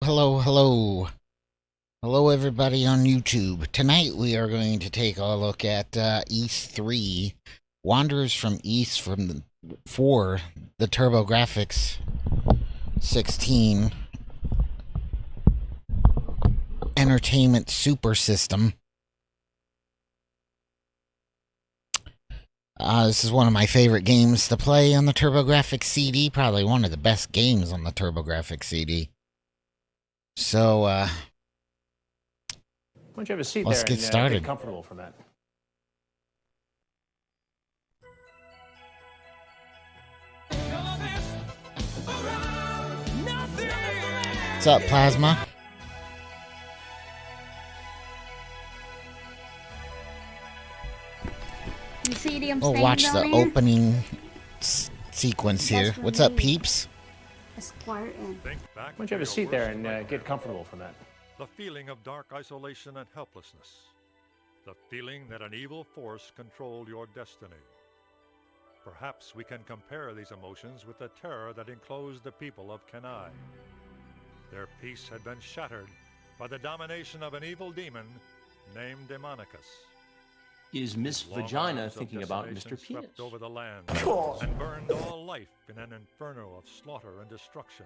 Hello. Hello, everybody on YouTube. Tonight we are going to take a look at East 3, Wanderers from East for the TurboGrafx 16 Entertainment Super System. This is one of my favorite games to play on the TurboGrafx CD. Probably one of the best games on the TurboGrafx CD. So, why don't you have a seat let's there get started. Get comfortable for that. What's up, Plasma? You see them We'll watch the opening sequence here. What's up, peeps? Why don't you have a seat there and get comfortable for that. The feeling of dark isolation and helplessness. The feeling that an evil force controlled your destiny. Perhaps we can compare these emotions with the terror that enclosed the people of Kenai. Their peace had been shattered by the domination of an evil demon named Demonicus. Is Miss Vagina thinking about Mr. Penis? Swept over the land and burned all life in an inferno of slaughter and destruction.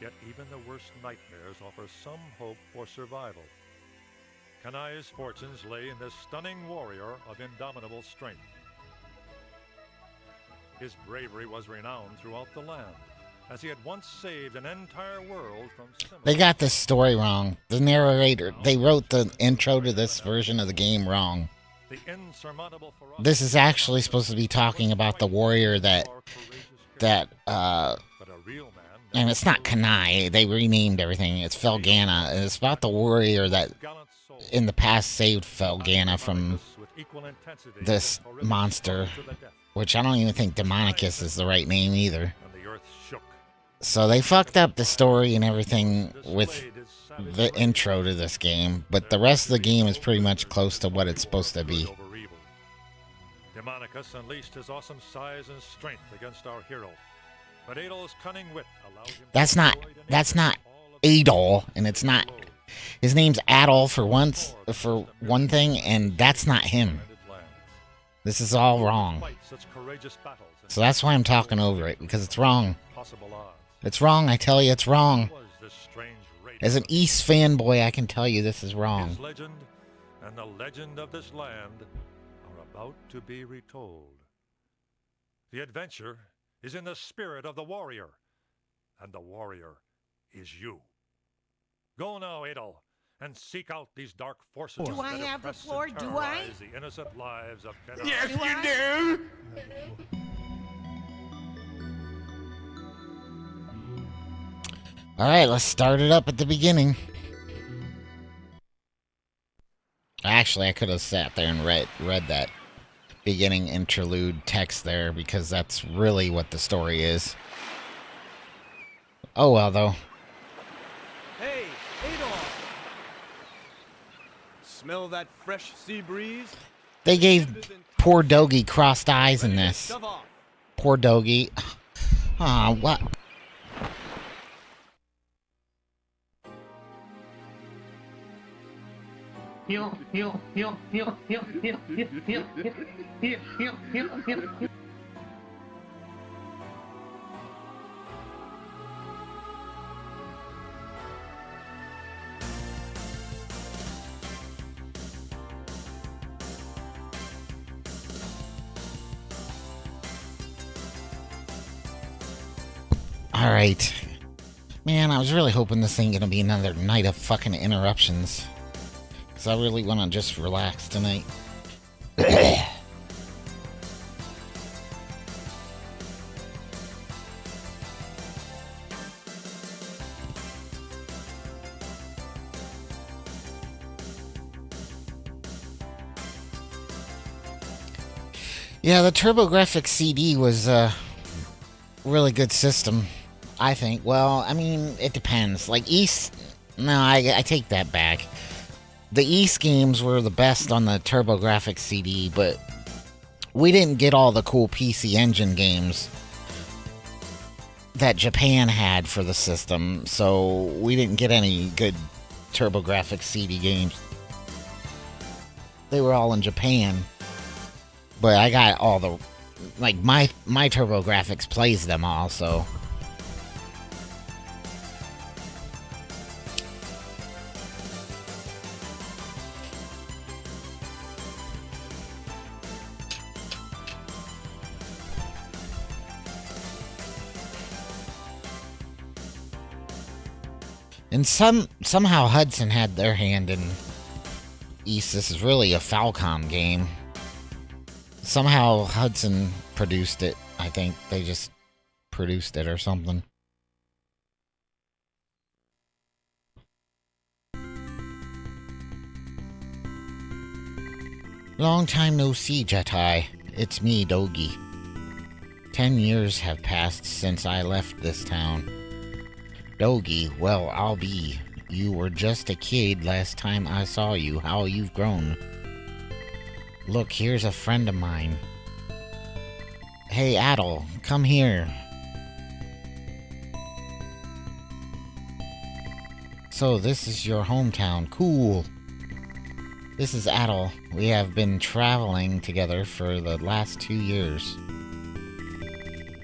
Yet even the worst nightmares offer some hope for survival. Kanai's fortunes lay in this stunning warrior of indomitable strength. His bravery was renowned throughout the land, as he had once saved an entire world from similar... They got this story wrong. The narrator, they wrote the intro to this version of the game wrong. This is actually supposed to be talking about the warrior that and it's not Kanai, they renamed everything. It's Felgana. And it's about the warrior that in the past saved Felgana from this monster, which I don't even think Demonicus is the right name either. So they fucked up the story and everything with the intro to this game, but the rest of the game is pretty much close to what it's supposed to be. Demonicus unleashed his awesome size and strength against our hero, but Adol's cunning wit allowed him. That's not Adol, and it's not. His name's Adol for one thing, and that's not him. This is all wrong. So that's why I'm talking over it, because it's wrong. It's wrong, I tell you, it's wrong. As an East fanboy, I can tell you this is wrong. His legend and the legend of this land are about to be retold. The adventure is in the spirit of the warrior, and the warrior is you. Go now, Adol, and seek out these dark forces. Do I have the floor? Do I? The innocent lives of Kenai. Yes, you do. Alright, let's start it up at the beginning. Actually, I could have sat there and read that beginning interlude text there, because that's really what the story is. Oh well, though. Hey, Adol! Smell that fresh sea breeze? They gave poor Dogie crossed eyes in this. Poor Dogie. Ah, what? Alright. Man, I was really hoping this ain't gonna be another night of fucking interruptions. Because I really want to just relax tonight. Yeah, the TurboGrafx CD was a really good system, I think. Well, I mean, it depends. Like, East... No, I take that back. The East games were the best on the TurboGrafx CD, but we didn't get all the cool PC Engine games. that Japan had for the system, so we didn't get any good TurboGrafx CD games. They were all in Japan, but I got all the, like, my TurboGrafx plays them all, so. And somehow Hudson had their hand in East. This is really a Falcom game. Somehow Hudson produced it. I think they just produced it or something. Long time no see, Jedi. It's me, Dogi. 10 years have passed since I left this town. Dogi, well, I'll be. You were just a kid last time I saw you. How you've grown. Look, here's a friend of mine. Hey, Adel, come here. So, this is your hometown. Cool. This is Adel. We have been traveling together for the last 2 years.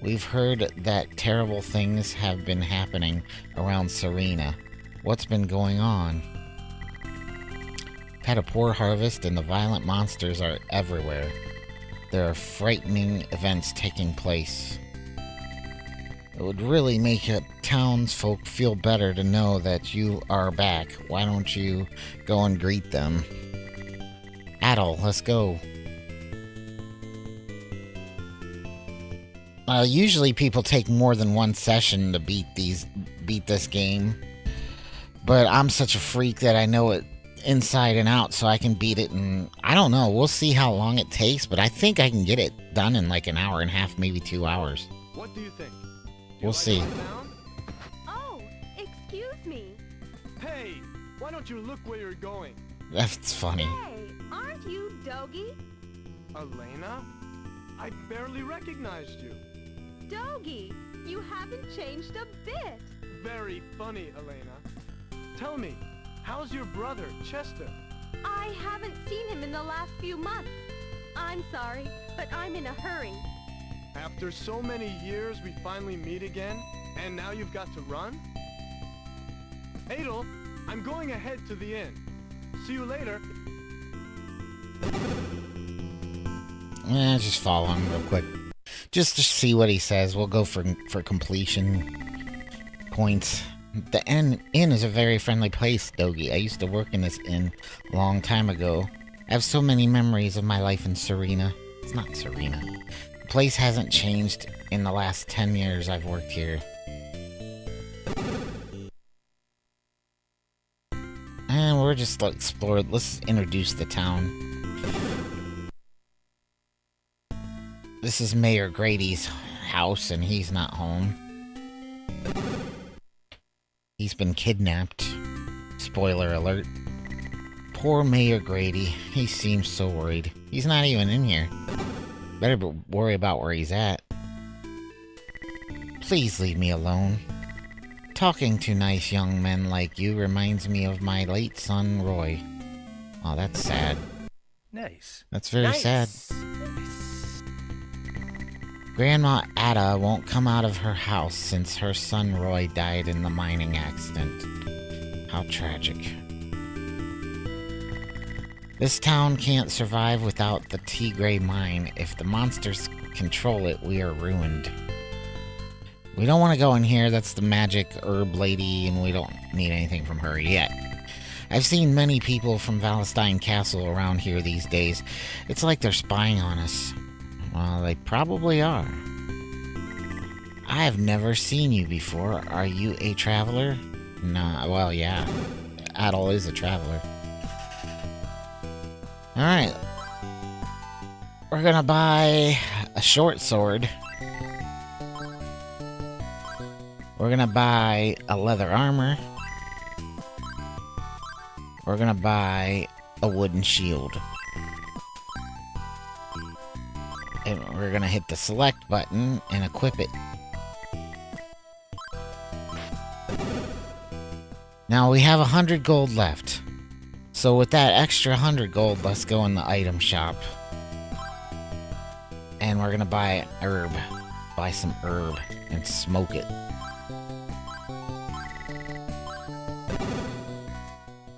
We've heard that terrible things have been happening around Serena. What's been going on? Had a poor harvest and the violent monsters are everywhere. There are frightening events taking place. It would really make the townsfolk feel better to know that you are back. Why don't you go and greet them? Adel, let's go. Usually people take more than one session to beat this game. But I'm such a freak that I know it inside and out, so I can beat it in, I don't know, we'll see how long it takes, but I think I can get it done in like an hour and a half, maybe 2 hours. What do you think? We'll see. Oh, excuse me. Hey, why don't you look where you're going? That's funny. Hey, aren't you Dogi? Elena? I barely recognized you. Dogi, you haven't changed a bit. Very funny, Elena. Tell me, how's your brother, Chester? I haven't seen him in the last few months. I'm sorry, but I'm in a hurry. After so many years, we finally meet again, and now you've got to run? Adel, I'm going ahead to the inn. See you later. Just follow him real quick. Just to see what he says. We'll go for completion points. The inn is a very friendly place, Dogi. I used to work in this inn a long time ago. I have so many memories of my life in Serena. It's not Serena. The place hasn't changed in the last 10 years I've worked here. And we're just exploring. Let's introduce the town. This is Mayor Grady's house, and he's not home. He's been kidnapped. Spoiler alert. Poor Mayor Grady. He seems so worried. He's not even in here. Better worry about where he's at. Please leave me alone. Talking to nice young men like you reminds me of my late son, Roy. Oh, that's sad. Nice. That's very sad. Grandma Ada won't come out of her house since her son Roy died in the mining accident. How tragic. This town can't survive without the Tigray mine. If the monsters control it, we are ruined. We don't want to go in here. That's the magic herb lady, and we don't need anything from her yet. I've seen many people from Valentine Castle around here these days. It's like they're spying on us. Well, they probably are. I have never seen you before. Are you a traveler? No, well, yeah. Adel is a traveler. Alright. We're gonna buy a short sword. We're gonna buy a leather armor. We're gonna buy a wooden shield. And we're gonna hit the select button and equip it. Now we have 100 gold left. So with that extra 100 gold, let's go in the item shop. And we're gonna buy herb. Buy some herb and smoke it.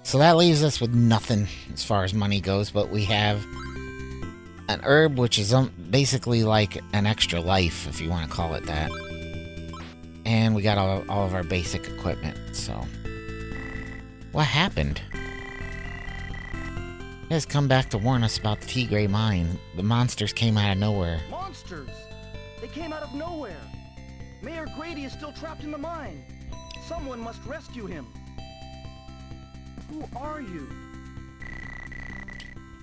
So that leaves us with nothing as far as money goes, but we have an herb, which is basically like an extra life, if you want to call it that. And we got all of our basic equipment, so... What happened? You guys come back to warn us about the Tigray mine. The monsters came out of nowhere. Monsters! They came out of nowhere! Mayor Grady is still trapped in the mine! Someone must rescue him! Who are you?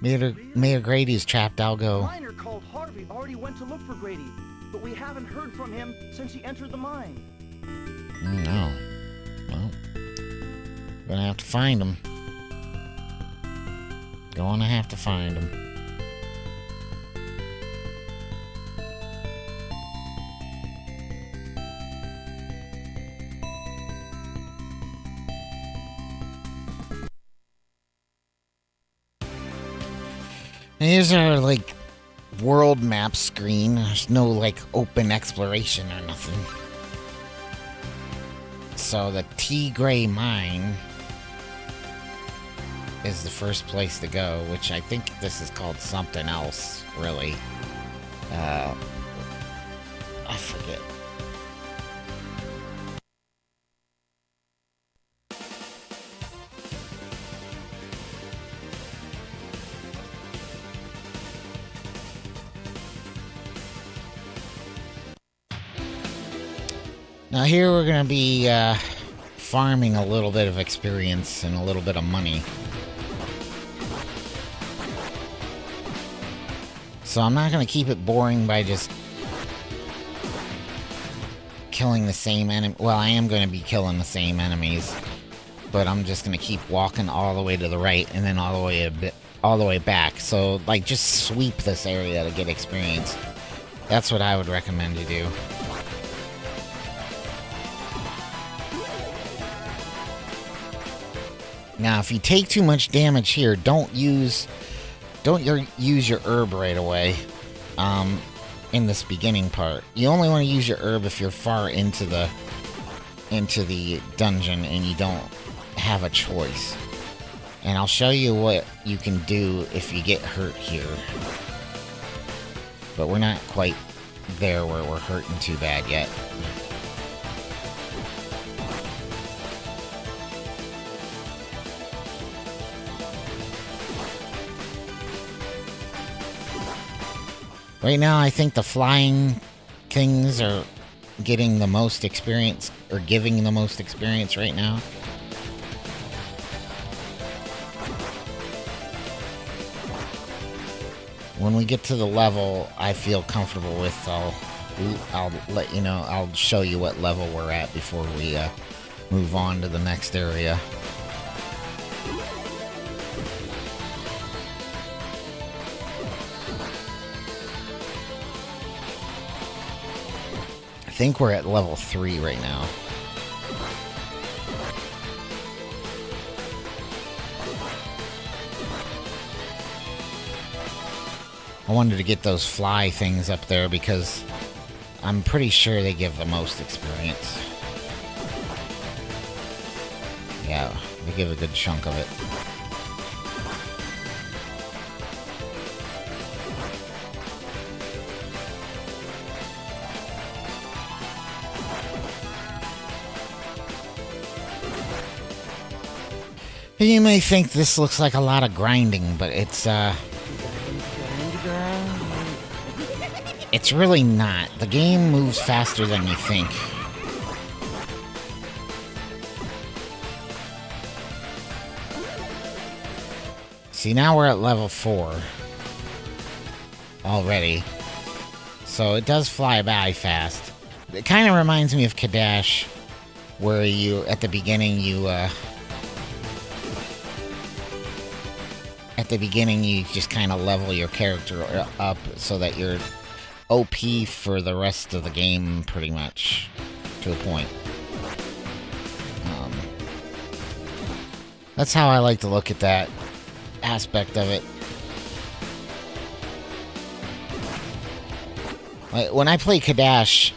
Mayor Grady's trapped, I'll go. A miner called Harvey already went to look for Grady, but we haven't heard from him since he entered the mine. No. Well, gonna have to find him. Gonna have to find him. And here's our, like, world map screen. There's no, like, open exploration or nothing. So the Tigray mine is the first place to go, which I think this is called something else, really. I forget. Now here we're going to be farming a little bit of experience and a little bit of money. So I'm not going to keep it boring by just killing the same enemy. Well, I am going to be killing the same enemies, but I'm just going to keep walking all the way to the right and then all the way back. So, like, just sweep this area to get experience. That's what I would recommend you do. Now, if you take too much damage here, don't use your herb right away. In this beginning part, you only want to use your herb if you're far into the dungeon and you don't have a choice. And I'll show you what you can do if you get hurt here. But we're not quite there where we're hurting too bad yet. Right now, I think the flying things are getting the most experience, or giving the most experience right now. When we get to the level I feel comfortable with, I'll let you know, I'll show you what level we're at before we move on to the next area. I think we're at level 3 right now. I wanted to get those fly things up there because I'm pretty sure they give the most experience. Yeah, they give a good chunk of it. You may think this looks like a lot of grinding, but it's really not. The game moves faster than you think. See, now we're at level 4 already. So it does fly by fast. It kind of reminds me of Kadash, where you, at the beginning, you just kind of level your character up so that you're OP for the rest of the game, pretty much, to a point. That's how I like to look at that aspect of it. Like, when I play Kadash,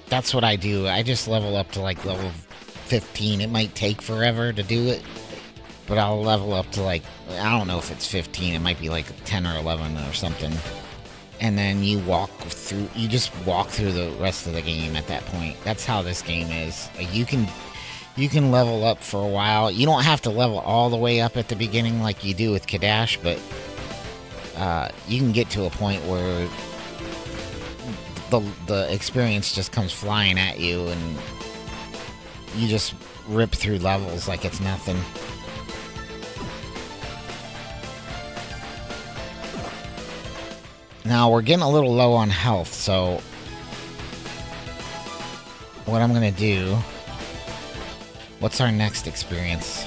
that's what I do. I just level up to like level 15. It might take forever to do it, but I'll level up to like, I don't know if it's 15. It might be like 10 or 11 or something. And then you just walk through the rest of the game at that point. That's how this game is. Like, you can level up for a while. You don't have to level all the way up at the beginning like you do with Kadash, but you can get to a point where the experience just comes flying at you, and you just rip through levels like it's nothing. Now, we're getting a little low on health, so what I'm going to do... What's our next experience?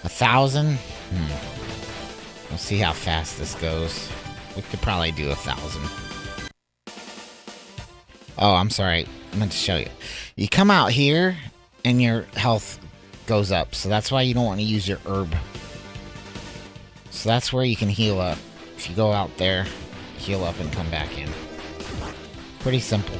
1,000? We'll see how fast this goes. We could probably do 1,000. Oh, I'm sorry. I meant to show you. You come out here, and your health goes up. So that's why you don't want to use your herb. So that's where you can heal up. If you go out there, heal up and come back in. Pretty simple.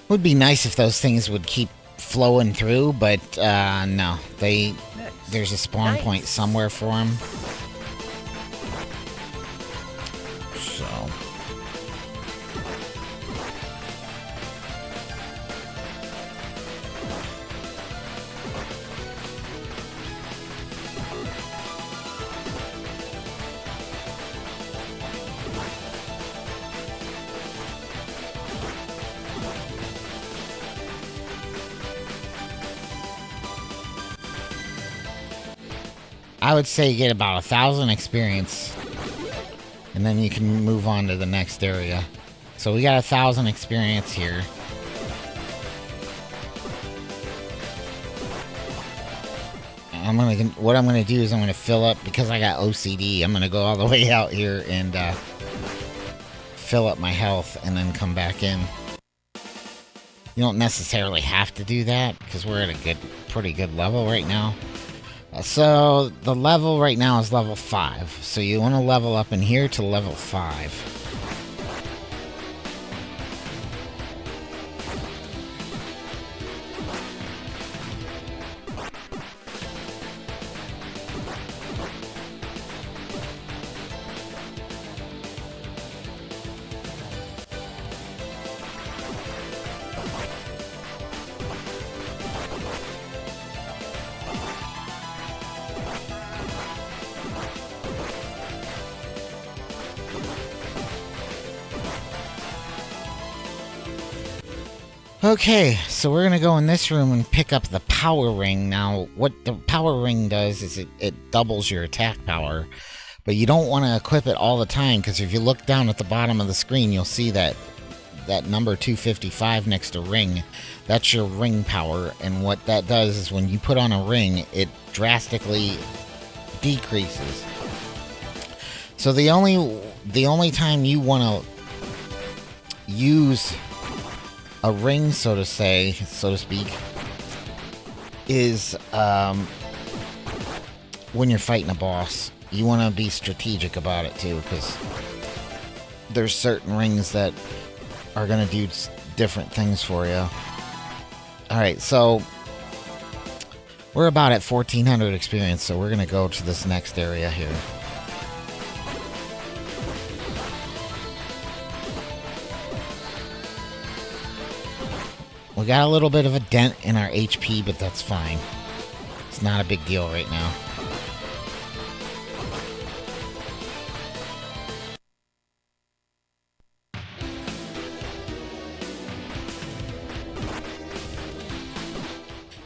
Would be nice if those things would keep flowing through, but no. There's a spawn point somewhere for them. So... I would say get about 1,000 experience, and then you can move on to the next area. So we got 1,000 experience here. What I'm gonna do is I'm gonna fill up, because I got OCD. I'm gonna go all the way out here and fill up my health, and then come back in. You don't necessarily have to do that, because we're at a pretty good level right now. So, the level right now is level 5. So you want to level up in here to level 5. Okay, so we're going to go in this room and pick up the power ring. Now, what the power ring does is it doubles your attack power, but you don't want to equip it all the time, because if you look down at the bottom of the screen, you'll see that number 255 next to ring. That's your ring power, and what that does is when you put on a ring, it drastically decreases. So the only time you want to use a ring, so to speak, is when you're fighting a boss. You want to be strategic about it too, because there's certain rings that are going to do different things for you. Alright, so we're about at 1,400 experience, so we're going to go to this next area here. We got a little bit of a dent in our HP, but that's fine. It's not a big deal right now.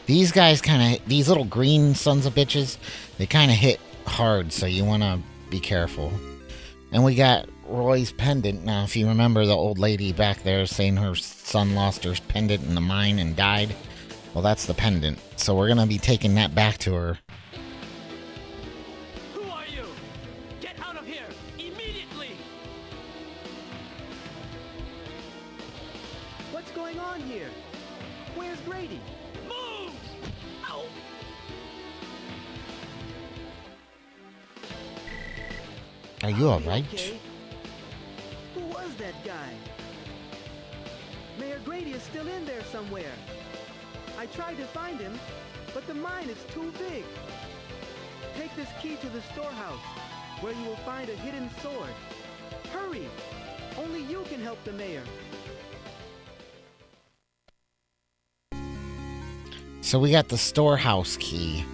These guys kind of, these little green sons of bitches, they kind of hit hard, so you want to be careful. And we got Roy's pendant. Now, if you remember the old lady back there saying her son lost her pendant in the mine and died, well, that's the pendant. So we're going to be taking that back to her. Who are you? Get out of here immediately! What's going on here? Where's Grady? Move! Ow! Are you alright? Okay. Who was that guy? Mayor Grady is still in there somewhere. I tried to find him, but the mine is too big. Take this key to the storehouse, where you will find a hidden sword. Hurry! Only you can help the mayor. So we got the storehouse key,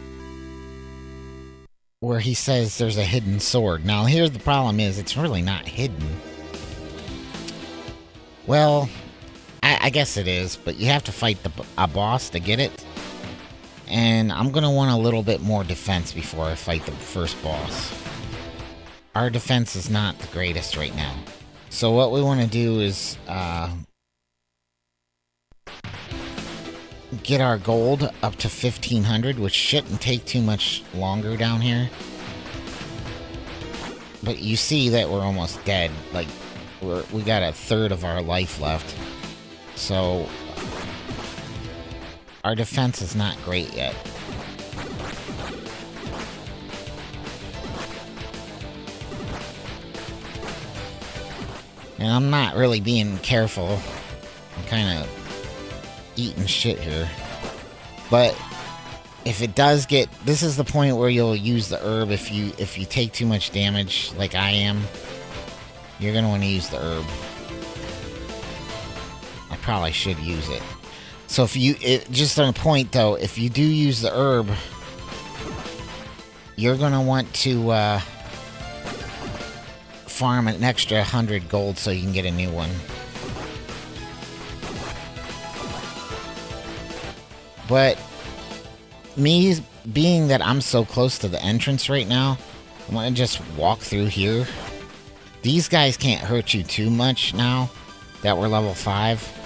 where he says there's a hidden sword. Now, here's the problem is, it's really not hidden. Well, I guess it is, but you have to fight a boss to get it. And I'm going to want a little bit more defense before I fight the first boss. Our defense is not the greatest right now. So what we want to do is get our gold up to 1500, which shouldn't take too much longer down here. But you see that we're almost dead. Like, we got a third of our life left. So our defense is not great yet. And I'm not really being careful. I'm kind of eating shit here. But if it does get, this is the point where you'll use the herb. If you take too much damage like I am, you're gonna want to use the herb. I probably should use it. So if you, just on a point though, if you do use the herb, you're gonna want to farm an extra 100 gold so you can get a new one. But me being that I'm so close to the entrance right now, I'm gonna just walk through here. These guys can't hurt you too much now that we're level 5.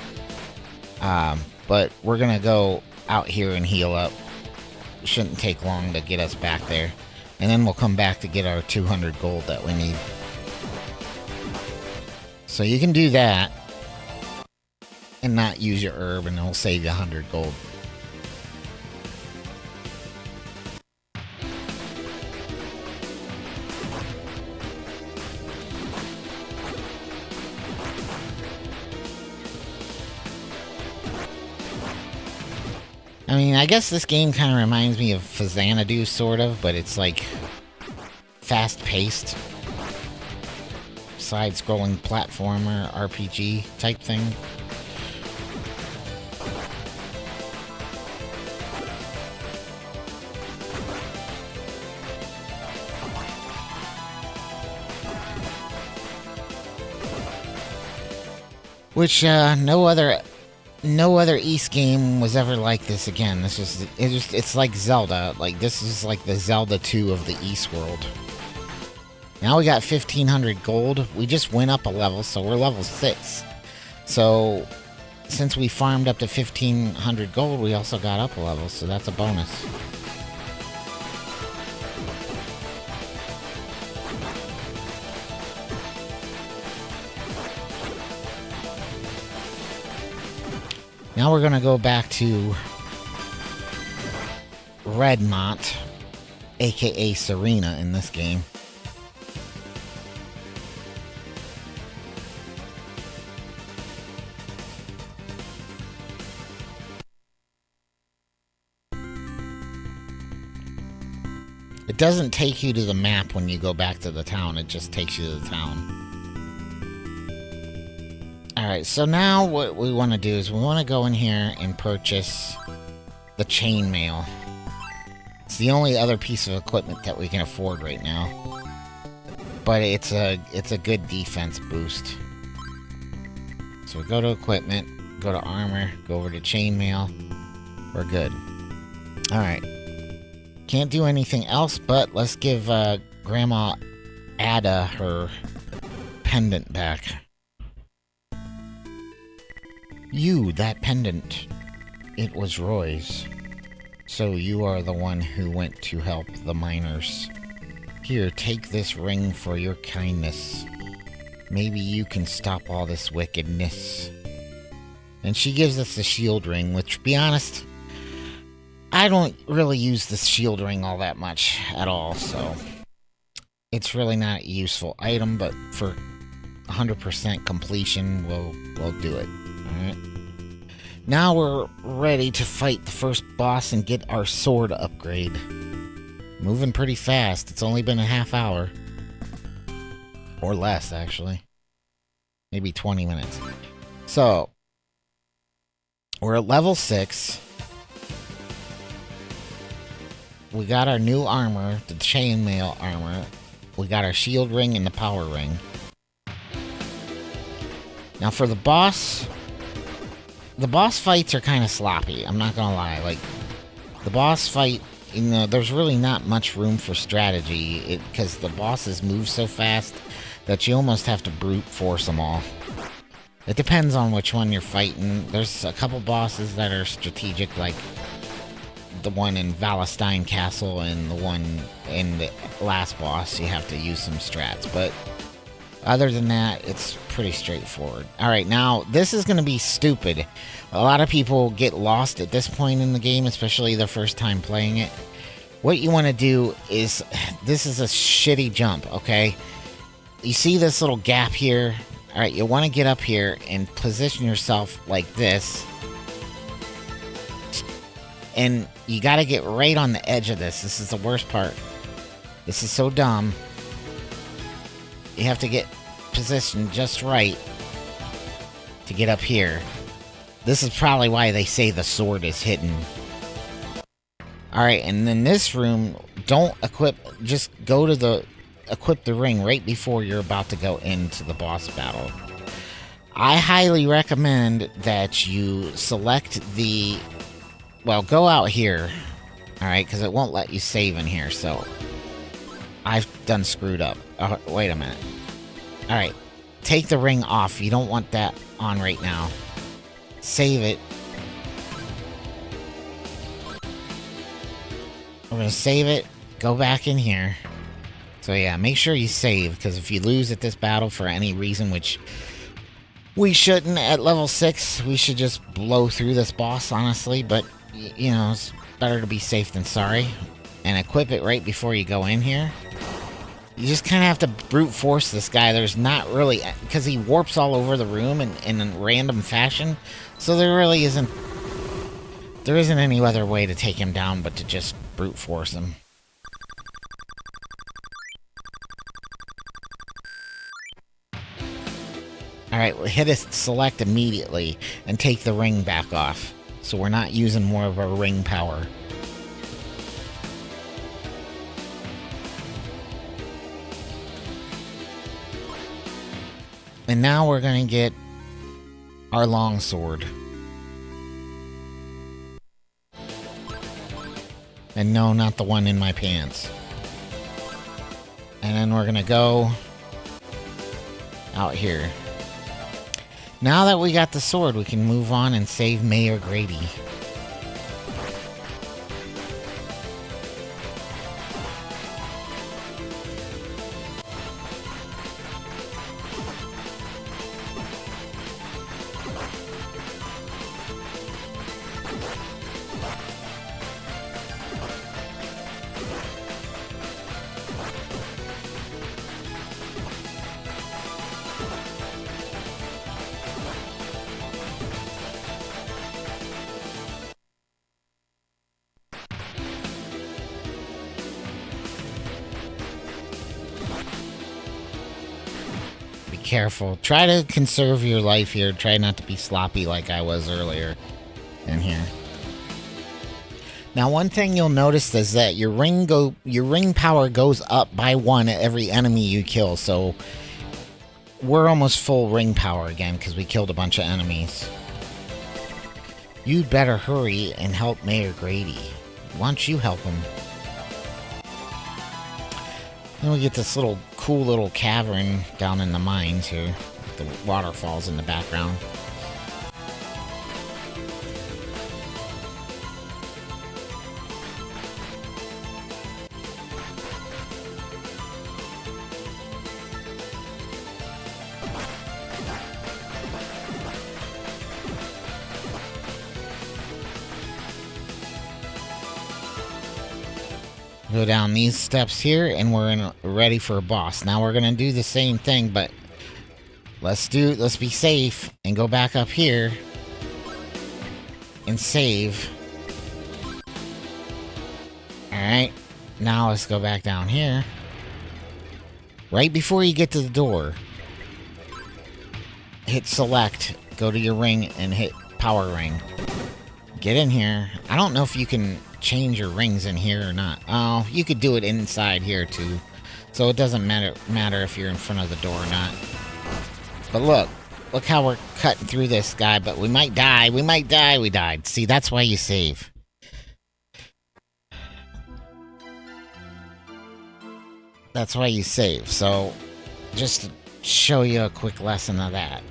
But we're gonna go out here and heal up. It shouldn't take long to get us back there. And then we'll come back to get our 200 gold that we need. So you can do that and not use your herb, and it'll save you 100 gold. I mean, I guess this game kind of reminds me of Xanadu, sort of, but it's like fast-paced, side-scrolling platformer RPG type thing. Which no other East game was ever like this again. It's like Zelda. Like, this is like the Zelda 2 of the East world. Now we got 1500 gold. We just went up a level, so we're level 6. So since we farmed up to 1500 gold, we also got up a level, so that's a bonus. Now we're gonna go back to Redmont, aka Serena in this game. It doesn't take you to the map when you go back to the town, it just takes you to the town. Alright, so now what we want to do is we want to go in here and purchase the chainmail. It's the only other piece of equipment that we can afford right now. But it's a good defense boost. So we go to equipment, go to armor, go over to chainmail. We're good. Alright. Can't do anything else, but let's give Grandma Ada her pendant back. You, that pendant. It was Roy's. So you are the one who went to help the miners. Here, take this ring for your kindness. Maybe you can stop all this wickedness. And she gives us the shield ring, which, to be honest, I don't really use the shield ring all that much at all, so it's really not a useful item, but for 100% completion, we'll do it. Alright. Now we're ready to fight the first boss and get our sword upgrade. Moving pretty fast. It's only been a half hour. Or less, actually. Maybe 20 minutes. So, we're at level 6. We got our new armor, the chainmail armor. We got our shield ring and the power ring. Now for the boss fights are kind of sloppy. I'm not gonna lie. Like, the boss fight, you know, there's really not much room for strategy because the bosses move so fast that you almost have to brute force them all. It depends on which one you're fighting. There's a couple bosses that are strategic, like the one in Valestein Castle and the one in the last boss. You have to use some strats, but other than that, it's pretty straightforward. Alright, now, this is going to be stupid. A lot of people get lost at this point in the game, especially the first time playing it. What you want to do is, this is a shitty jump, okay? You see this little gap here? Alright, you want to get up here and position yourself like this. And you got to get right on the edge of this. This is the worst part. This is so dumb. You have to get positioned just right to get up here. This is probably why they say the sword is hidden. Alright, and in this room, don't equip, just go to the, equip the ring right before you're about to go into the boss battle. I highly recommend that you select the, well, go out here, alright, because it won't let you save in here, so I've done screwed up. Oh, wait a minute. Alright, take the ring off. You don't want that on right now. Save it. We're going to save it. Go back in here. So yeah, make sure you save, because if you lose at this battle for any reason, which we shouldn't at level 6, we should just blow through this boss, honestly, but, you know, it's better to be safe than sorry. And equip it right before you go in here. You just kind of have to brute force this guy. There's not really, because he warps all over the room in a random fashion, so there really isn't any other way to take him down but to just brute force him. Alright, we'll hit a select immediately and take the ring back off, so we're not using more of our ring power. And now we're going to get our longsword. And no, not the one in my pants. And then we're going to go out here. Now that we got the sword, we can move on and save Mayor Grady. Careful. Try to conserve your life here. Try not to be sloppy like I was earlier in here. Now, one thing you'll notice is that your ring power goes up by 1 at every enemy you kill. So we're almost full ring power again because we killed a bunch of enemies. You'd better hurry and help Mayor Grady. Why don't you help him? Then we get this little cool little cavern down in the mines here. The waterfalls in the background. Go down these steps here, and we're ready for a boss. Now we're gonna do the same thing, but let's be safe and go back up here and save. Alright, now let's go back down here. Right before you get to the door, hit select, go to your ring, and hit power ring. Get in here. I don't know if you can change your rings in here or not. Oh, you could do it inside here too. So it doesn't matter if you're in front of the door or not. But look how we're cutting through this guy, but we might die. We died. See, that's why you save. That's why you save. So just to show you a quick lesson of that.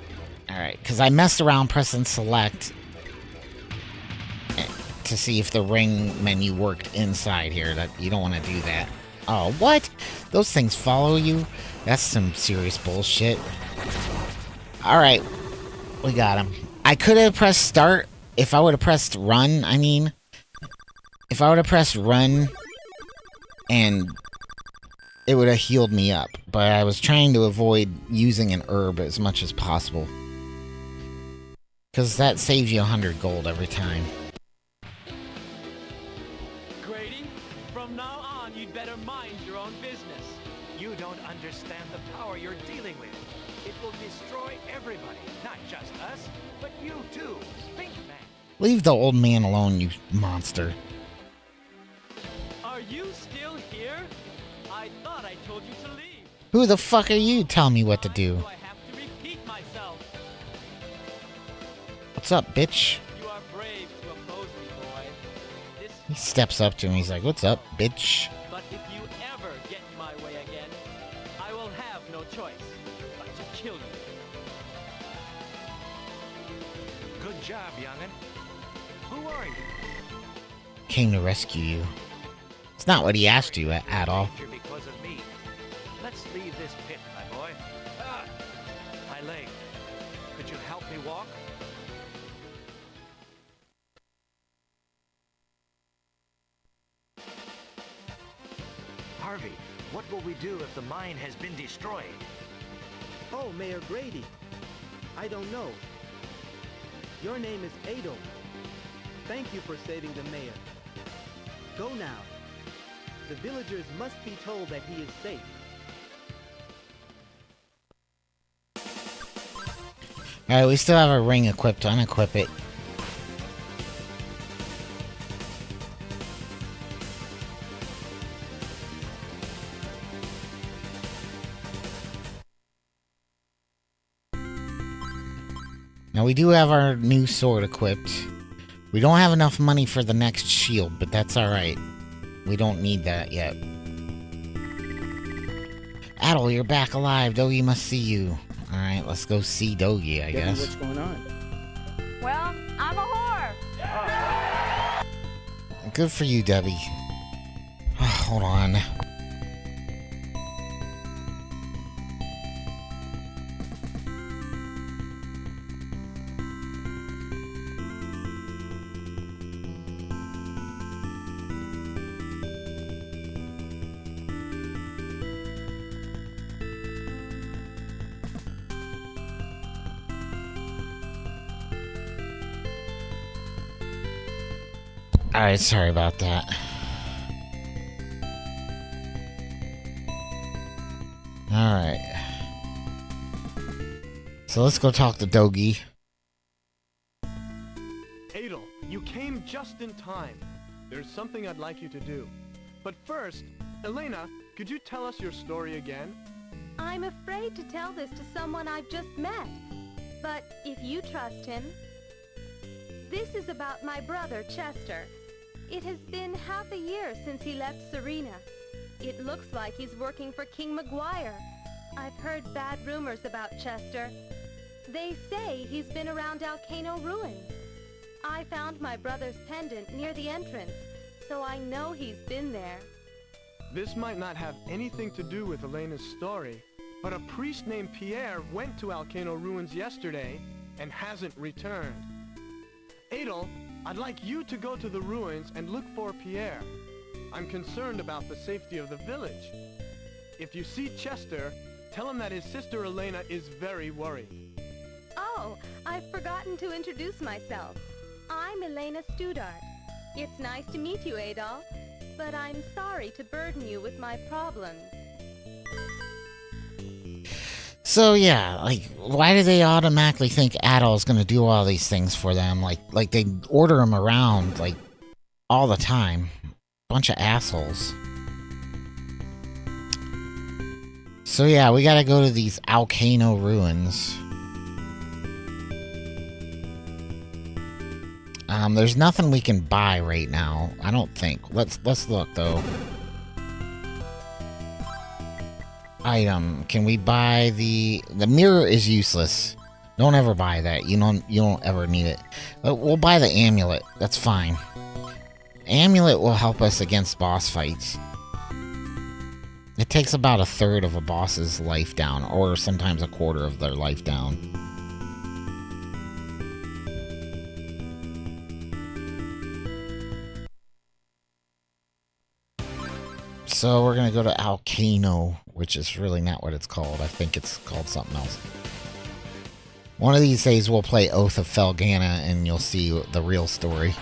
Alright, because I messed around pressing select to see if the ring menu worked inside here. That you don't want to do that. Oh, what? Those things follow you? That's some serious bullshit. Alright, we got him. I could have pressed start if I would have pressed run, I mean. If I would have pressed run, and it would have healed me up. But I was trying to avoid using an herb as much as possible. Because that saves you 100 gold every time. From now on, you'd better mind your own business. You don't understand the power you're dealing with. It will destroy everybody, not just us, but you too. Think, man. Leave the old man alone, you monster. Are you still here? I thought I told you to leave. Who the fuck are you? Tell me what to do. I have to repeat myself. What's up, bitch? You are brave to oppose me, boy. He steps up to him. He's like, what's up, bitch? But if you ever get in my way again, I will have no choice but to kill you. Good job, young'un. Who are you? Came to rescue you. It's not what he asked you at all. Because of me. Let's leave this pit, my boy. Ah, my leg. Could you help me walk? Harvey, what will we do if the mine has been destroyed? Oh, Mayor Grady. I don't know. Your name is Adol. Thank you for saving the mayor. Go now. The villagers must be told that he is safe. Alright, we still have our ring equipped. Unequip it. Now we do have our new sword equipped. We don't have enough money for the next shield, but that's alright. We don't need that yet. Adol, you're back alive. Dogi must see you. Alright, let's go see Dogi, I guess. What's going on? Well, I'm a whore. Good for you, Debbie. Hold on. Alright, sorry about that. Alright. So let's go talk to Dogi. Adol, you came just in time. There's something I'd like you to do. But first, Elena, could you tell us your story again? I'm afraid to tell this to someone I've just met. But if you trust him... This is about my brother, Chester. It has been half a year since he left Serena. It looks like he's working for King McGuire. I've heard bad rumors about Chester. They say he's been around Alcano Ruins. I found my brother's pendant near the entrance, so I know he's been there. This might not have anything to do with Elena's story, but a priest named Pierre went to Alcano Ruins yesterday and hasn't returned. Adel, I'd like you to go to the ruins and look for Pierre. I'm concerned about the safety of the village. If you see Chester, tell him that his sister Elena is very worried. Oh, I've forgotten to introduce myself. I'm Elena Studart. It's nice to meet you, Adol, but I'm sorry to burden you with my problems. So yeah, like, why do they automatically think Adol's gonna do all these things for them? Like they order him around, like, all the time. Bunch of assholes. So yeah, we gotta go to these Alcano Ruins. There's nothing we can buy right now, I don't think. Let's look though. Item. Can we buy the mirror is useless. Don't ever buy that. You don't ever need it. But we'll buy the amulet. That's fine. Amulet will help us against boss fights. It takes about a third of a boss's life down, or sometimes a quarter of their life down. So we're gonna go to Alcano, which is really not what it's called. I think it's called something else. One of these days we'll play Oath of Felgana and you'll see the real story.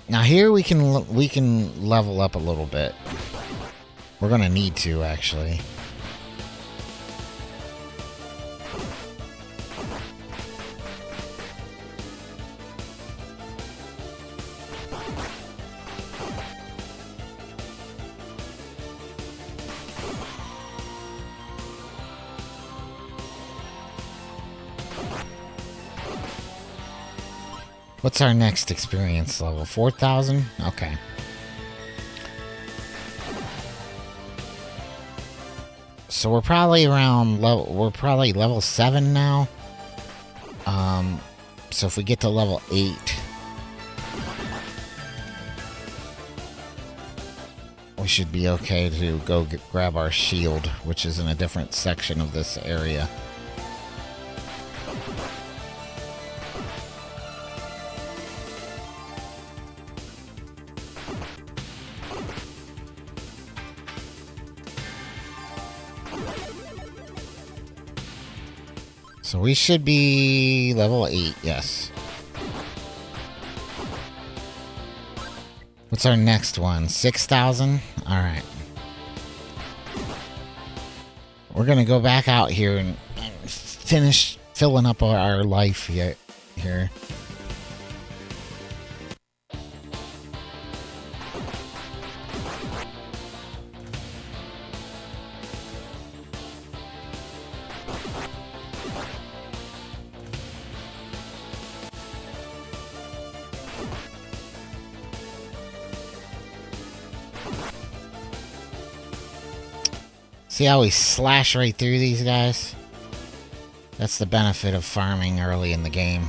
Now here we can level up a little bit. We're gonna need to, actually. What's our next experience level? 4,000? Okay. So we're probably around level 7 now. So if we get to level 8, we should be okay to go grab our shield, which is in a different section of this area. So we should be level 8, yes. What's our next one? 6,000? Alright. We're gonna go back out here and finish filling up our life here. See how we slash right through these guys? That's the benefit of farming early in the game.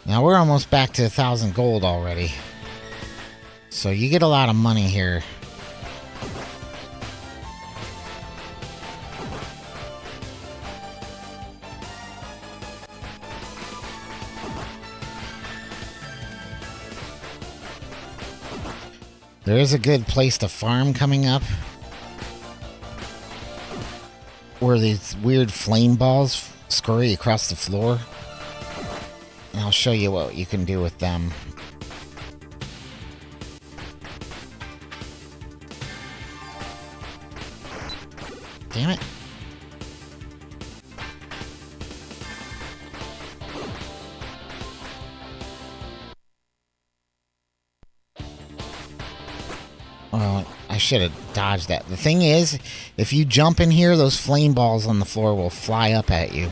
Now we're almost back to 1,000 gold already. So you get a lot of money here. There is a good place to farm coming up, where these weird flame balls scurry across the floor. And I'll show you what you can do with them. Damn it. Well, I I should have dodged that. The thing is, if you jump in here, those flame balls on the floor will fly up at you.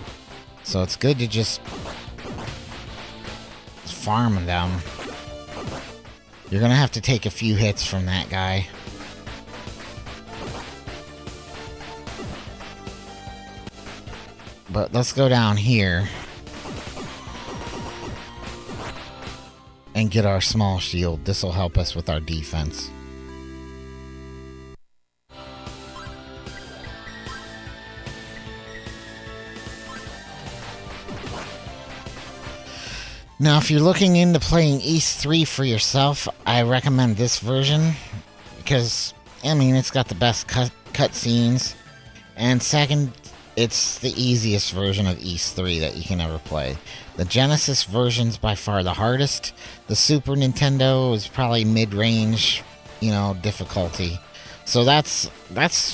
So it's good to just farm them. You're gonna have to take a few hits from that guy. But let's go down here and get our small shield. This will help us with our defense. Now, if you're looking into playing East 3 for yourself, I recommend this version because, I mean, it's got the best cutscenes, and second, it's the easiest version of East 3 that you can ever play. The Genesis version's by far the hardest. The Super Nintendo is probably mid-range, you know, difficulty. So that's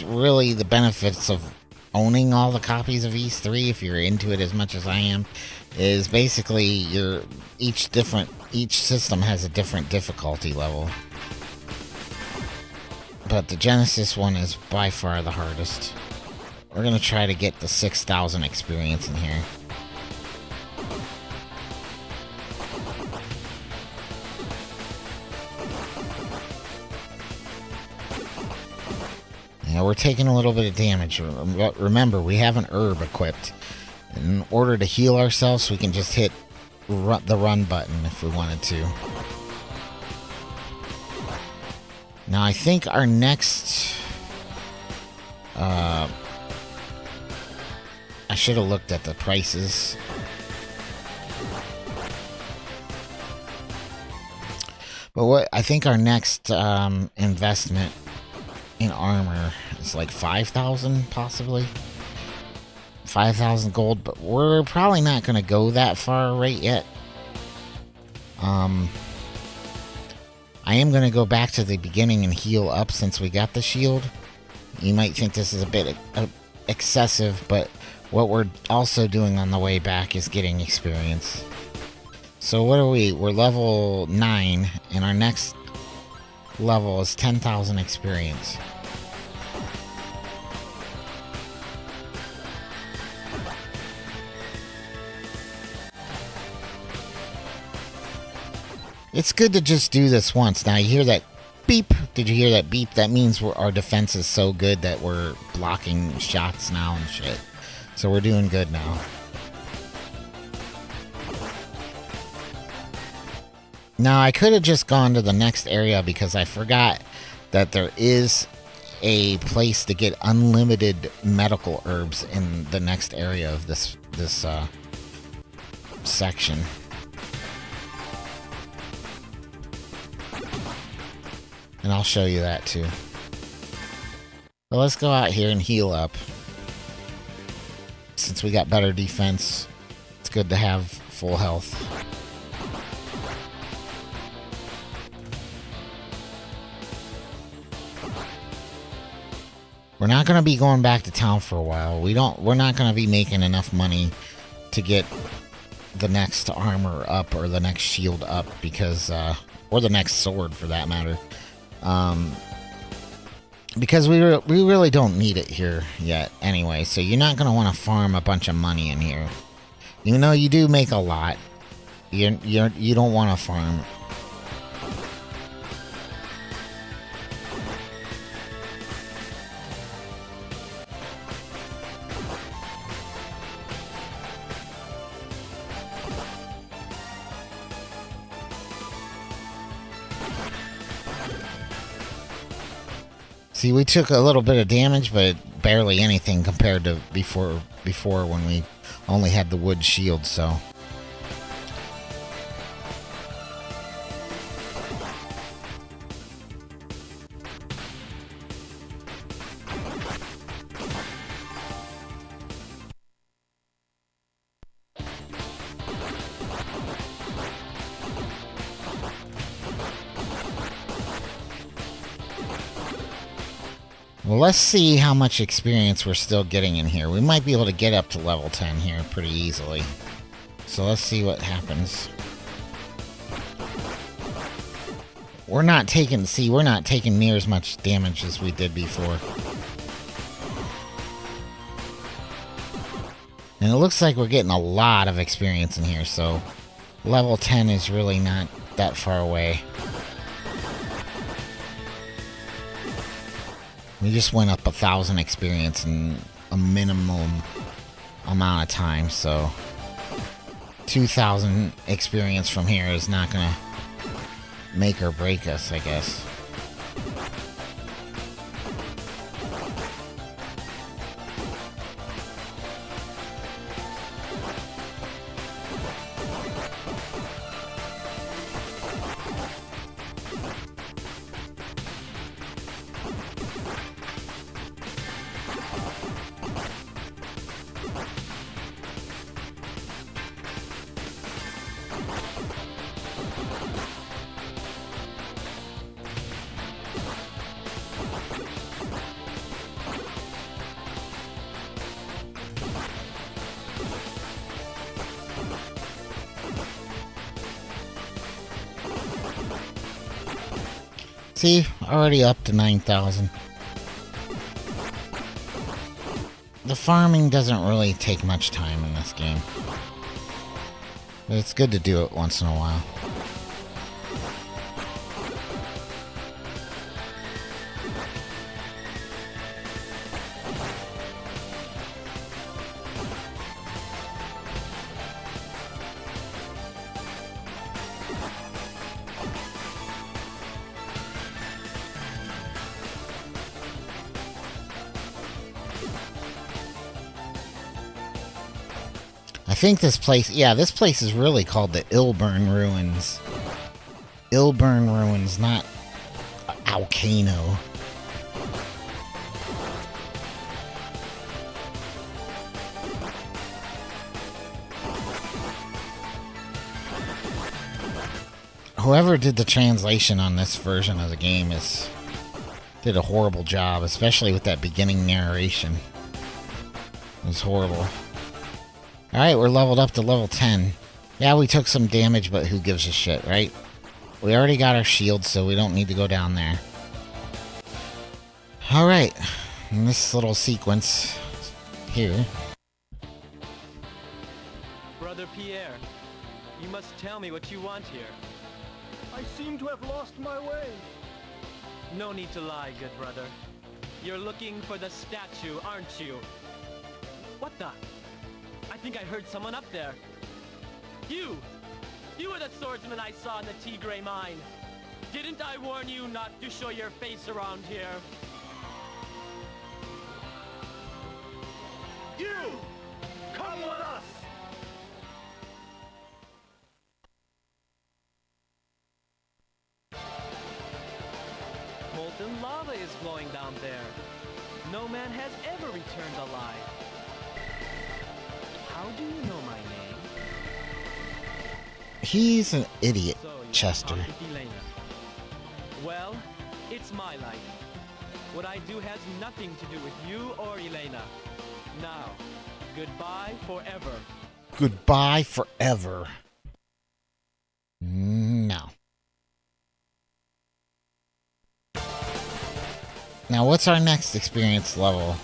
really the benefits of owning all the copies of East 3 if you're into it as much as I am. Is basically each system has a different difficulty level. But the Genesis one is by far the hardest. We're gonna try to get the 6,000 experience in here. Now we're taking a little bit of damage. Remember, we have an herb equipped. In order to heal ourselves, we can just hit the run button if we wanted to. Now I think our next... I should have looked at the prices. But what I think our next investment in armor is like 5,000 possibly. 5,000 gold, but we're probably not going to go that far right yet. I am going to go back to the beginning and heal up since we got the shield. You might think this is a bit excessive, but what we're also doing on the way back is getting experience. So what are we? We're level 9, and our next level is 10,000 experience. It's good to just do this once. Now you hear that beep. Did you hear that beep? That means our defense is so good that we're blocking shots now and shit. So we're doing good now. Now I could have just gone to the next area because I forgot that there is a place to get unlimited medical herbs in the next area of this section. And I'll show you that too. But let's go out here and heal up. Since we got better defense, it's good to have full health. We're not going to be going back to town for a while. We're not going to be making enough money to get the next armor up or the next shield up because or the next sword for that matter. Because we really don't need it here yet anyway, so you're not going to want to farm a bunch of money in here. Even though you do make a lot, you don't want to farm. See, we took a little bit of damage, but barely anything compared to before when we only had the wood shield, so. Well, let's see how much experience we're still getting in here. We might be able to get up to level 10 here pretty easily. So let's see what happens. we're not taking near as much damage as we did before. And it looks like we're getting a lot of experience in here, so level 10 is really not that far away. We just went up 1,000 experience in a minimum amount of time, so 2,000 experience from here is not gonna make or break us, I guess. See, already up to 9,000. The farming doesn't really take much time in this game, but it's good to do it once in a while. I think this place, yeah, this place is really called the Ilburn Ruins. Ilburn Ruins, not Alcano. Whoever did the translation on this version of the game did a horrible job, especially with that beginning narration. It was horrible. Alright, we're leveled up to level 10. Yeah, we took some damage, but who gives a shit, right? We already got our shield, so we don't need to go down there. Alright, in this little sequence here. Brother Pierre, you must tell me what you want here. I seem to have lost my way. No need to lie, good brother. You're looking for the statue, aren't you? What the? I think I heard someone up there. You! You were the swordsman I saw in the Tigray mine. Didn't I warn you not to show your face around here? You! Come with us! Molten lava is flowing down there. No man has ever returned alive. How do you know my name? He's an idiot, So you Chester. talked with Elena. Well, it's my life. What I do has nothing to do with you or Elena. Now, goodbye forever. Goodbye forever. No. Now, what's our next experience level?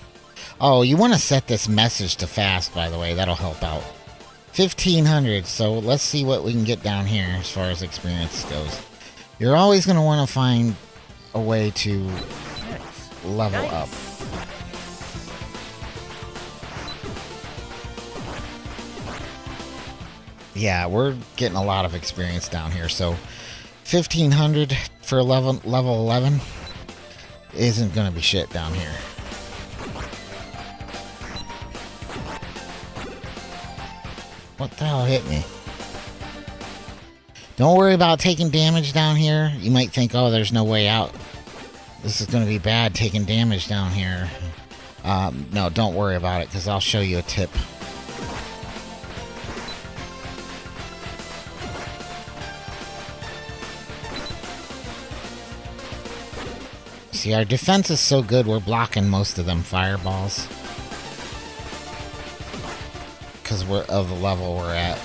Oh, you want to set this message to fast, by the way. That'll help out. 1,500. So let's see what we can get down here as far as experience goes. You're always going to want to find a way to level up. Yeah, we're getting a lot of experience down here. So 1,500 for level 11 isn't going to be shit down here. What the hell hit me? Don't worry about taking damage down here. You might think, oh, there's no way out. This is going to be bad taking damage down here. No, don't worry about it, because I'll show you a tip. See, our defense is so good, we're blocking most of them fireballs. Because we're of the level we're at.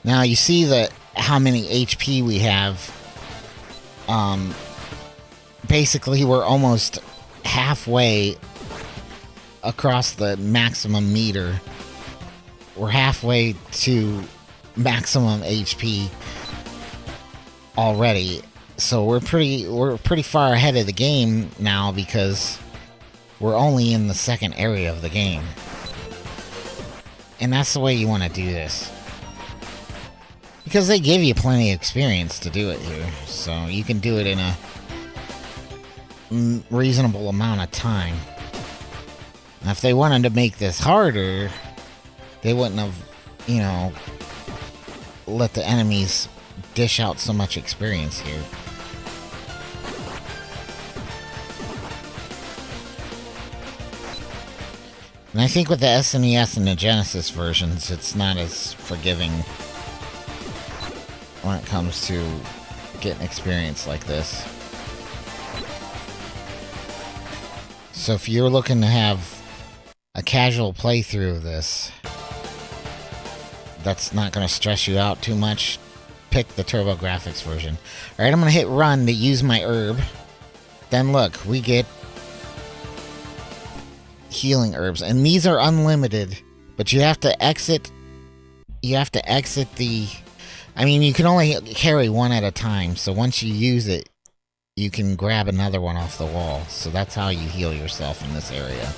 Now you see that how many HP we have. Basically we're almost halfway across the maximum meter. We're halfway to maximum HP already. So we're pretty far ahead of the game now because we're only in the second area of the game. And that's the way you want to do this. Because they give you plenty of experience to do it here. So you can do it in a reasonable amount of time. Now, if they wanted to make this harder, they wouldn't have, you know, let the enemies dish out so much experience here. And I think with the SNES and the Genesis versions, it's not as forgiving when it comes to getting experience like this. So if you're looking to have a casual playthrough of this that's not going to stress you out too much, pick the TurboGrafx version. Alright, I'm going to hit run to use my herb. Then look, we get healing herbs. And these are unlimited, but you have to exit the... I mean, you can only carry one at a time, so once you use it, you can grab another one off the wall. So that's how you heal yourself in this area.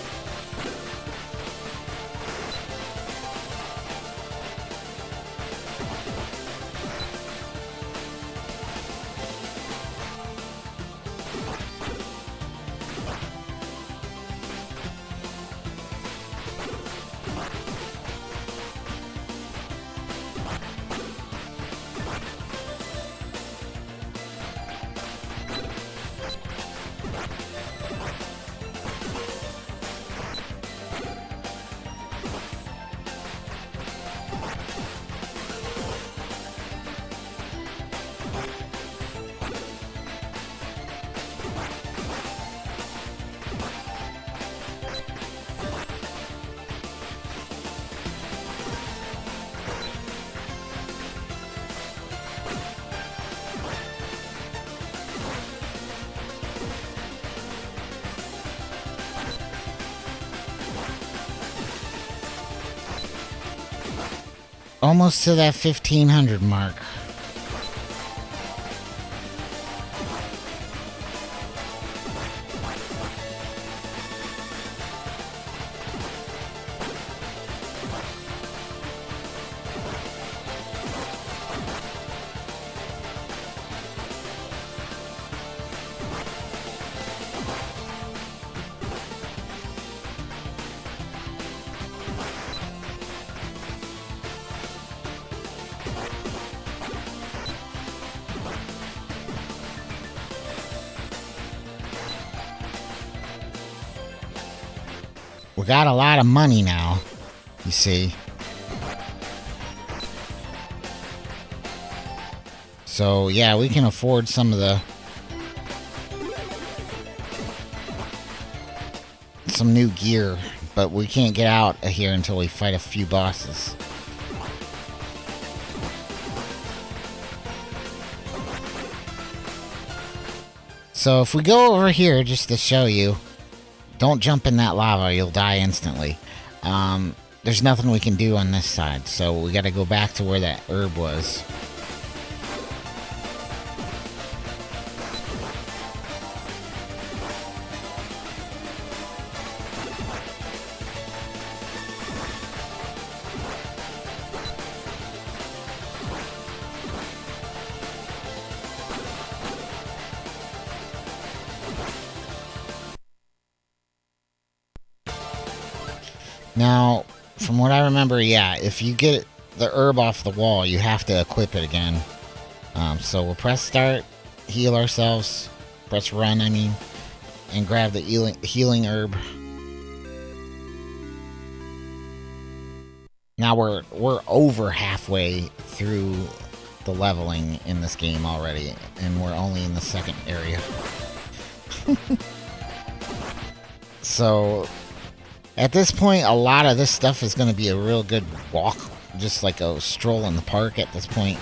Almost to that 1500 mark. We got a lot of money now, you see. So, yeah, we can afford some of some new gear, but we can't get out of here until we fight a few bosses. So if we go over here just to show you, don't jump in that lava, you'll die instantly. There's nothing we can do on this side, so we gotta go back to where that herb was. Now, from what I remember, yeah, if you get the herb off the wall, you have to equip it again. So we'll press start, heal ourselves, press run, I mean, and grab the healing herb. Now we're over halfway through the leveling in this game already, and we're only in the second area. So... at this point, a lot of this stuff is going to be a real good just like a stroll in the park at this point.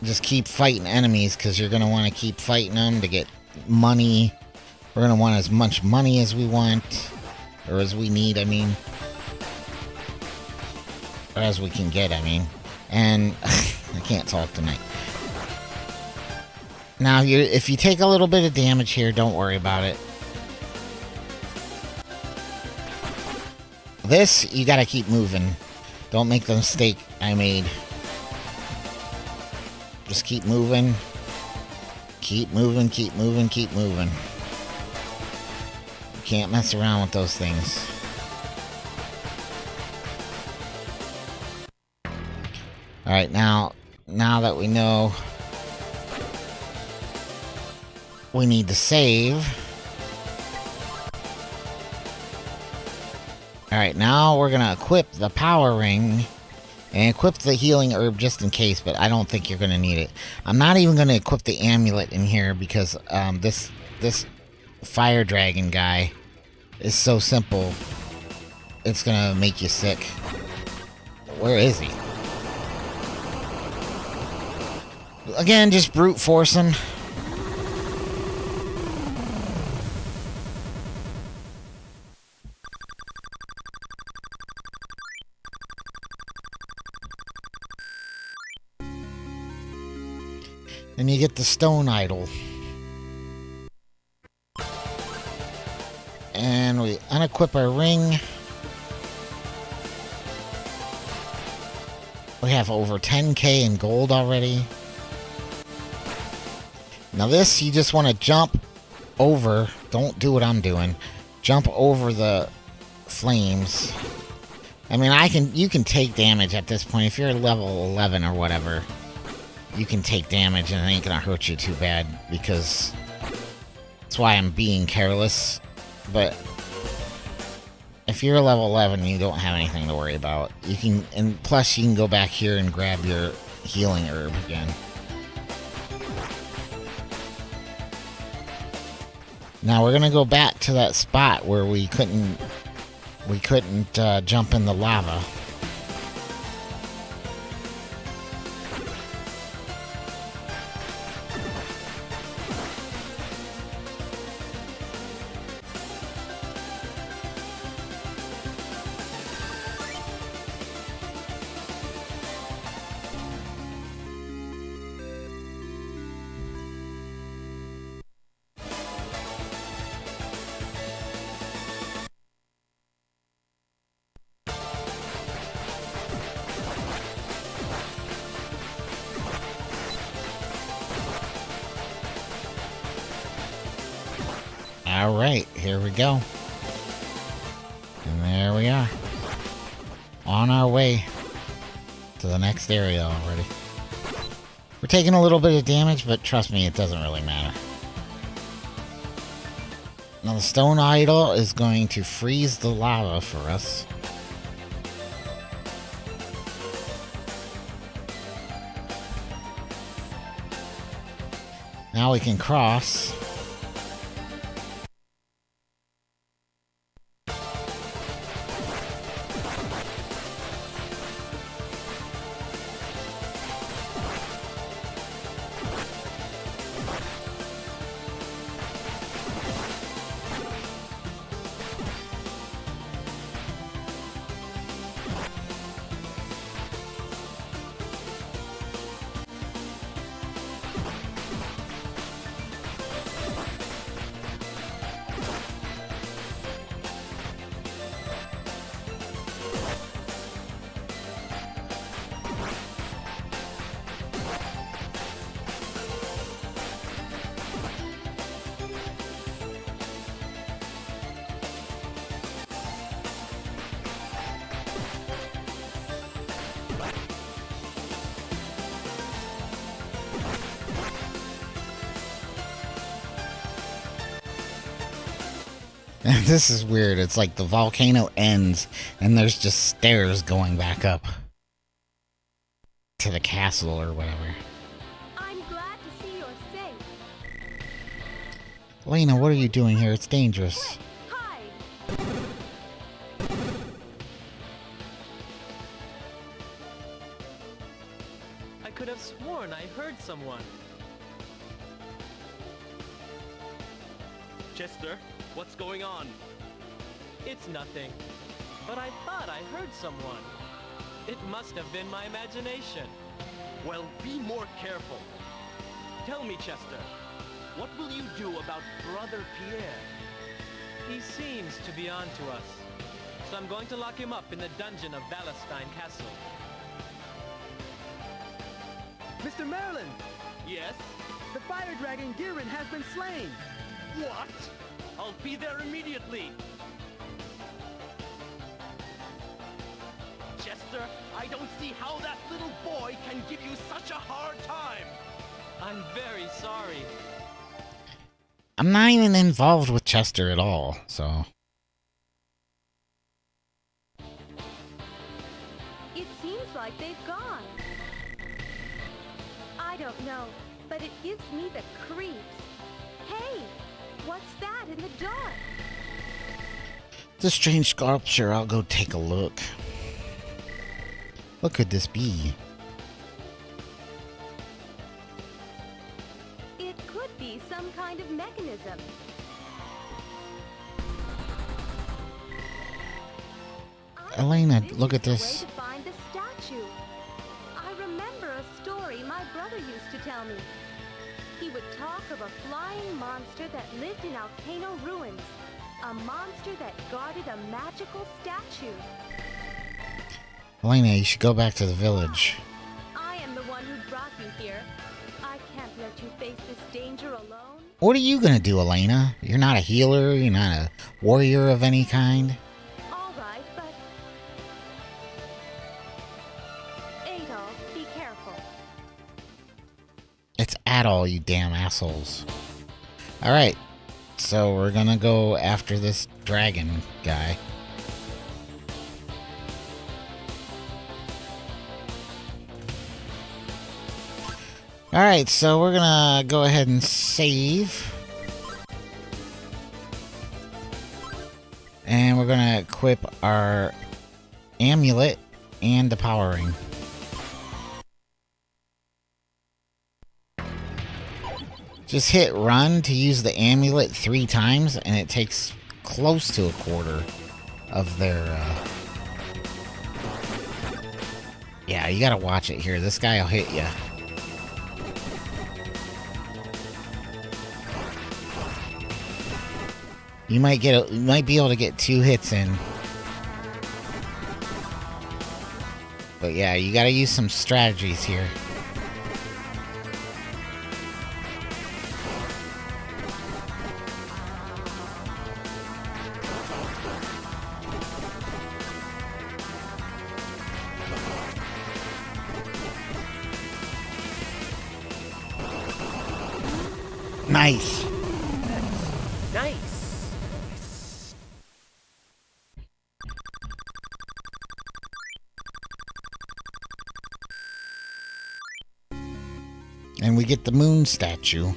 Just keep fighting enemies because you're going to want to keep fighting them to get money. We're going to want as much money as we want, or as we need, I mean. Or as we can get, I mean. And I can't talk tonight. Now, if you take a little bit of damage here, don't worry about it. This, you gotta keep moving. Don't make the mistake I made. Just keep moving. Keep moving, keep moving, keep moving. You can't mess around with those things. Alright, now that we know we need to save. Alright, now we're gonna equip the power ring and equip the healing herb just in case, but I don't think you're gonna need it. I'm not even gonna equip the amulet in here because this fire dragon guy is so simple. It's gonna make you sick. Where is he? Again, just brute force him. And you get the stone idol. And we unequip our ring. We have over 10k in gold already. Now this, you just want to jump over. Don't do what I'm doing. Jump over the flames. I mean, you can take damage at this point. If you're level 11 or whatever, you can take damage and it ain't gonna hurt you too bad, because that's why I'm being careless. But if you're level 11, you don't have anything to worry about. You can, and plus you can go back here and grab your healing herb again. Now we're gonna go back to that spot where we couldn't jump in the lava. Alright, here we go. And there we are. On our way to the next area already. We're taking a little bit of damage, but trust me, it doesn't really matter. Now the stone idol is going to freeze the lava for us. Now we can cross. This is weird. It's like the volcano ends and there's just stairs going back up to the castle or whatever. I'm glad to see you're safe. Lena, what are you doing here? It's dangerous. Hide. have sworn I heard someone. Chester, what's going on? It's nothing. But I thought I heard someone. It must have been my imagination. Well, be more careful. Tell me, Chester, what will you do about Brother Pierre? He seems to be on to us. So I'm going to lock him up in the dungeon of Valestein Castle. Mr. Merlin, Yes? the fire dragon Girin has been slain. What? I'll be there immediately. Chester, I don't see how that little boy can give you such a hard time. I'm very sorry. I'm not even involved with Chester at all, so... It seems like they've gone. I don't know, but it gives me the creeps. Hey, what's that in the dark? It's a strange sculpture. I'll go take a look. What could this be? It could be some kind of mechanism. Elena, look at This this. is the way to find the statue. I remember a story my brother used to tell me. He would talk of a flying monster that lived in Alcano ruins. A monster that guarded a magical statue. Elena, you should go back to the village. I am the one who brought you here. I can't let you face this danger alone. What are you gonna do, Elena? You're not a healer, you're not a warrior of any kind. All right, but... Adolf, be careful. It's at all, you damn assholes. Alright, so we're gonna go after this dragon guy. Alright, so we're gonna go ahead and save. And we're gonna equip our amulet and the power ring. Just hit run to use the amulet 3 times, and it takes close to a quarter of their, Yeah, you gotta watch it here. This guy will hit you. You might be able to get 2 hits in. But yeah, you gotta use some strategies here. Nice. Nice. And we get the moon statue.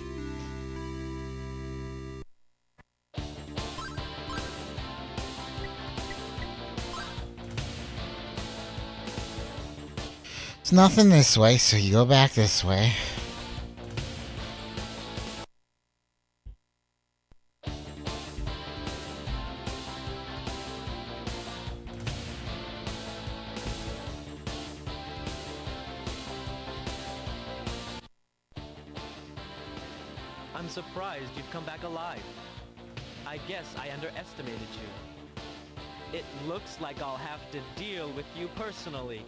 It's nothing this way, so you go back this way. I'm surprised you've come back alive. I guess I underestimated you. It looks like I'll have to deal with you personally.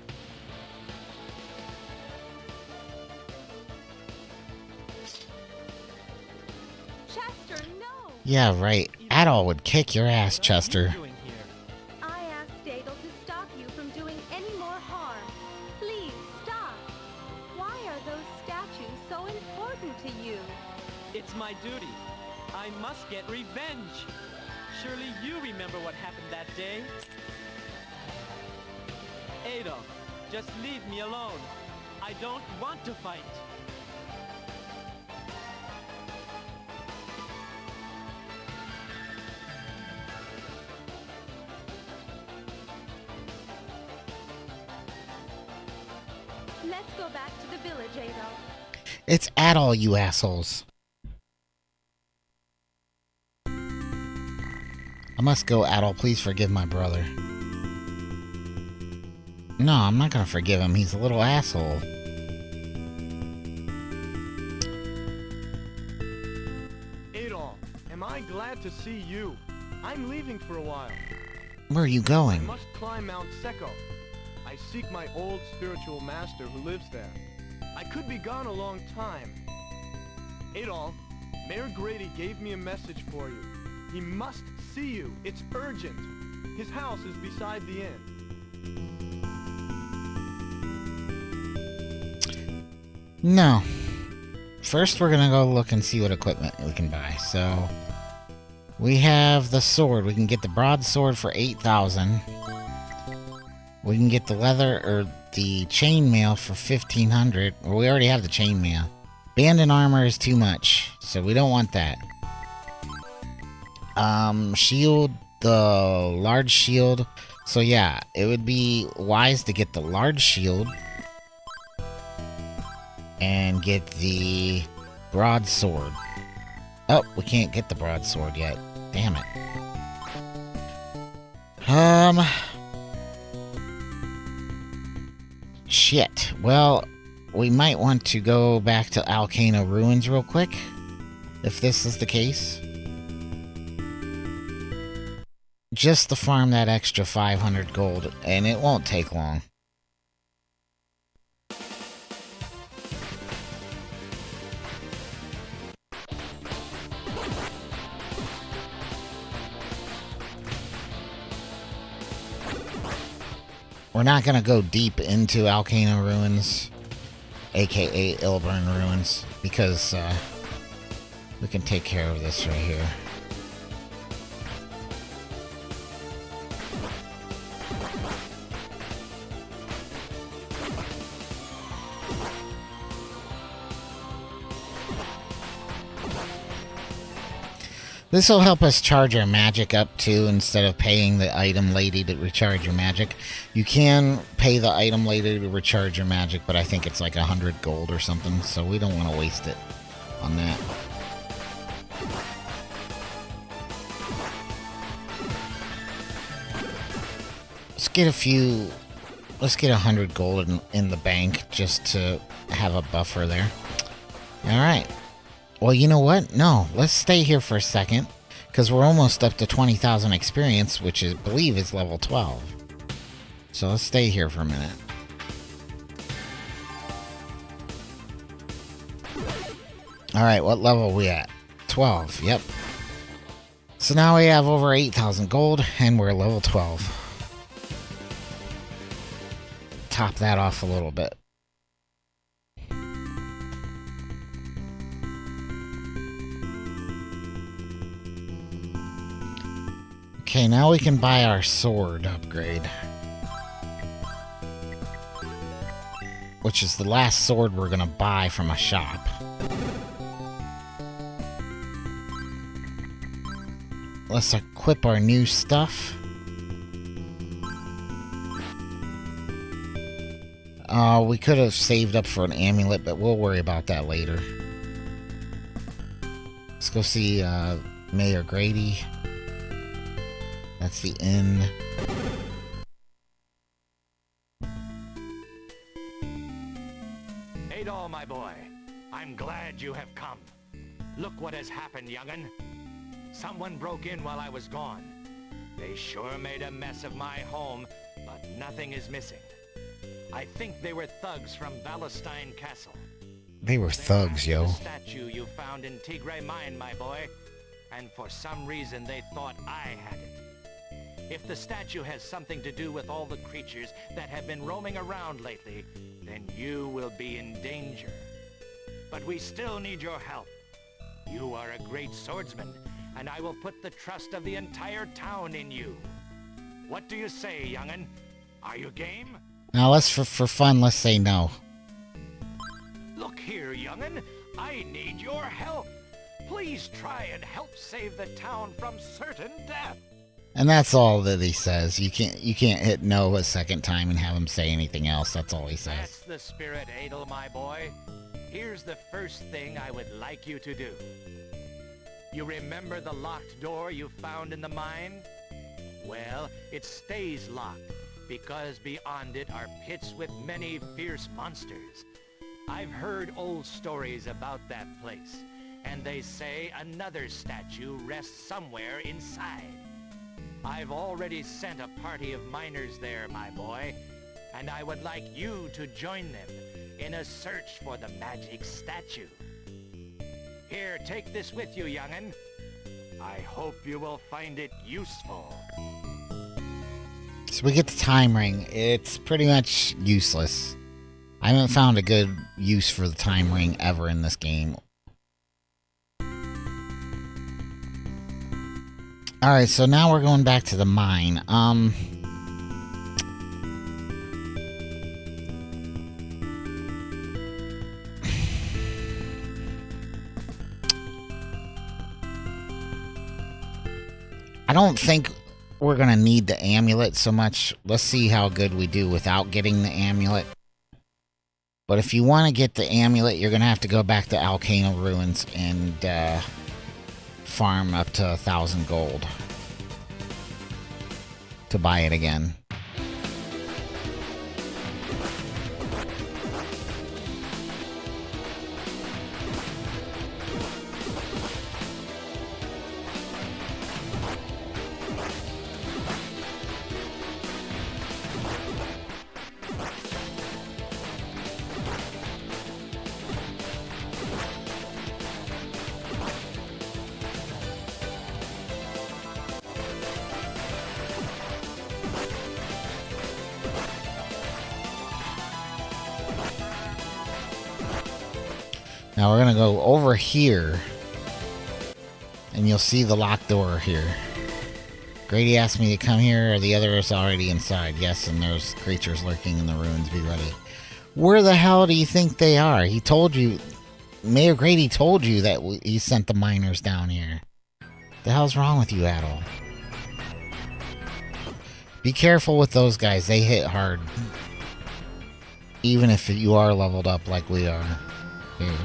Chester, no! Yeah, right. Adol would kick your ass, Chester. I asked Adol to stop you from doing any more harm. Please, stop. Why are those statues so important to you? It's my duty. I must get revenge. Surely you remember what happened that day? Adolf, just leave me alone. I don't want to fight. Let's go back to the village, Adol. It's Adol, you assholes. I must go, Adol. Please forgive my brother. No, I'm not gonna forgive him. He's a little asshole. Adol, am I glad to see you? I'm leaving for a while. Where are you I going? must climb Mount Secco. I seek my old spiritual master who lives there. I could be gone a long time. Adol, Mayor Grady gave me a message for you. He must see you. It's urgent. His house is beside the inn. No. First, we're gonna go look and see what equipment we can buy. So, we have the sword. We can get the broadsword for 8,000. We can get the leather or the chainmail for 1,500. Well, we already have the chainmail. Banded armor is too much, so we don't want that. Shield, the large shield. So yeah, it would be wise to get the large shield and get the broadsword. Oh, we can't get the broadsword yet. Damn it. Shit. Well, we might want to go back to Alcano Ruins real quick, if this is the case. Just to farm that extra 500 gold, and it won't take long. We're not gonna go deep into Alcano Ruins, aka Ilburn Ruins, because we can take care of this right here. This will help us charge our magic up too, instead of paying the item lady to recharge your magic. You can pay the item lady to recharge your magic, but I think it's like 100 gold or something, so we don't want to waste it on that. Let's get 100 gold in the bank just to have a buffer there. Alright. Well, you know what? No, let's stay here for a second, because we're almost up to 20,000 experience, which I believe is level 12. So let's stay here for a minute. Alright, what level are we at? 12, yep. So now we have over 8,000 gold, and we're level 12. Top that off a little bit. Okay, now we can buy our sword upgrade. Which is the last sword we're gonna buy from a shop. Let's equip our new stuff. We could have saved up for an amulet, but we'll worry about that later. Let's go see Mayor Grady. That's the inn. Adol, my boy, I'm glad you have come. Look what has happened, young'un. Someone broke in while I was gone. They sure made a mess of my home, but nothing is missing. I think they were thugs from Valestein Castle. They were thugs, yo. The statue you found in Tigre Mine, my boy, and for some reason they thought I had it. If the statue has something to do with all the creatures that have been roaming around lately, then you will be in danger. But we still need your help. You are a great swordsman, and I will put the trust of the entire town in you. What do you say, young'un? Are you game? Now let's, for fun, let's say no. Look here, young'un. I need your help. Please try and help save the town from certain death. And that's all that he says. You can't hit no a second time and have him say anything else. That's all he says. That's the spirit, Adel, my boy. Here's the first thing I would like you to do. You remember the locked door you found in the mine? Well, it stays locked because beyond it are pits with many fierce monsters. I've heard old stories about that place, and they say another statue rests somewhere inside. I've already sent a party of miners there, my boy, and I would like you to join them in a search for the magic statue. Here, take this with you, young'un. I hope you will find it useful. So we get the time ring. It's pretty much useless. I haven't found a good use for the time ring ever in this game. Alright, so now we're going back to the mine. I don't think we're going to need the amulet so much. Let's see how good we do without getting the amulet. But if you want to get the amulet, you're going to have to go back to Volcano Ruins and farm up to 1,000 gold to buy it again. Now we're going to go over here, and you'll see the locked door here. Grady asked me to come here, or the other is already inside. Yes, and there's creatures lurking in the ruins. Be ready. Where the hell do you think they are? He told you, Mayor Grady told you that he sent the miners down here. The hell's wrong with you, Adol? Be careful with those guys. They hit hard. Even if you are leveled up like we are here.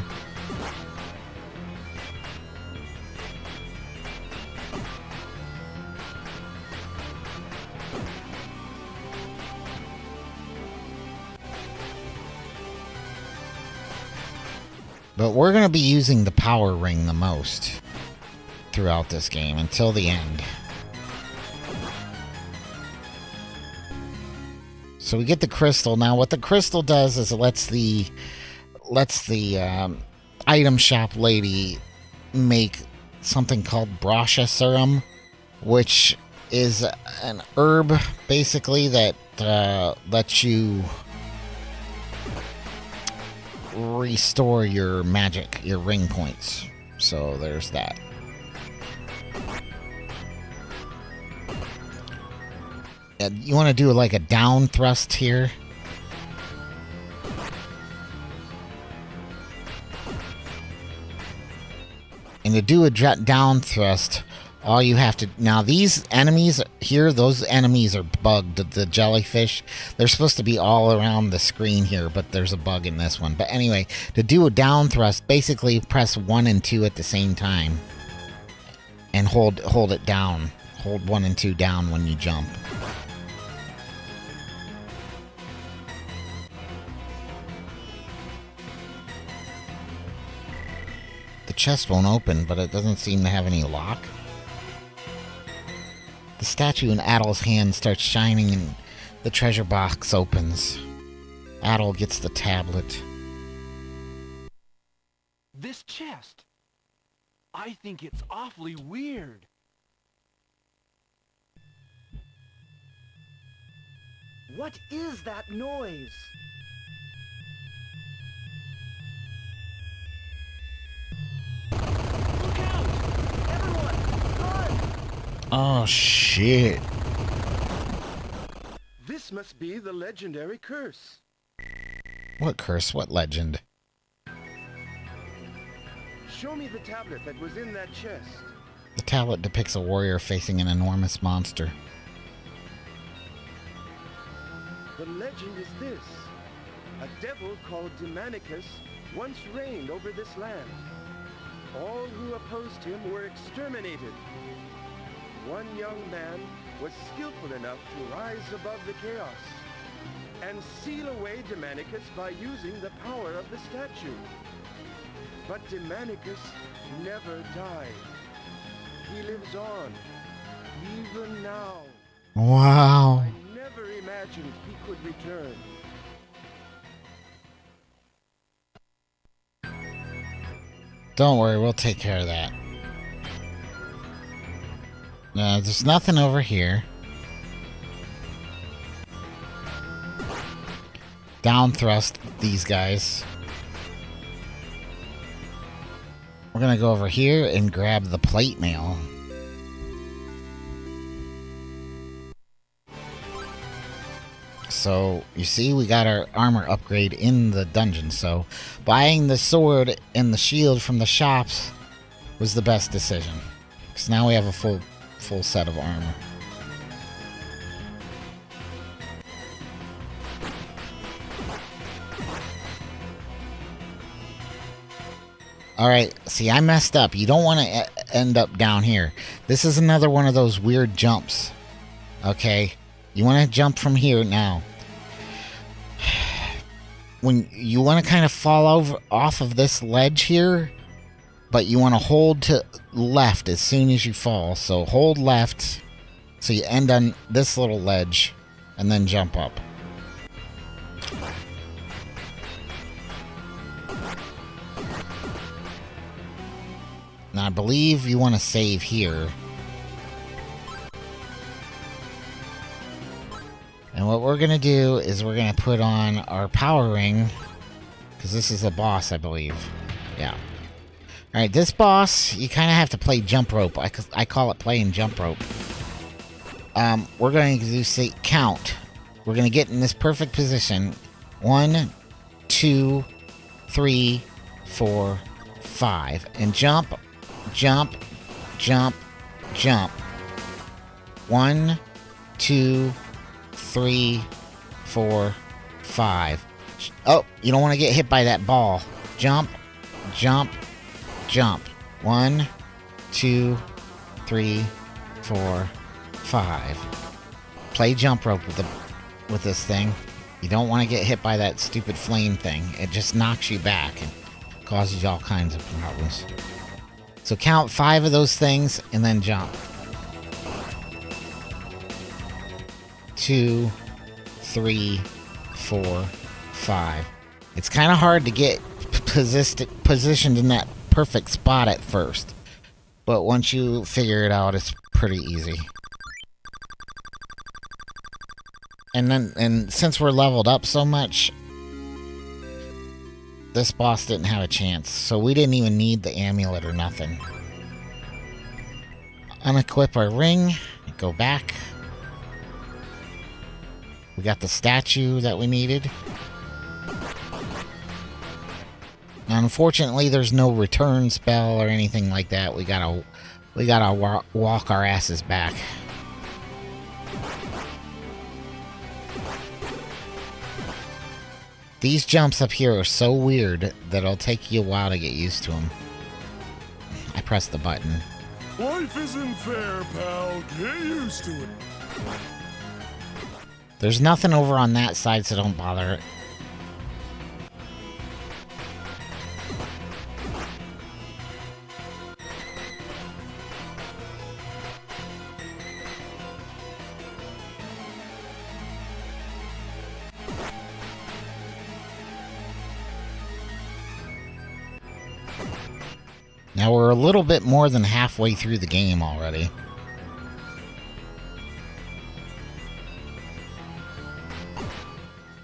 But we're going to be using the power ring the most throughout this game until the end. So we get the crystal. Now what the crystal does is it lets the item shop lady make something called Brasha serum, which is an herb basically that lets you restore your magic, your ring points. So there's that. You want to do like a down thrust here. And to do a down thrust, all you have to... Now, these enemies here, those enemies are bugged. The jellyfish, they're supposed to be all around the screen here, but there's a bug in this one. But anyway, to do a down thrust, basically press 1 and 2 at the same time. And hold it down. Hold 1 and 2 down when you jump. The chest won't open, but it doesn't seem to have any lock. The statue in Adel's hand starts shining and the treasure box opens. Adel gets the tablet. This chest. I think it's awfully weird. What is that noise? Look out! Everyone, run! Oh, shit. This must be the legendary curse. What curse? What legend? Show me the tablet that was in that chest. The tablet depicts a warrior facing an enormous monster. The legend is this. A devil called Demonicus once reigned over this land. All who opposed him were exterminated. One young man was skillful enough to rise above the chaos and seal away Demonicus by using the power of the statue. But Demonicus never died. He lives on, even now. Wow. I never imagined he could return. Don't worry, we'll take care of that. There's nothing over here. Down thrust these guys. We're gonna go over here and grab the plate mail. So, you see, we got our armor upgrade in the dungeon, so buying the sword and the shield from the shops was the best decision. Because now we have a full set of armor. Alright, see, I messed up. You don't want to end up down here. This is another one of those weird jumps. Okay? You want to jump from here now. When you want to kind of fall off of this ledge here, but you want to hold to left as soon as you fall. So hold left, so you end on this little ledge, and then jump up. Now I believe you want to save here. And what we're going to do is we're going to put on our power ring, because this is a boss, I believe. Yeah. Alright, this boss, you kind of have to play jump rope. I call it playing jump rope. We're going to do, say, count. We're going to get in this perfect position. 1, 2, 3, 4, 5. And jump, jump, jump, jump. 1, 2, 3, 4, 5. Oh, you don't want to get hit by that ball. Jump, jump, jump. 1, 2, 3, 4, 5. Play jump rope with this thing. You don't want to get hit by that stupid flame thing. It just knocks you back and causes you all kinds of problems. So count 5 of those things and then jump. 2, 3, 4, 5. It's kind of hard to get positioned in that perfect spot at first, but once you figure it out, it's pretty easy. And since we're leveled up so much, this boss didn't have a chance, so we didn't even need the amulet or nothing. Unequip our ring, go back. We got the statue that we needed. Now, unfortunately, there's no return spell or anything like that. We gotta walk our asses back. These jumps up here are so weird that it'll take you a while to get used to them. I pressed the button. Life isn't fair, pal. Get used to it. There's nothing over on that side, so don't bother it. Now we're a little bit more than halfway through the game already.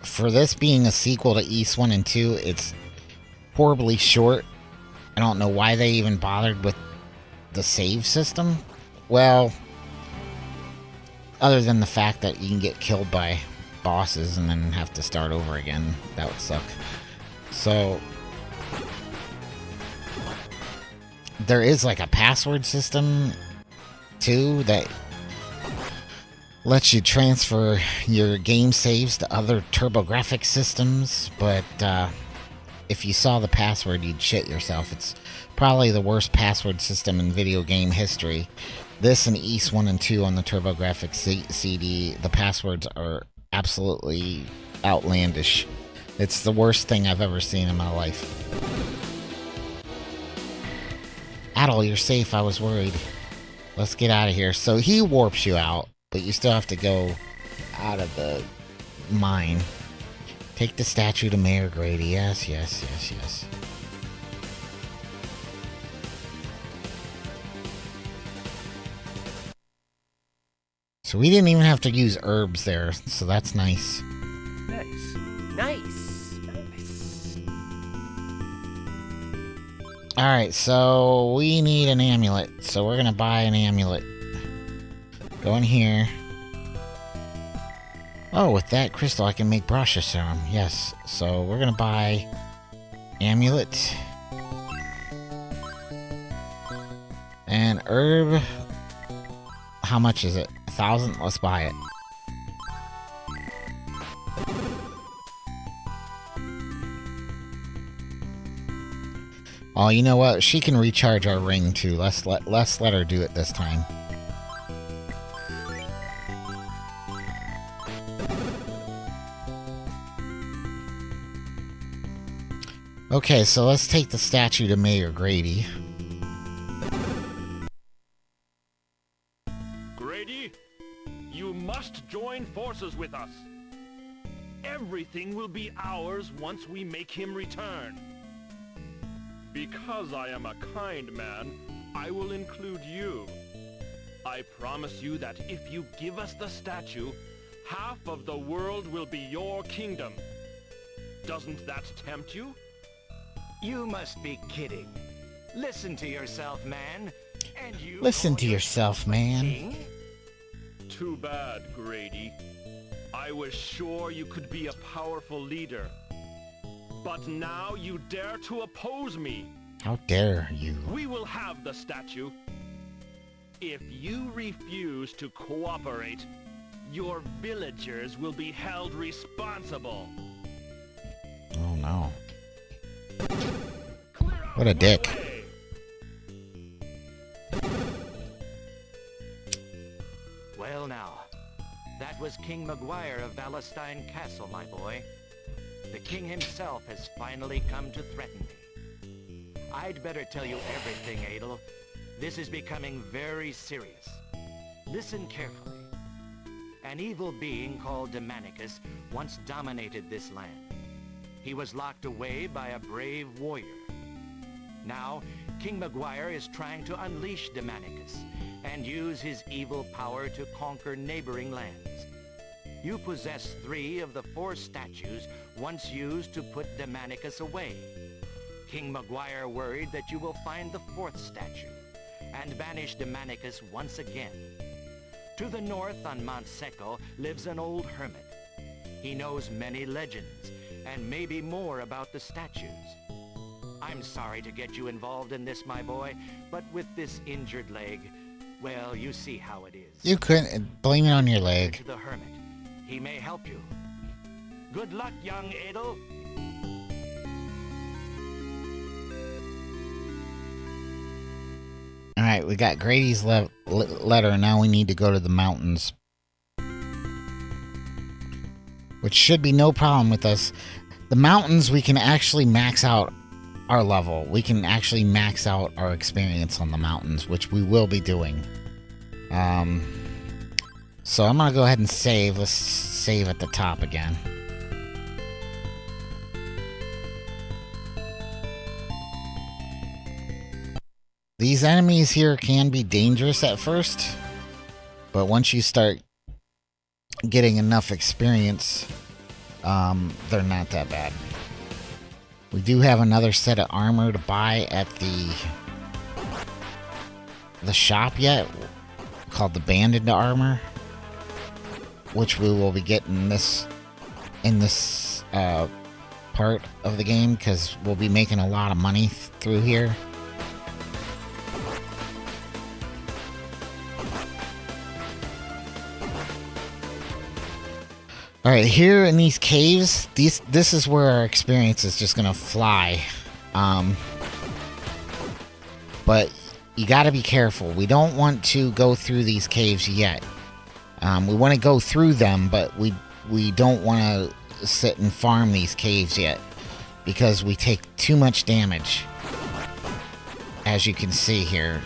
For this being a sequel to East 1 and 2, it's horribly short. I don't know why they even bothered with the save system. Well, other than the fact that you can get killed by bosses and then have to start over again. That would suck. So, there is like a password system too that lets you transfer your game saves to other TurboGrafx systems, but if you saw the password, you'd shit yourself. It's probably the worst password system in video game history. This and East 1 and 2 on the TurboGrafx CD, the passwords are absolutely outlandish. It's the worst thing I've ever seen in my life. Adel, you're safe. I was worried. Let's get out of here. So he warps you out, but you still have to go out of the mine. Take the statue to Mayor Grady. Yes, yes, yes, yes. So we didn't even have to use herbs there, so that's nice. Nice. Nice. Nice. Alright, so we need an amulet. So we're gonna buy an amulet. Go in here. Oh, with that crystal I can make Brasha serum. Yes. So we're gonna buy amulet. And herb. How much is it? 1,000? Let's buy it. Oh, you know what? She can recharge our ring too. Let's let her do it this time. Okay, so let's take the statue to Mayor Grady. Grady, you must join forces with us. Everything will be ours once we make him return. Because I am a kind man, I will include you. I promise you that if you give us the statue, half of the world will be your kingdom. Doesn't that tempt you? You must be kidding. Listen to yourself, man. And you Listen to yourself, man. king? Too bad, Grady. I was sure you could be a powerful leader. But now you dare to oppose me. How dare you? We will have the statue. If you refuse to cooperate, your villagers will be held responsible. Oh no. What a dick. Well now, that was King Maguire of Valestine Castle, my boy. The king himself has finally come to threaten me. I'd better tell you everything, Adel. This is becoming very serious. Listen carefully. An evil being called Demonicus once dominated this land. He was locked away by a brave warrior. Now, King Maguire is trying to unleash Demonicus and use his evil power to conquer neighboring lands. You possess 3 of the 4 statues once used to put Demonicus away. King Maguire worried that you will find the 4th statue and banish Demonicus once again. To the north on Mount Seco lives an old hermit. He knows many legends and maybe more about the statues. I'm sorry to get you involved in this, my boy, but with this injured leg, well, you see how it is. You couldn't blame it on your leg. To the hermit. He may help you. Good luck, young Adel. Alright, we got Grady's letter, and now we need to go to the mountains. Which should be no problem with us. The mountains, we can actually max out our level. We can actually max out our experience on the mountains, which we will be doing. So I'm going to go ahead and save. Let's save at the top again. These enemies here can be dangerous at first, but once you start getting enough experience, they're not that bad. We do have another set of armor to buy at the shop yet, called the banded armor, which we will be getting in this part of the game, because we'll be making a lot of money through here. Alright, here in these caves, this is where our experience is just gonna fly. But you gotta be careful. We don't want to go through these caves yet. We want to go through them, but we don't want to sit and farm these caves yet, because we take too much damage, as you can see here.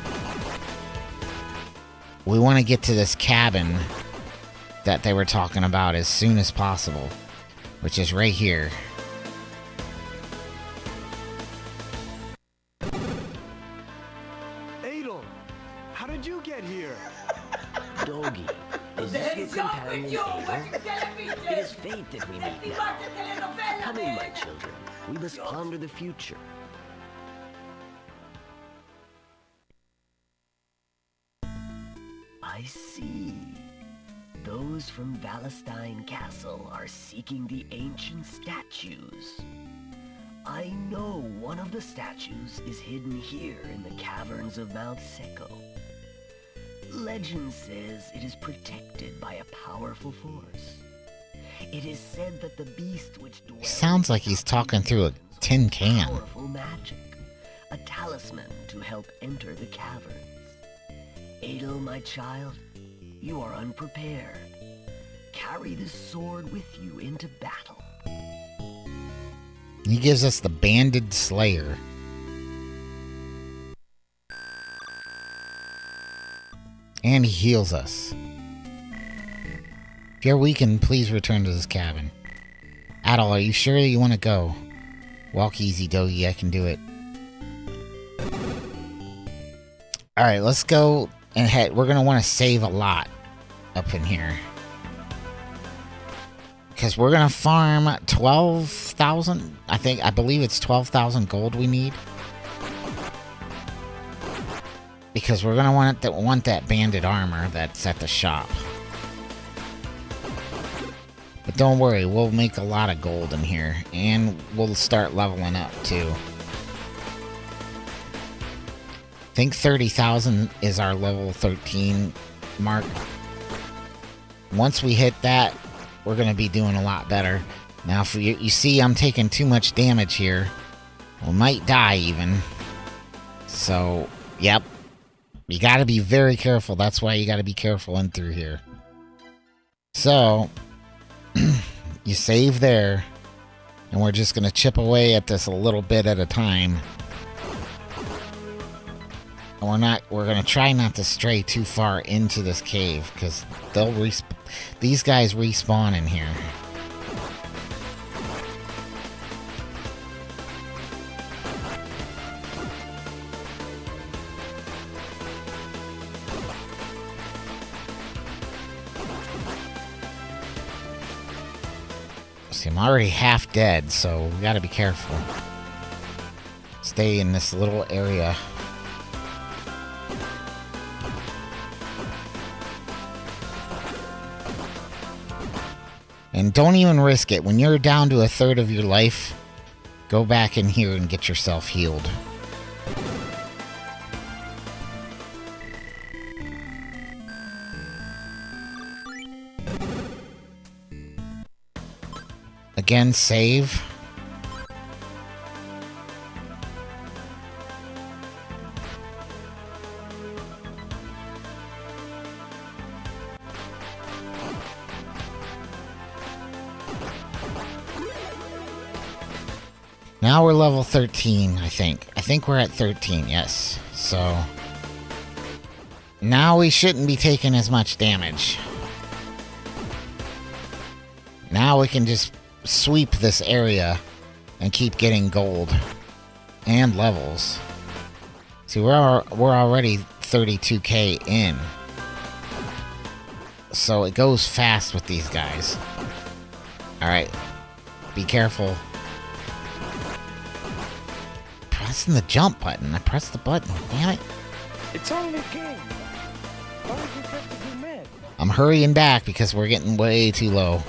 We want to get to this cabin that they were talking about as soon as possible, which is right here. Adel, how did you get here? Doggy, is this your companion Adel? It is fate that we meet now. Come in, my children. We must ponder the future. I see. Those from Valestein Castle are seeking the ancient statues. I know one of the statues is hidden here in the caverns of Mount Seco. Legend says it is protected by a powerful force. It is said that the beast which dwells... Sounds like he's talking through a tin can. Powerful magic. A talisman to help enter the caverns. Adel, my child, you are unprepared. Carry this sword with you into battle. He gives us the Banded Slayer. And he heals us. If you're weakened, please return to this cabin. Adel, are you sure you want to go? Walk easy, Doggy, I can do it. Alright, let's go and head. We're going to want to save a lot up in here. Because we're going to farm 12,000. I believe it's 12,000 gold we need. Because we're going to want that banded armor that's at the shop. But don't worry, we'll make a lot of gold in here. And we'll start leveling up too. I think 30,000 is our level 13 mark. Once we hit that, we're going to be doing a lot better. Now, if you see I'm taking too much damage here. We might die even. So, yep. You got to be very careful. That's why you got to be careful in through here. So, you save there. And we're just going to chip away at this a little bit at a time. And we're going to try not to stray too far into this cave, because these guys respawn in here. See, I'm already half dead, so we got to be careful. Stay in this little area. And don't even risk it. When you're down to a third of your life, go back in here and get yourself healed. Again, save. Now we're level 13, I think. I think we're at 13, yes. So, now we shouldn't be taking as much damage. Now we can just sweep this area and keep getting gold and levels. See, we're already 32k in. So it goes fast with these guys. Alright. Be careful. Pressing the jump button. I pressed the button. Damn it. It's only a game. Why would you get to be mad? I'm hurrying back because we're getting way too low.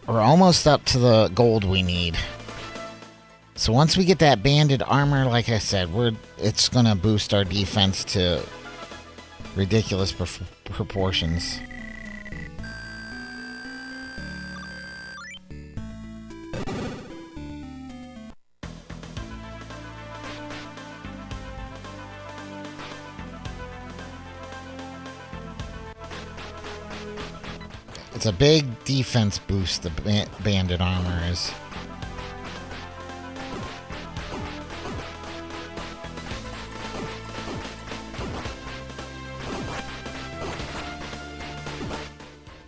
We're almost up to the gold we need. So once we get that banded armor, like I said, it's gonna boost our defense to ridiculous proportions. It's a big defense boost, the bandit armor is.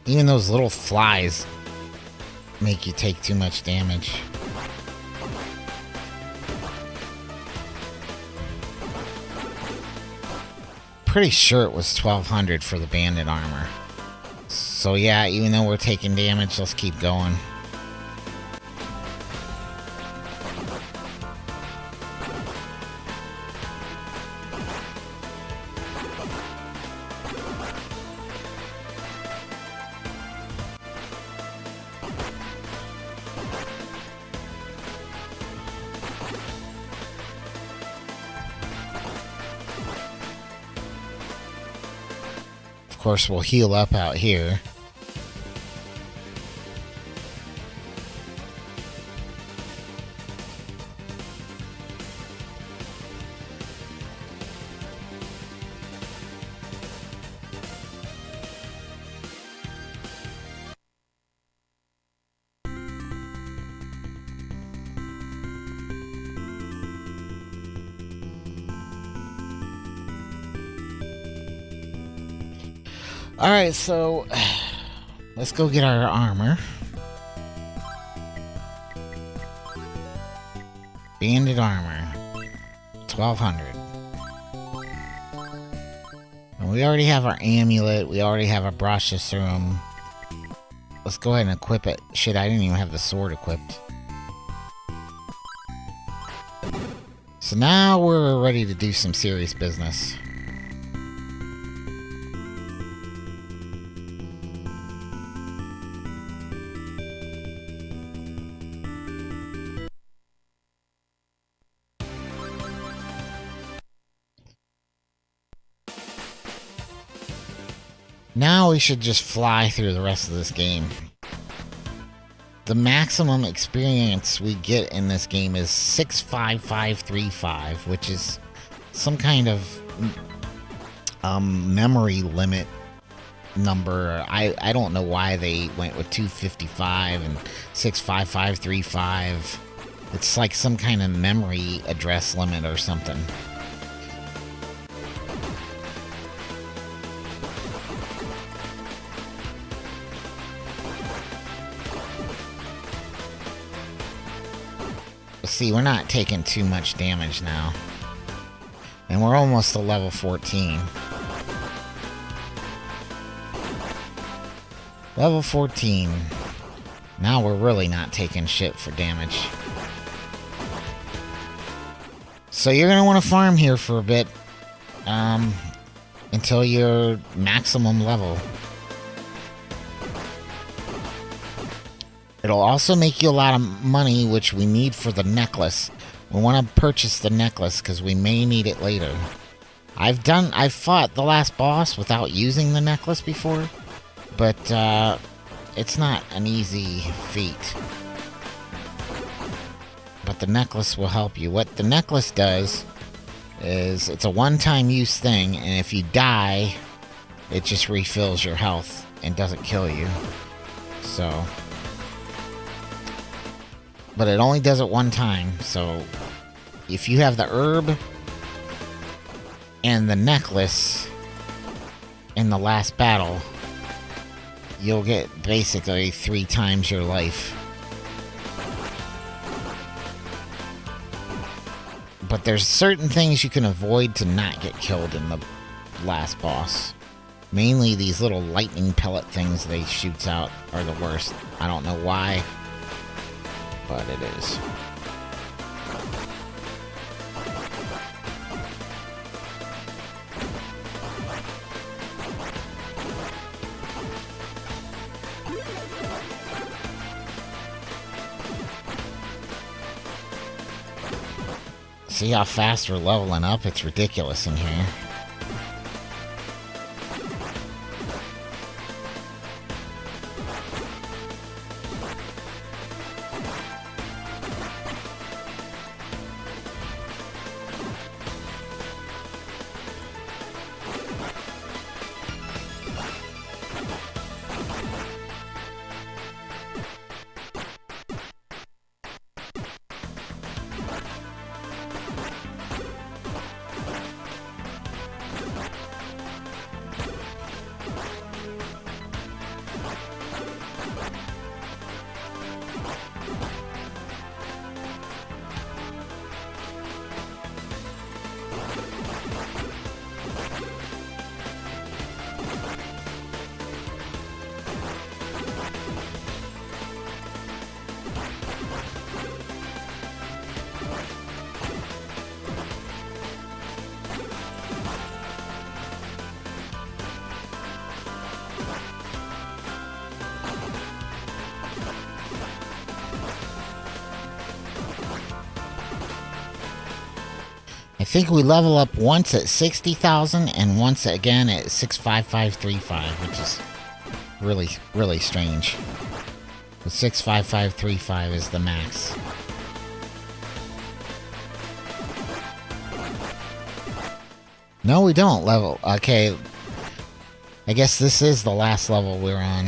Even those little flies make you take too much damage. Pretty sure it was 1200 for the bandit armor. So yeah, even though we're taking damage, let's keep going. Of course, we'll heal up out here. Alright, so let's go get our armor. Bandit armor. 1200. And we already have our amulet. We already have our Brachiosaurus. Let's go ahead and equip it. Shit, I didn't even have the sword equipped. So now we're ready to do some serious business. Now we should just fly through the rest of this game. The maximum experience we get in this game is 65535, which is some kind of memory limit number. I don't know why they went with 255 and 65535. It's like some kind of memory address limit or something. See, we're not taking too much damage now. And we're almost to level 14. Level 14. Now we're really not taking shit for damage. So you're going to want to farm here for a bit. Until your maximum level. It'll also make you a lot of money, which we need for the necklace. We want to purchase the necklace because we may need it later. I've fought the last boss without using the necklace before, but it's not an easy feat. But the necklace will help you. What the necklace does is it's a one-time use thing, and if you die, it just refills your health and doesn't kill you. So... but it only does it one time, so if you have the herb and the necklace in the last battle, you'll get basically 3 times your life. But there's certain things you can avoid to not get killed in the last boss. Mainly these little lightning pellet things they shoots out are the worst. I don't know why, but it is. See how fast we're leveling up? It's ridiculous in here. think we level up once at 60,000 and once again at 65535, which is really, really strange. But 65535 is the max. No, we don't level. Okay. I guess this is the last level we're on.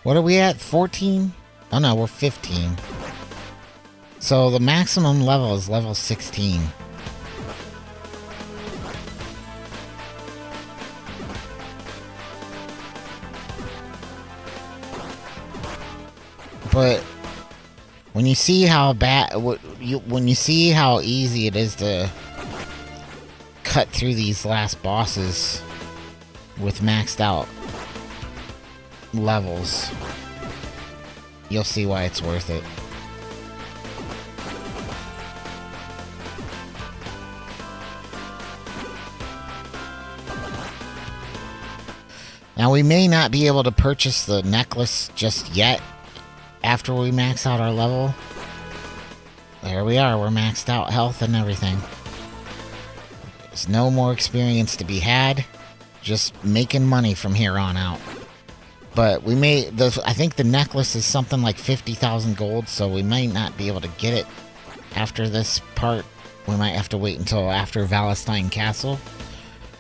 What are we at? 14? Oh no, we're 15. So the maximum level is level 16. But when you see how when you see how easy it is to cut through these last bosses with maxed out levels, you'll see why it's worth it. Now we may not be able to purchase the necklace just yet after we max out our level. There we are, we're maxed out health and everything. There's no more experience to be had, just making money from here on out. But we may, I think the necklace is something like 50,000 gold, so we might not be able to get it after this part. We might have to wait until after Valestein Castle.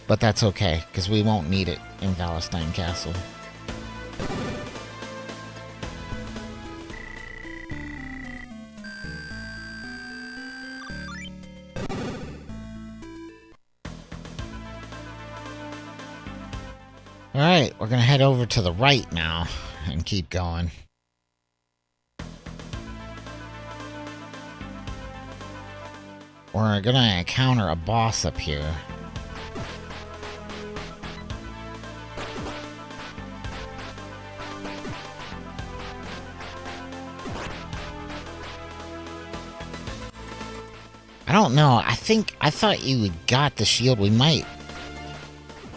But that's okay, because we won't need it in Valestein Castle. Alright, we're gonna head over to the right now and keep going. We're gonna encounter a boss up here. I don't know, I thought you got the shield. We might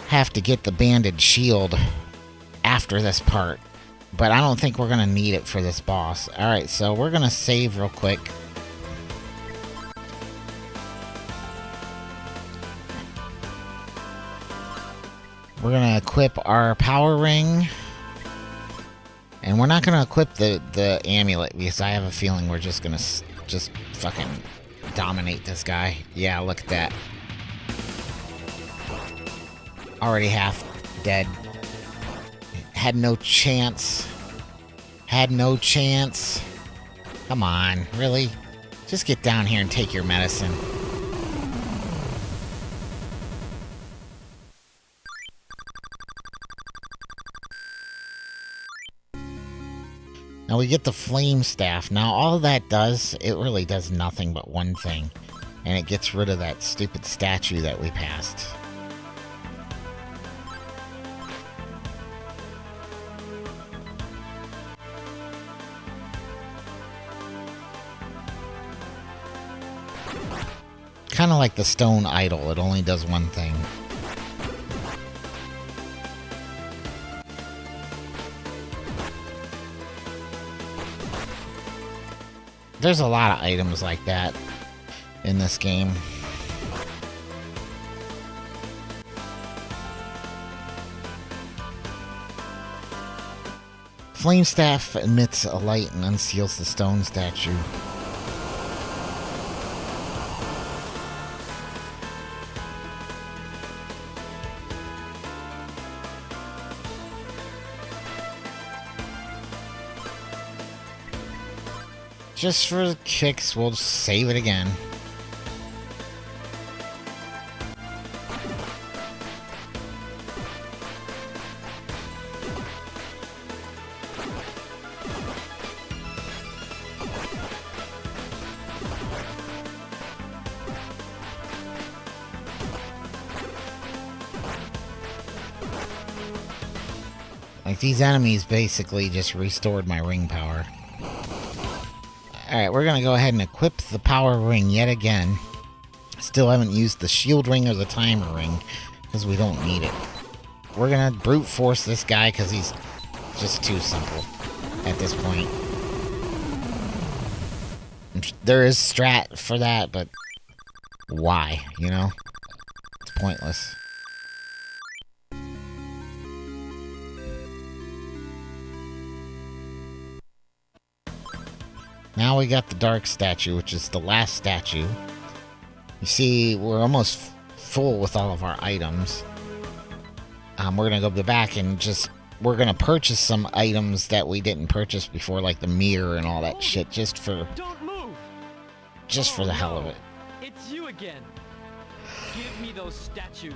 have to get the banded shield after this part, but I don't think we're gonna need it for this boss. Alright, so we're gonna save real quick. We're gonna equip our power ring, and we're not gonna equip the amulet because I have a feeling we're just gonna fucking dominate this guy. Yeah, look at that. Already half dead. Had no chance. Had no chance. Come on, really? Just get down here and take your medicine. Now we get the flame staff. Now all that does, it really does nothing but one thing. And it gets rid of that stupid statue that we passed. Kind of like the stone idol, it only does one thing. There's a lot of items like that in this game. Flame staff emits a light and unseals the stone statue. Just for the kicks, we'll save it again. Like, these enemies basically just restored my ring power. Alright, we're gonna go ahead and equip the power ring yet again. Still haven't used the shield ring or the timer ring, because we don't need it. We're gonna brute force this guy, because he's just too simple at this point. there is strat for that, but why? You know, it's pointless. Now we got the dark statue, which is the last statue. You see, we're almost full with all of our items. We're gonna go to the back and we're gonna purchase some items that we didn't purchase before, like the mirror and all that shit, just for the hell of it. It's you again. Give me those statues.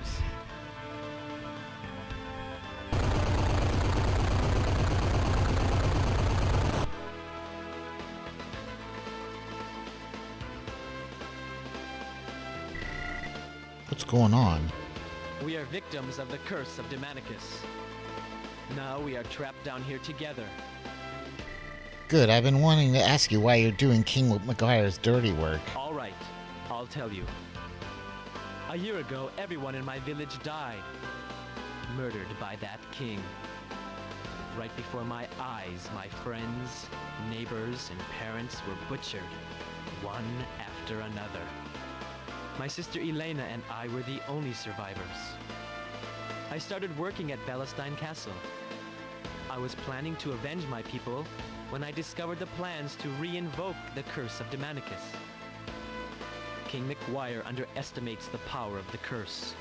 What's going on? We are victims of the curse of Demonicus. Now we are trapped down here together. Good, I've been wanting to ask you why you're doing King McGuire's dirty work. All right, I'll tell you. A year ago, everyone in my village died. Murdered by that king. Right before my eyes, my friends, neighbors, and parents were butchered, one after another. My sister Elena and I were the only survivors. I started working at Valestein Castle. I was planning to avenge my people when I discovered the plans to re-invoke the curse of Demonicus. King McGuire underestimates the power of the curse.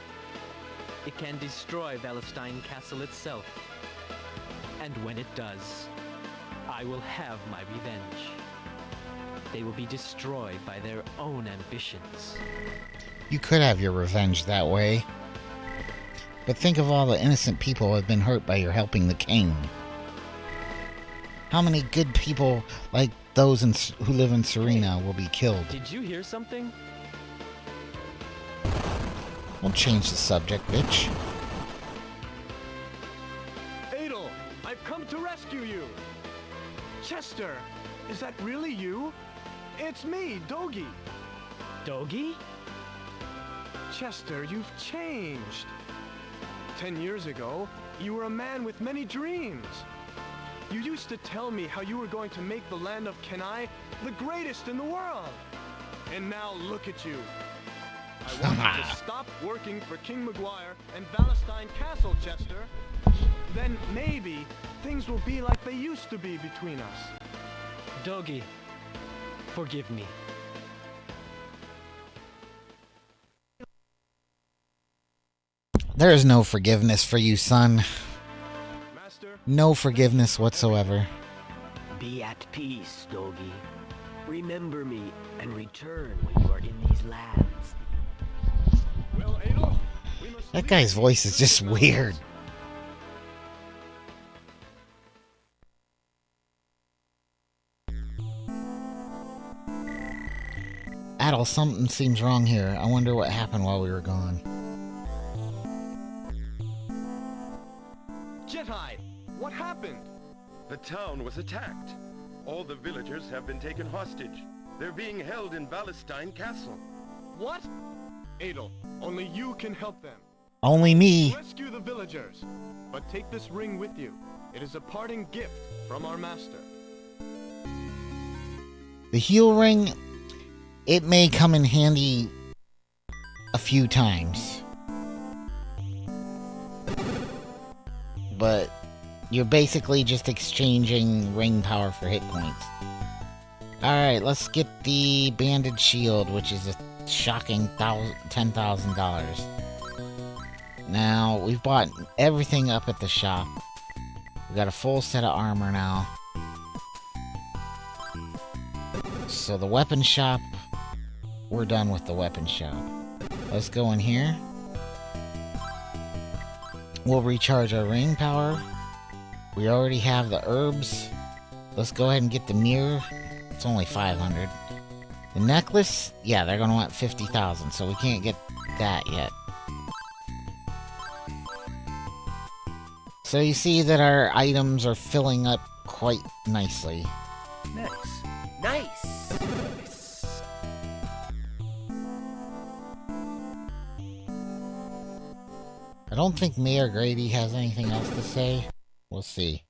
It can destroy Valestein Castle itself. And when it does, I will have my revenge. They will be destroyed by their own ambitions. You could have your revenge that way. But think of all the innocent people who have been hurt by your helping the king. How many good people like those who live in Serena will be killed? Did you hear something? Don't change the subject, bitch. Adel, I've come to rescue you. Chester, is that really you? It's me, Dogi. Dogi? Chester, you've changed. 10 years ago, you were a man with many dreams. You used to tell me how you were going to make the land of Kenai the greatest in the world. And now look at you. I want you to stop working for King McGuire and Valestein Castle, Chester. Then maybe things will be like they used to be between us. Dogi, forgive me. There is no forgiveness for you, son. No forgiveness whatsoever. Be at peace, Dogi. Remember me and return when you are in these lands. Well, Adel, That guy's voice is just weird. Adel, something seems wrong here. I wonder what happened while we were gone. Jedi, what happened? The town was attacked. All the villagers have been taken hostage. They're being held in Valestein Castle. What? Adel, only you can help them. Only me. Rescue the villagers. But take this ring with you. It is a parting gift from our master. The heal ring, it may come in handy a few times. But you're basically just exchanging ring power for hit points. Alright, let's get the banded shield, which is a shocking $10,000. Now, we've bought everything up at the shop. We got a full set of armor now. So the weapon shop, we're done with the weapon shop. Let's go in here. We'll recharge our ring power. We already have the herbs. Let's go ahead and get the mirror. It's only 500. The necklace, yeah, they're gonna want 50,000, so we can't get that yet. So you see that our items are filling up quite nicely. Nice. Nice. I don't think Mayor Grady has anything else to say. We'll see.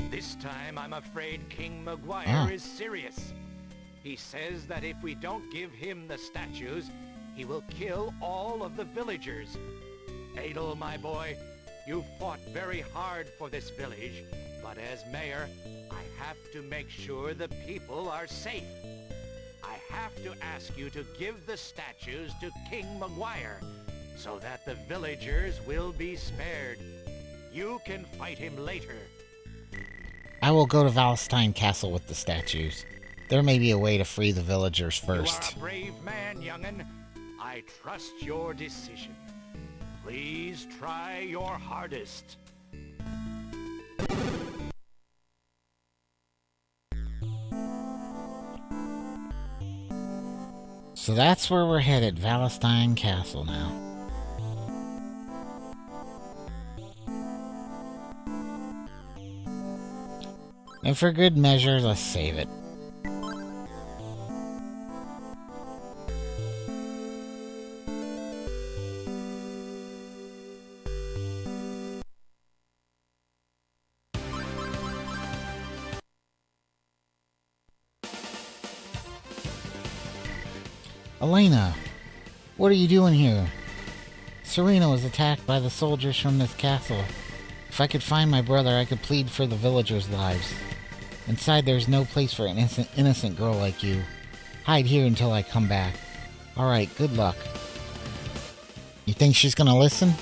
This time, I'm afraid King Maguire is serious. He says that if we don't give him the statues, he will kill all of the villagers. Adel, my boy, you fought very hard for this village, but as mayor, I have to make sure the people are safe. I have to ask you to give the statues to King Maguire, so that the villagers will be spared. You can fight him later. I will go to Valestein Castle with the statues. There may be a way to free the villagers first. You are a brave man, young'un. I trust your decision. Please try your hardest. So that's where we're headed, Valestein Castle now. And for good measure, let's save it. Elena, what are you doing here? Serena was attacked by the soldiers from this castle. If I could find my brother, I could plead for the villagers' lives. Inside there's no place for an innocent girl like you. Hide here until I come back. Alright, good luck. You think she's gonna listen?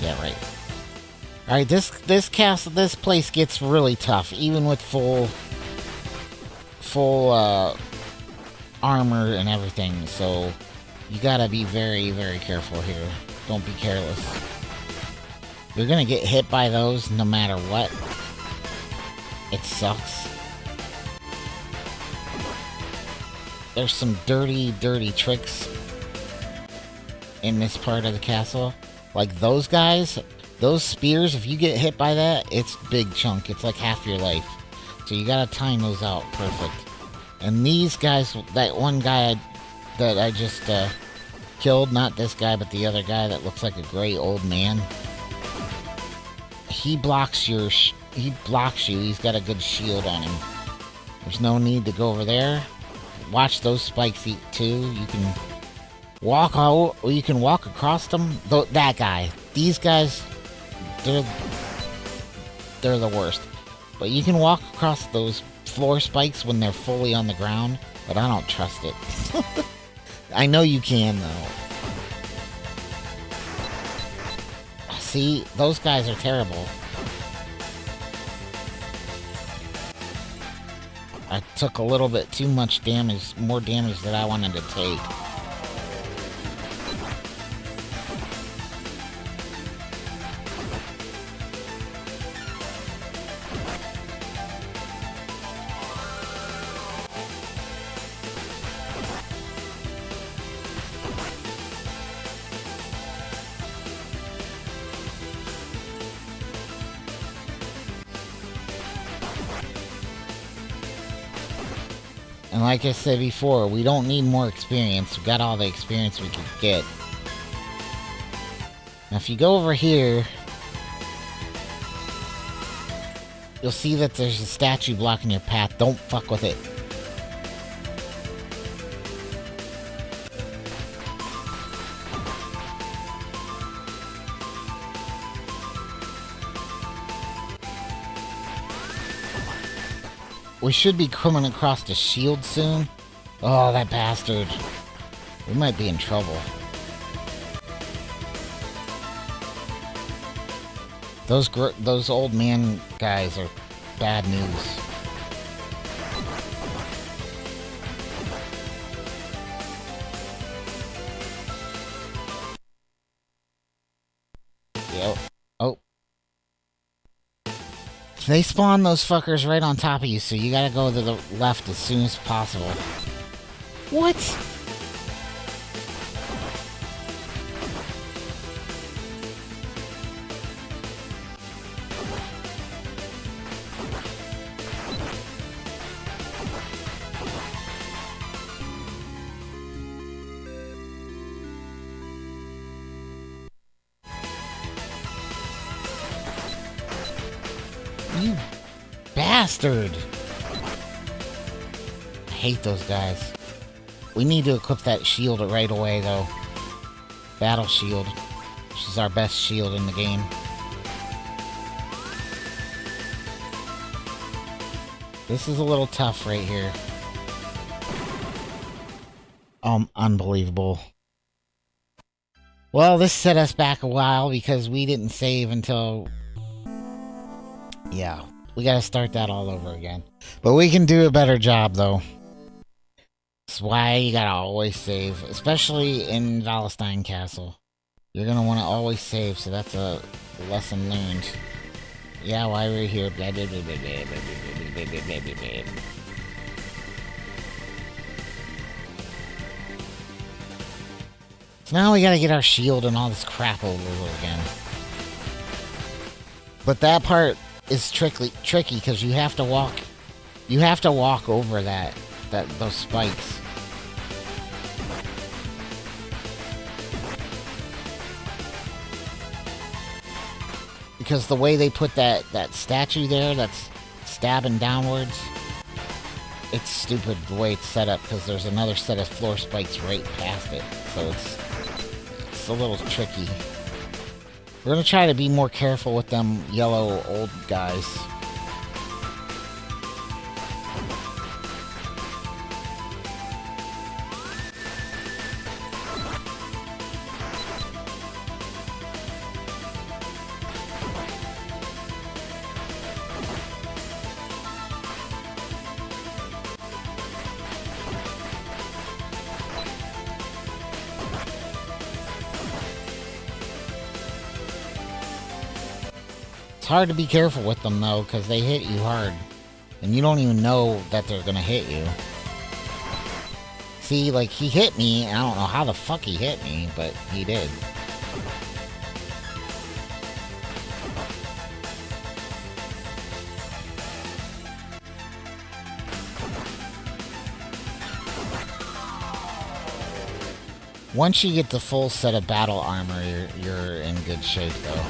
Yeah, right. Alright, this castle, this place gets really tough, even with full armor and everything, so you gotta be very, very careful here. Don't be careless. You're gonna get hit by those no matter what. It sucks. There's some dirty, dirty tricks in this part of the castle. Like those guys, those spears, if you get hit by that, it's big chunk. It's like half your life. So you gotta time those out perfect. And these guys, that one guy that I just killed, not this guy, but the other guy that looks like a gray old man. He blocks you. He's got a good shield on him. There's no need to go over there. Watch those spikes eat too. You can walk out, or you can walk across them. That guy. These guys, they're the worst. But you can walk across those floor spikes when they're fully on the ground, but I don't trust it. I know you can though. See, those guys are terrible. I took a little bit too much damage, more damage than I wanted to take. And like I said before, we don't need more experience. We got all the experience we could get. Now if you go over here, you'll see that there's a statue blocking your path. Don't fuck with it. We should be coming across the shield soon. Oh, that bastard. We might be in trouble. Those old man guys are bad news. Yep. Oh. They spawn those fuckers right on top of you, so you gotta go to the left as soon as possible. What? bastard! I hate those guys. We need to equip that shield right away, though. Battle shield, which is our best shield in the game. This is a little tough right here. Unbelievable. Well, this set us back a while because we didn't save until... Yeah, we gotta start that all over again. But we can do a better job, though. That's why you gotta always save, especially in Valestein Castle. You're gonna want to always save, so that's a lesson learned. Yeah, why we're here. Blah, blah, blah, blah, blah, blah, blah, blah, blah, blah. So now we gotta get our shield and all this crap over again. But that part is tricky because you have to walk over those spikes. Because the way they put that statue there that's stabbing downwards, it's stupid the way it's set up because there's another set of floor spikes right past it. So it's a little tricky. We're gonna try to be more careful with them yellow old guys. It's hard to be careful with them though, because they hit you hard. And you don't even know that they're gonna hit you. See, like, he hit me, and I don't know how the fuck he hit me, but he did. Once you get the full set of battle armor, you're in good shape though.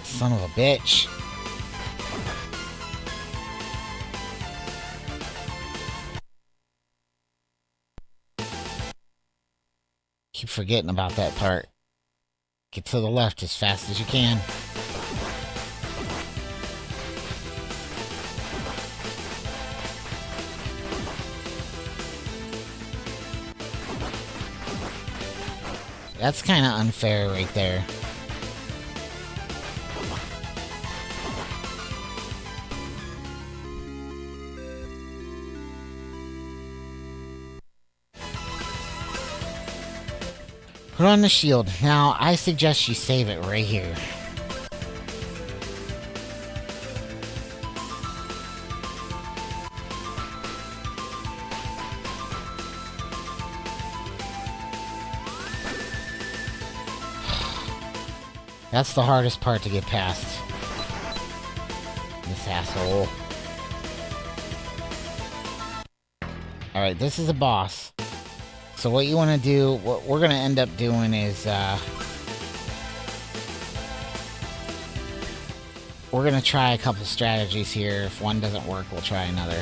Son of a bitch. Keep forgetting about that part. Get to the left as fast as you can. That's kind of unfair right there. Put on the shield. Now, I suggest you save it right here. That's the hardest part to get past. This asshole. Alright, this is a boss. So what you want to do, what we're going to end up doing is, we're going to try a couple strategies here. If one doesn't work, we'll try another.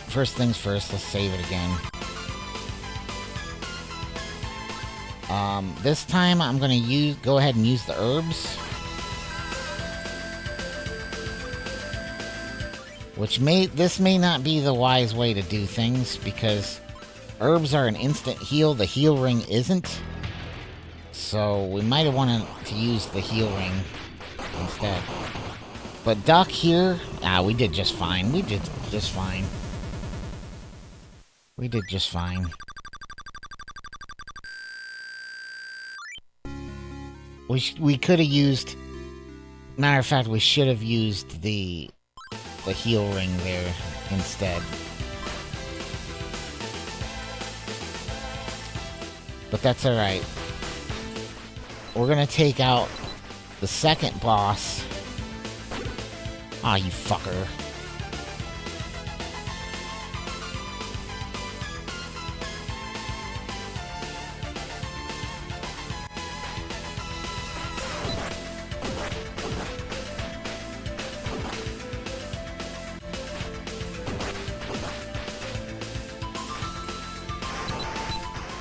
First things first, let's save it again. This time I'm going to go ahead and use the herbs. This may not be the wise way to do things, because herbs are an instant heal, the heal ring isn't. So we might have wanted to use the heal ring instead. But Duck here, we did just fine. We did just fine. We did just fine. We could have used... Matter of fact, we should have used the heal ring there instead. But that's alright. We're gonna take out the second boss. Ah, you fucker.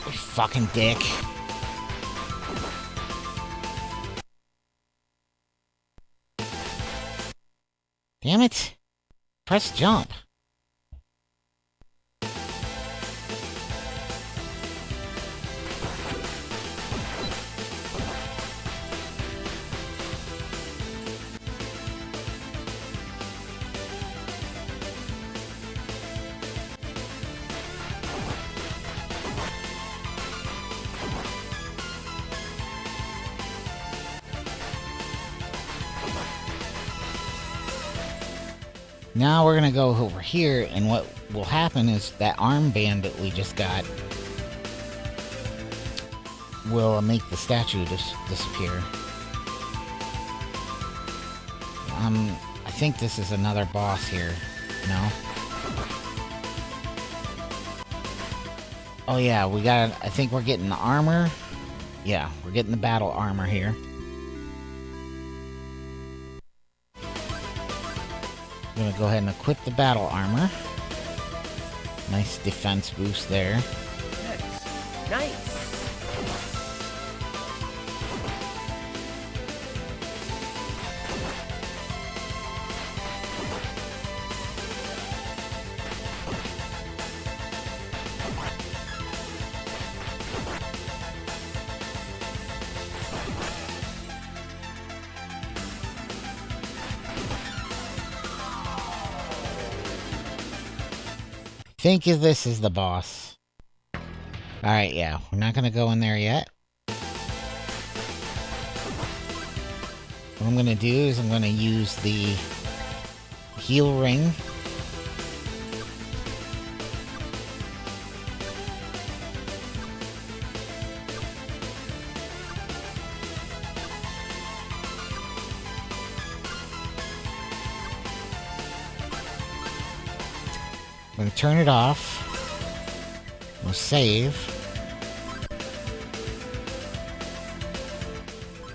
You fucking dick. Damn it. Press jump. Now we're gonna go over here, and what will happen is that armband that we just got will make the statue disappear. I think this is another boss here. No? Oh yeah, we got, I think we're getting the armor. Yeah, we're getting the battle armor here. I'm gonna go ahead and equip the battle armor. Nice defense boost there. Nice. Think of this as the boss. Alright, yeah. We're not gonna go in there yet. What I'm gonna do is I'm gonna use the heal ring. I'm gonna turn it off. We'll save.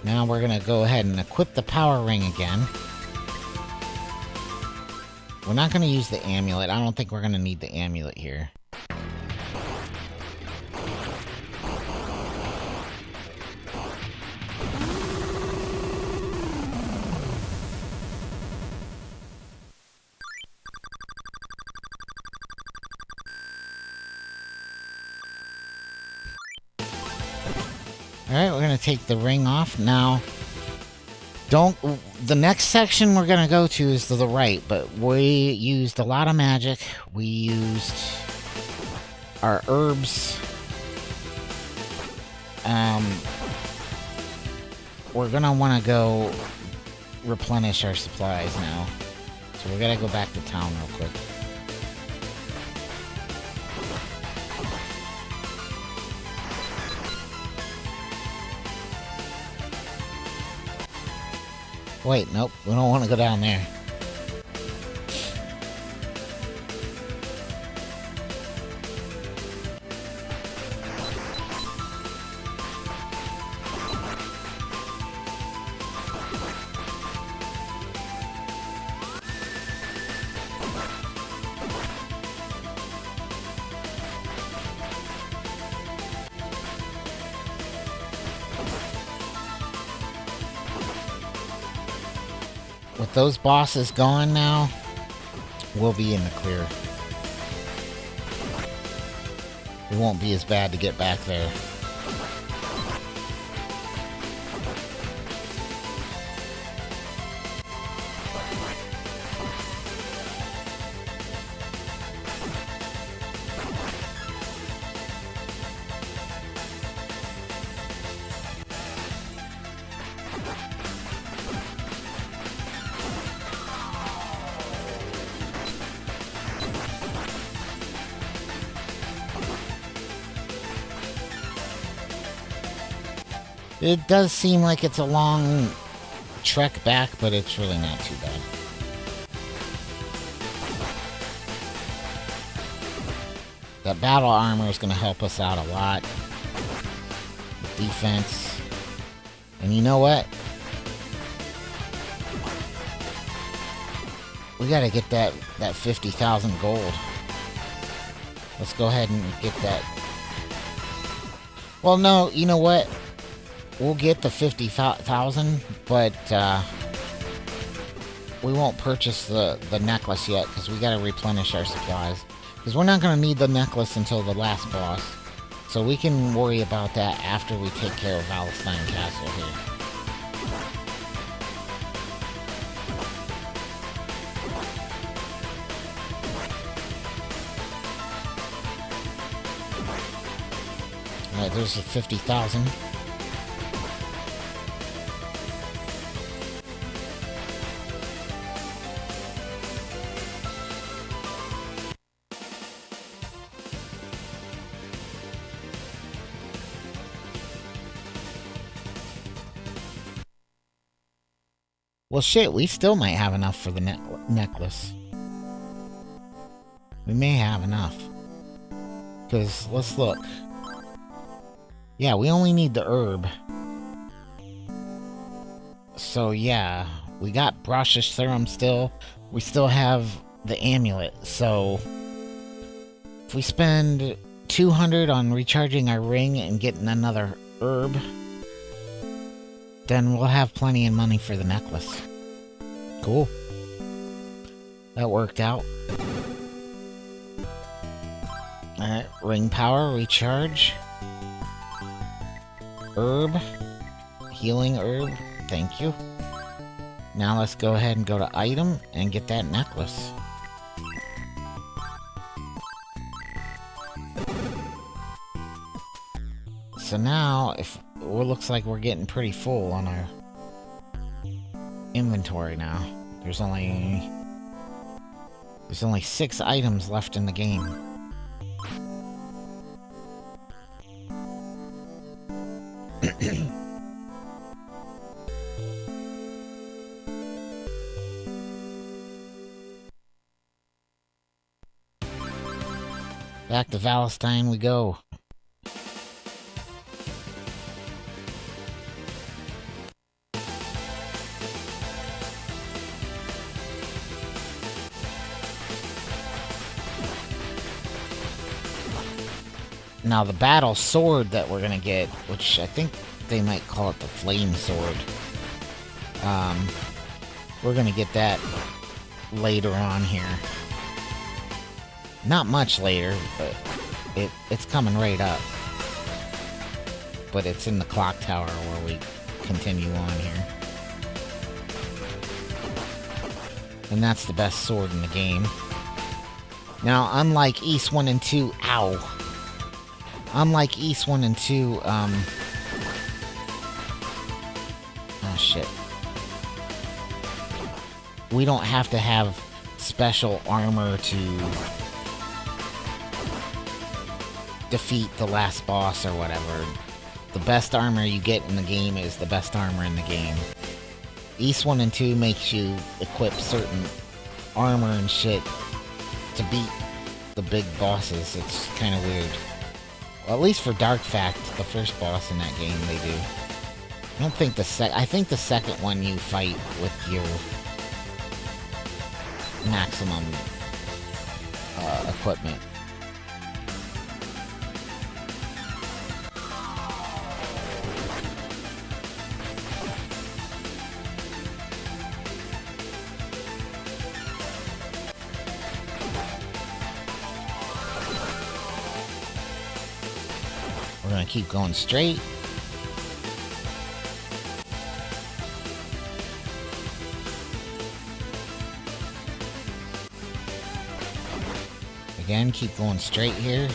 Now we're gonna go ahead and equip the power ring again. We're not gonna use the amulet. I don't think we're gonna need the amulet here. Alright, we're gonna take the ring off. Now, the next section we're gonna go to is to the right, but we used a lot of magic. We used our herbs. We're gonna wanna go replenish our supplies now. So we're gonna go back to town real quick. Wait, nope, we don't want to go down there. With those bosses gone now, we'll be in the clear. It won't be as bad to get back there. It does seem like it's a long trek back, but it's really not too bad. That battle armor is going to help us out a lot. Defense. And you know what? We got to get that 50,000 gold. Let's go ahead and get that. Well, no, you know what? We'll get the 50,000, but we won't purchase the necklace yet because we got to replenish our supplies. Because we're not going to need the necklace until the last boss. So we can worry about that after we take care of Valestein Castle here. Alright, there's the 50,000. Well, shit, we still might have enough for the necklace. We may have enough. Because, let's look. Yeah, we only need the herb. So, yeah. We got Brashish Serum still. We still have the amulet. So, if we spend 200 on recharging our ring and getting another herb, then we'll have plenty of money for the necklace. Cool. That worked out. Alright, ring power, recharge. Herb. Healing herb. Thank you. Now let's go ahead and go to item and get that necklace. So now, if it looks like we're getting pretty full on our inventory now. There's only 6 items left in the game. Back to Valestein we go. Now the battle sword that we're gonna get, which I think they might call it the flame sword. We're gonna get that later on here. Not much later, but it's coming right up. But it's in the clock tower where we continue on here. And that's the best sword in the game. Now, unlike East 1 and 2, ow! Unlike East 1 and 2, oh shit. We don't have to have special armor to defeat the last boss or whatever. The best armor you get in the game is the best armor in the game. East 1 and 2 makes you equip certain armor and shit to beat the big bosses. It's kind of weird. Well, at least for Darkfact, the first boss in that game, they do. I don't think I think the second one you fight with your maximum equipment. We're gonna keep going straight. Again, keep going straight here.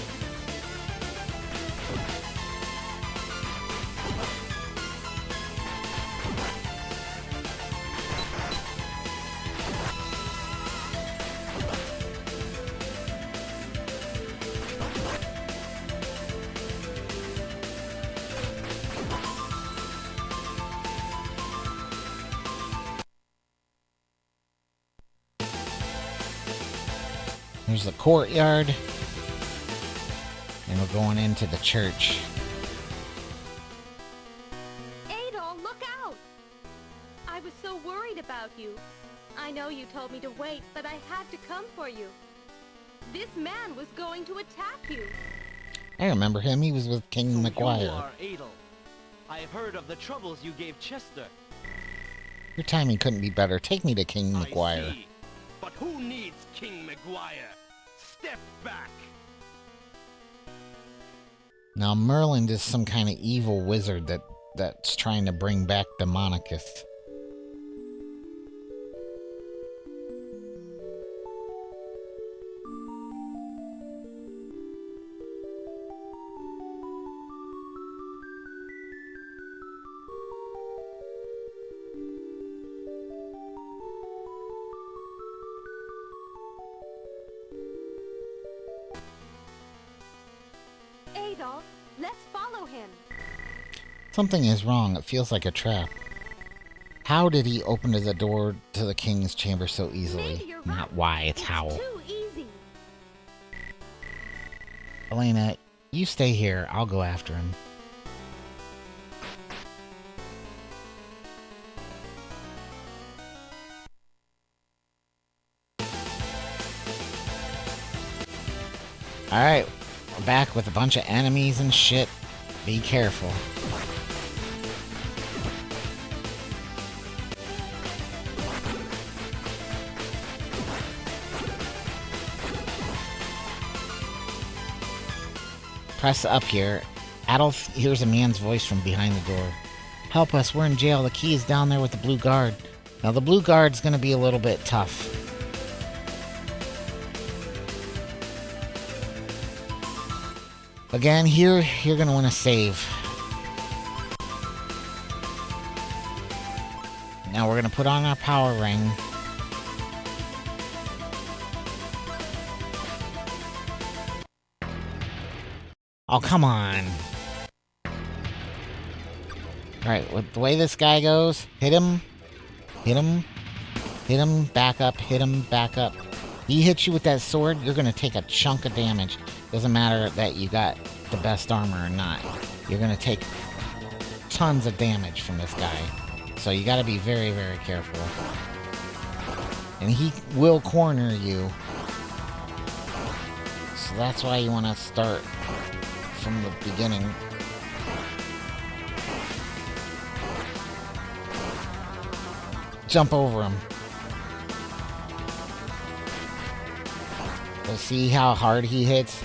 There's the courtyard. And we're going into the church. Adol, look out! I was so worried about you. I know you told me to wait, but I had to come for you. This man was going to attack you. I remember him. He was with King McGuire. You are Adol. I have heard of the troubles you gave Chester. Your timing couldn't be better. Take me to King McGuire. I see. But who needs King McGuire? Step back. Now Merlin is some kind of evil wizard that's trying to bring back Demonicus. Adol, let's follow him. Something is wrong. It feels like a trap. How did he open the door to the king's chamber so easily? Not why, it's how. Too easy. Elena, you stay here. I'll go after him. Alright, we're back with a bunch of enemies and shit. Be careful. Press up here. Adolf hears a man's voice from behind the door. Help us, we're in jail. The key is down there with the blue guard. Now the blue guard's gonna be a little bit tough. Again, here you're gonna want to save. Now we're gonna put on our power ring. Oh, come on. Alright, with the way this guy goes, hit him, hit him, hit him, back up, hit him, back up. He hits you with that sword, you're gonna take a chunk of damage. Doesn't matter that you got the best armor or not. You're gonna take tons of damage from this guy. So you gotta be very, very careful. And he will corner you. So that's why you wanna start from the beginning. Jump over him. But see how hard he hits?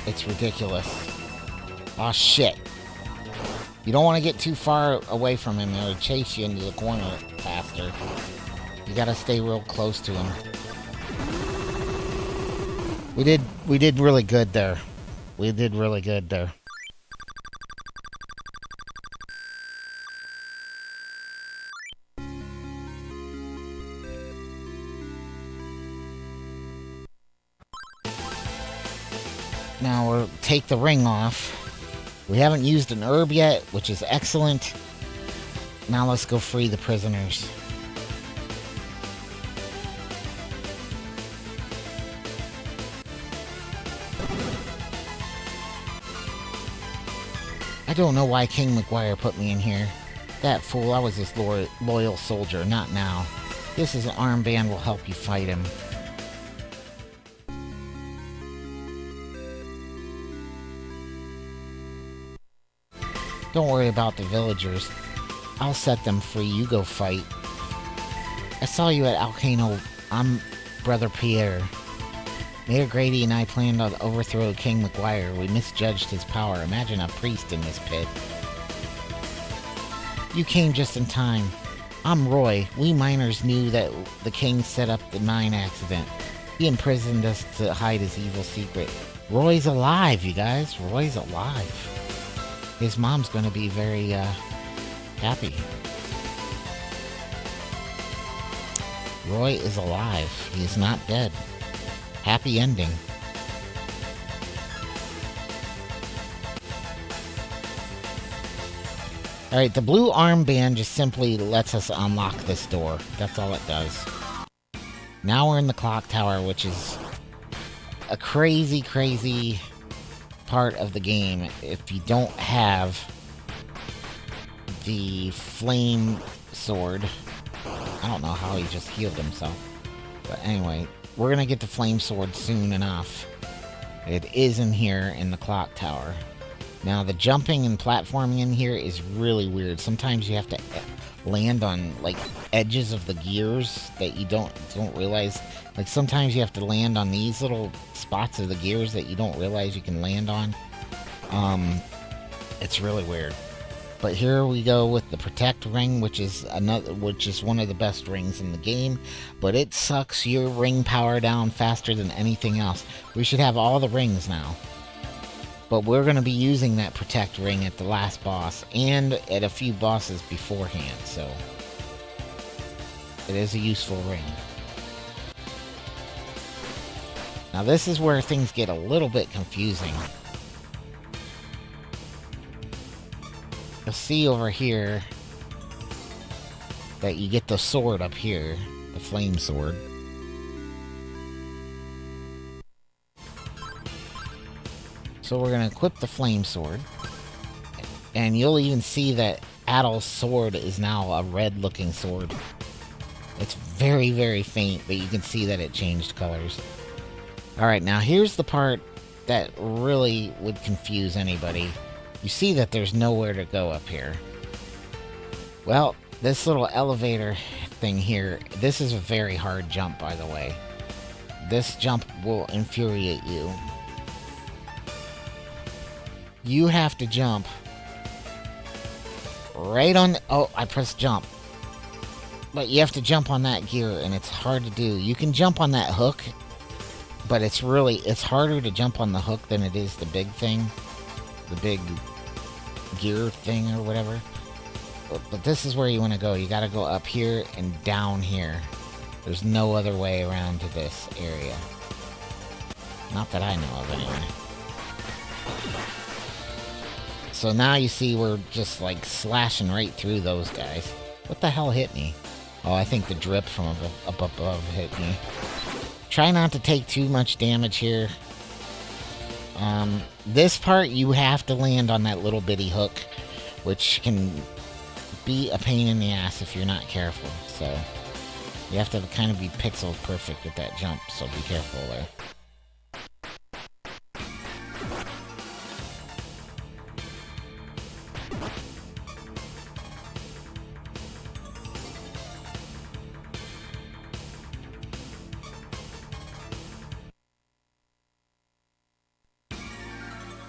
It's ridiculous. Aw, shit. You don't want to get too far away from him. He'll chase you into the corner faster. You gotta stay real close to him. We did really good there. We did really good there. Now we'll take the ring off. We haven't used an herb yet, which is excellent. Now let's go free the prisoners. I don't know why King McGuire put me in here. That fool, I was his loyal soldier, not now. This is an armband will help you fight him. Don't worry about the villagers. I'll set them free, you go fight. I saw you at Alcano. I'm Brother Pierre. Mayor Grady and I planned to overthrow King McGuire. We misjudged his power. Imagine a priest in this pit. You came just in time. I'm Roy. We miners knew that the king set up the mine accident. He imprisoned us to hide his evil secret. Roy's alive, you guys. Roy's alive. His mom's gonna be very, happy. Roy is alive. He is not dead. Happy ending. Alright, the blue armband just simply lets us unlock this door. That's all it does. Now we're in the clock tower, which is a crazy, crazy part of the game if you don't have the flame sword. I don't know how he just healed himself. But anyway, we're going to get the flame sword soon enough. It is in here in the clock tower. Now, the jumping and platforming in here is really weird. Sometimes you have to land on, like, edges of the gears that you don't realize. Like, sometimes you have to land on these little spots of the gears that you don't realize you can land on. It's really weird. But here we go with the protect ring, which is one of the best rings in the game. But it sucks your ring power down faster than anything else. We should have all the rings now. But we're going to be using that protect ring at the last boss and at a few bosses beforehand, so it is a useful ring. Now this is where things get a little bit confusing. You'll see over here that you get the sword up here, the flame sword. So we're going to equip the flame sword. And you'll even see that Adol's sword is now a red-looking sword. It's very, very faint, but you can see that it changed colors. Alright, now here's the part that really would confuse anybody. You see that there's nowhere to go up here. Well, this little elevator thing here, this is a very hard jump, by the way. This jump will infuriate you. You have to jump right on... Oh, I pressed jump. But you have to jump on that gear, and it's hard to do. You can jump on that hook, but it's harder to jump on the hook than it is the big thing. The big gear thing or whatever. But this is where you want to go. You got to go up here and down here. There's no other way around to this area. Not that I know of, anyway. So now you see we're just like slashing right through those guys. What the hell hit me? Oh, I think the drip from up above hit me. Try not to take too much damage here. This part you have to land on that little bitty hook, which can be a pain in the ass if you're not careful. So you have to kind of be pixel perfect with that jump, so be careful there.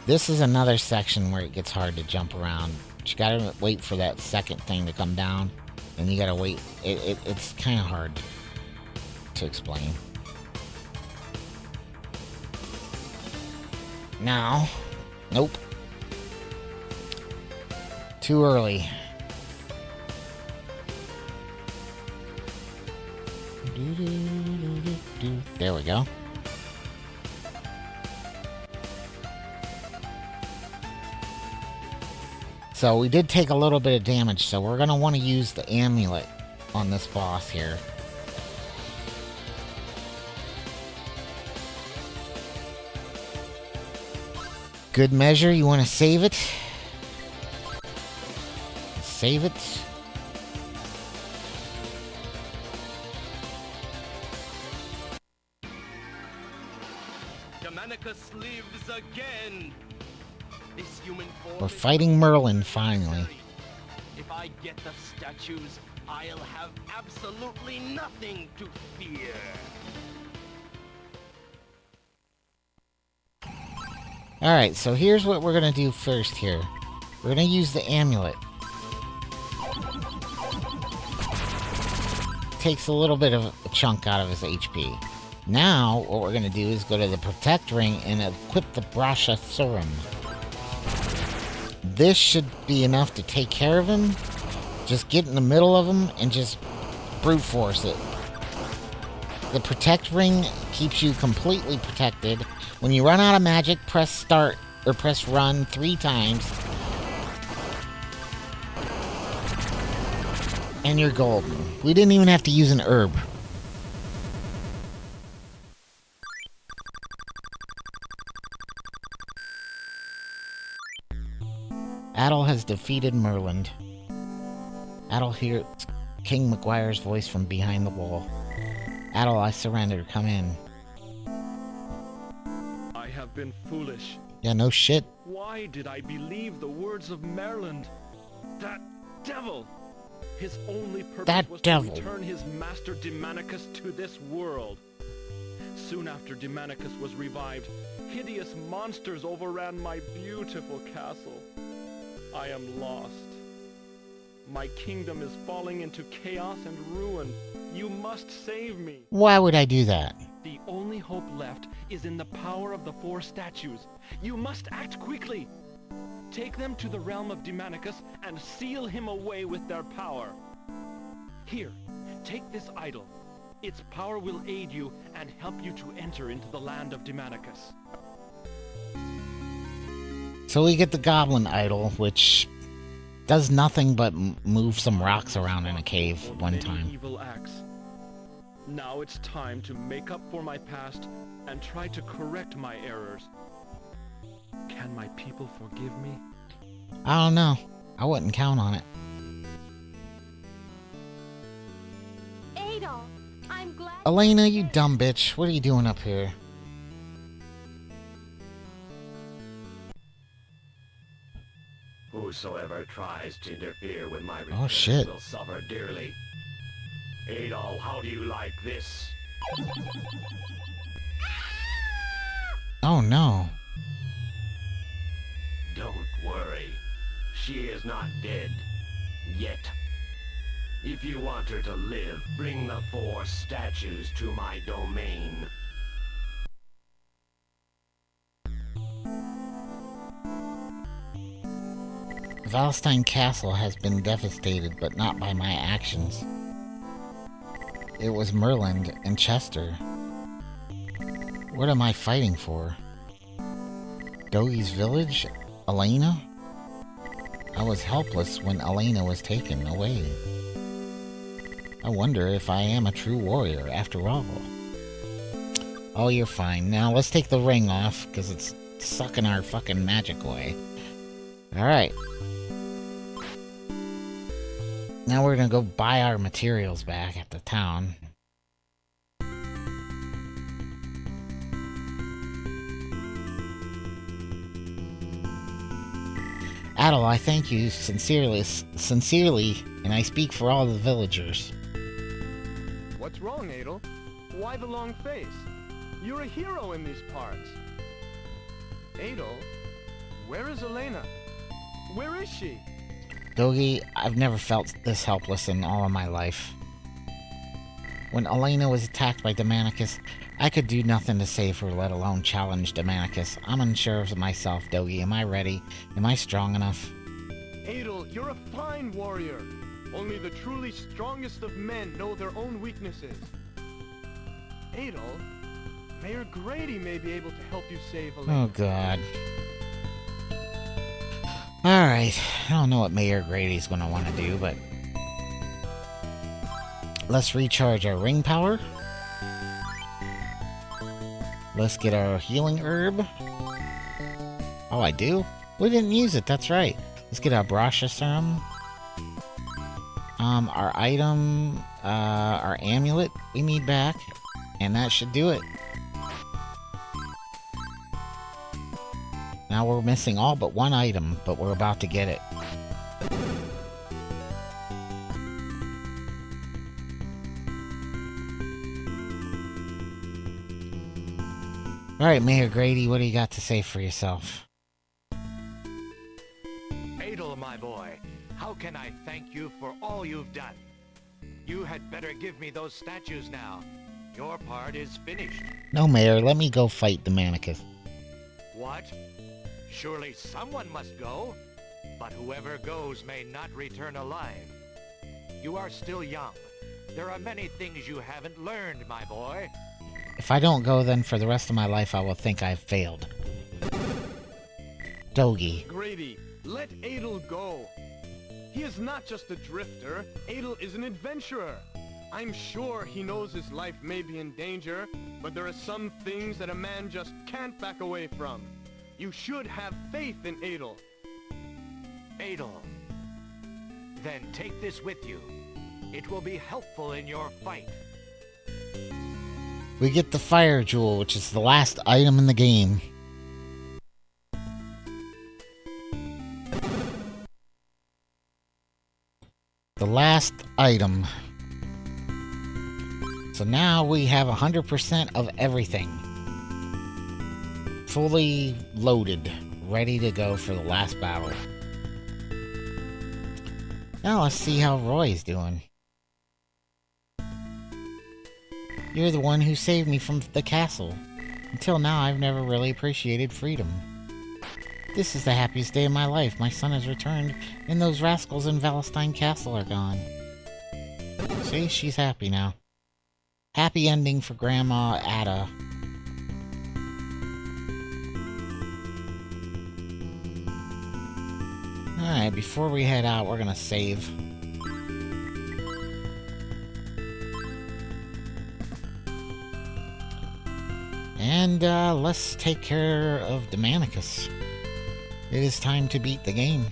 This is another section where it gets hard to jump around. You gotta wait for that second thing to come down, and you gotta wait. It's kind of hard to explain. Now, nope. Too early. There we go. So we did take a little bit of damage, so we're going to want to use the amulet on this boss here. Good measure, you want to save it. Save it. Germanicus lives again. This human form We're fighting Merlin, finally. If I get the statues, I'll have absolutely nothing to fear. Alright, so here's what we're going to do first here. We're going to use the amulet. Takes a little bit of a chunk out of his HP. Now, what we're going to do is go to the Protect Ring and equip the Brasha Serum. This should be enough to take care of him. Just get in the middle of him and just brute force it. The Protect Ring keeps you completely protected. When you run out of magic, press start or press run 3 times. And you're golden. We didn't even have to use an herb. Adel has defeated Merlin. Adel hears King McGuire's voice from behind the wall. Adel, I surrender. Come in. I have been foolish. Yeah, no shit. Why did I believe the words of Maryland? That devil! His only purpose was to return his master Demonicus to this world. Soon after Demonicus was revived, hideous monsters overran my beautiful castle. I am lost. My kingdom is falling into chaos and ruin. You must save me. Why would I do that? The only hope left is in the power of the 4 statues. You must act quickly. Take them to the realm of Demonicus and seal him away with their power. Here, take this idol. Its power will aid you and help you to enter into the land of Demonicus. So we get the goblin idol, which does nothing but move some rocks around in a cave one time. Evil acts. Now it's time to make up for my past and try to correct my errors. Can my people forgive me? I don't know. I wouldn't count on it. Adol, I'm glad. Elena, you dumb bitch. What are you doing up here? Whosoever tries to interfere with my Oh shit. will suffer dearly. Adol, how do you like this? Oh no. Don't worry. She is not dead. Yet. If you want her to live, bring the 4 statues to my domain. Valstein Castle has been devastated, but not by my actions. It was Merlin and Chester. What am I fighting for? Doggy's village? Elena? I was helpless when Elena was taken away. I wonder if I am a true warrior after all. Oh, you're fine. Now let's take the ring off, because it's sucking our fucking magic away. Alright. Now we're gonna go buy our materials back at the town. Adel, I thank you sincerely, and I speak for all the villagers. What's wrong, Adel? Why the long face? You're a hero in these parts. Adel, where is Elena? Where is she? Doggy, I've never felt this helpless in all of my life. When Elena was attacked by Demonicus, I could do nothing to save her, let alone challenge Demonicus. I'm unsure of myself, Doggy. Am I ready? Am I strong enough? Adel, you're a fine warrior. Only the truly strongest of men know their own weaknesses. Adel, Mayor Grady may be able to help you save Elena. Oh, God. Alright, I don't know what Mayor Grady's gonna want to do, but... let's recharge our ring power. Let's get our healing herb. Oh, I do? We didn't use it, that's right. Let's get our Brasha serum. Our item, our amulet we need back. And that should do it. Now we're missing all but one item, but we're about to get it. Alright, Mayor Grady, what do you got to say for yourself? Adel, my boy, how can I thank you for all you've done? You had better give me those statues now. Your part is finished. No, Mayor, let me go fight Demonicus. What? Surely someone must go. But whoever goes may not return alive. You are still young. There are many things you haven't learned, my boy. If I don't go, then for the rest of my life I will think I've failed. Doggy. Grady, let Adel go. He is not just a drifter. Adel is an adventurer. I'm sure he knows his life may be in danger, but there are some things that a man just can't back away from. You should have faith in Adel. Adel. Then take this with you. It will be helpful in your fight. We get the fire jewel, which is the last item in the game. The last item. So now we have 100% of everything. Fully loaded, ready to go for the last battle. Now let's see how Roy's doing. You're the one who saved me from the castle. Until now, I've never really appreciated freedom. This is the happiest day of my life. My son has returned, and those rascals in Valestein Castle are gone. See, she's happy now. Happy ending for Grandma Ada. Alright, before we head out, we're gonna save. And let's take care of Demonicus. It is time to beat the game.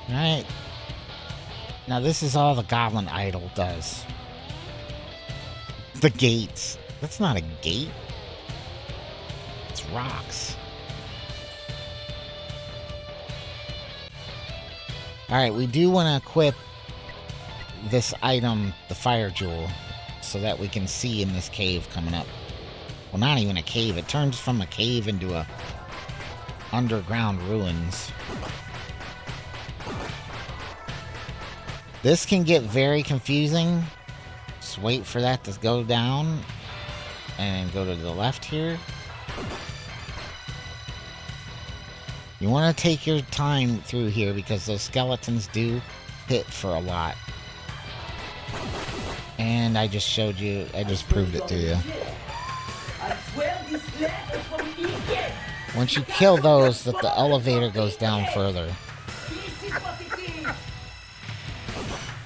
Alright. Now this is all the Goblin Idol does. The gates. That's not a gate. It's rocks. Alright, we do want to equip this item, the fire jewel, so that we can see in this cave coming up. Well, not even a cave. It turns from a cave into a underground ruins. This can get very confusing. Just wait for that to go down. And go to the left here. You want to take your time through here because those skeletons do hit for a lot. And I just showed you, I just proved it to you. Once you kill those, that the elevator goes down further.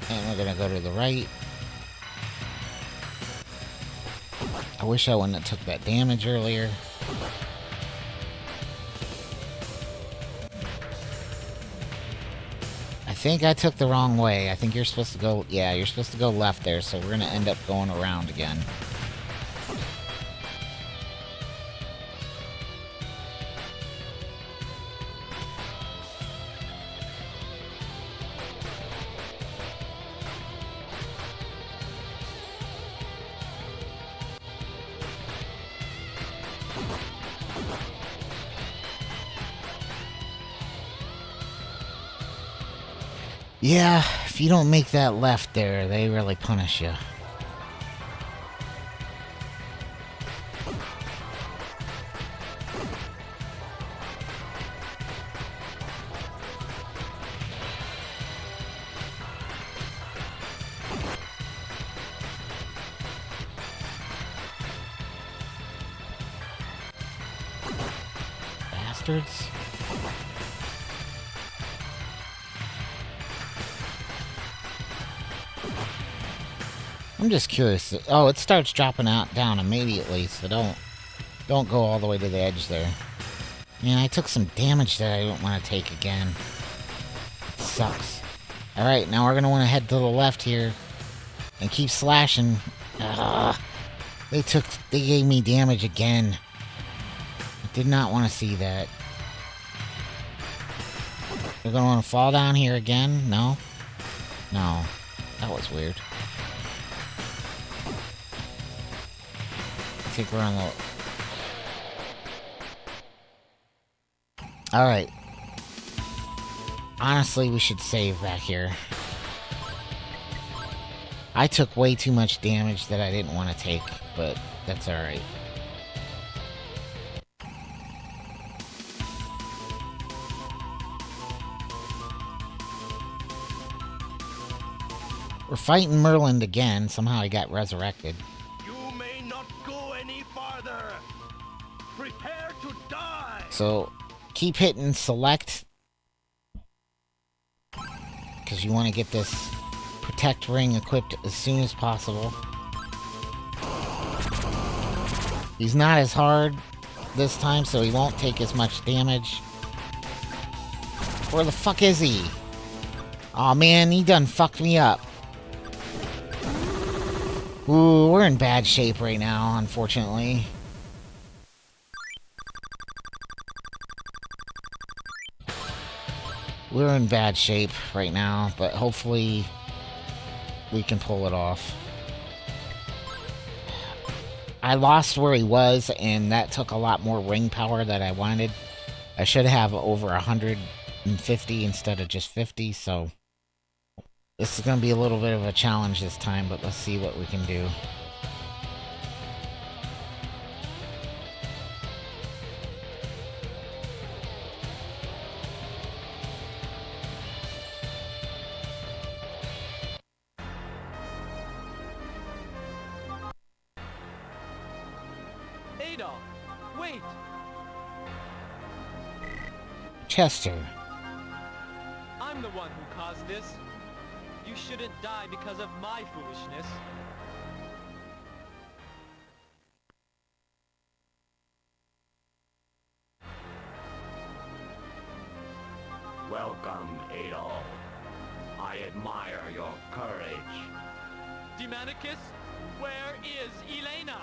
And we're gonna go to the right. I wish I wouldn't have took that damage earlier. I think I took the wrong way. I think you're supposed to go... Yeah, you're supposed to go left there, so we're gonna end up going around again. Yeah, if you don't make that left there, they really punish you. Bastards. I'm just curious. Oh, it starts dropping out down immediately, so don't go all the way to the edge there. Man, I took some damage that I don't want to take again. It sucks. Alright, now we're gonna want to head to the left here and keep slashing. They gave me damage again. I did not want to see that. We're gonna want to fall down here again? No? No. That was weird. I think we're on the... Alright. Honestly, we should save back here. I took way too much damage that I didn't want to take, but that's alright. We're fighting Merlin again. Somehow he got resurrected. You may not go any farther. Prepare to die. So keep hitting select, because you want to get this protect ring equipped as soon as possible. He's not as hard this time, so he won't take as much damage. Where the fuck is he? Aw, man, he done fucked me up. Ooh, we're in bad shape right now, unfortunately. We're in bad shape right now, but hopefully we can pull it off. I lost where he was, and that took a lot more ring power that I wanted. I should have over 150 instead of just 50, so this is going to be a little bit of a challenge this time, but let's see what we can do. Adolf, wait! Chester. I'm the one who caused this. You shouldn't die because of my foolishness. Welcome, Adolf. I admire your courage. Demonicus, where is Elena?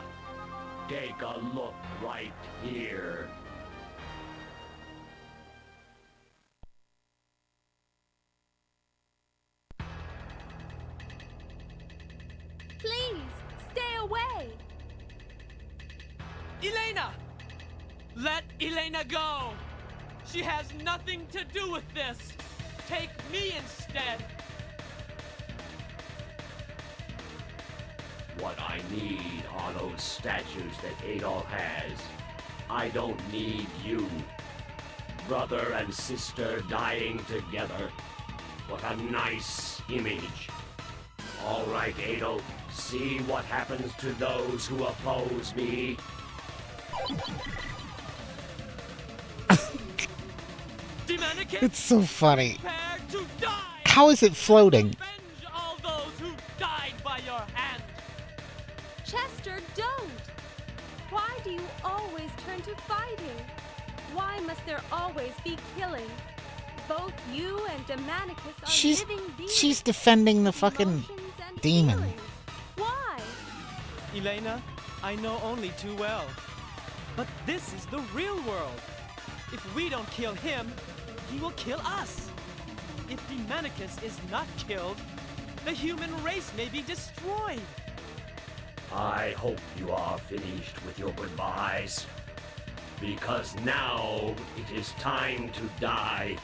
Take a look right here. Please, stay away! Elena! Let Elena go! She has nothing to do with this! Take me instead! What I need are those statues that Adolf has. I don't need you. Brother and sister dying together. What a nice image. All right, Adolf, see what happens to those who oppose me. Demonicus, It's so funny. prepare to die! How is it floating? Avenge all those who died by your hand! Chester, don't! Why do you always turn to fighting? Why must there always be killing? Both you and Demonicus are living beings. She's defending the fucking Emotions and demon. feelings. Why? Elena, I know only too well. But this is the real world. If we don't kill him, he will kill us. If Demonicus is not killed, the human race may be destroyed. I hope you are finished with your goodbyes. Because now it is time to die.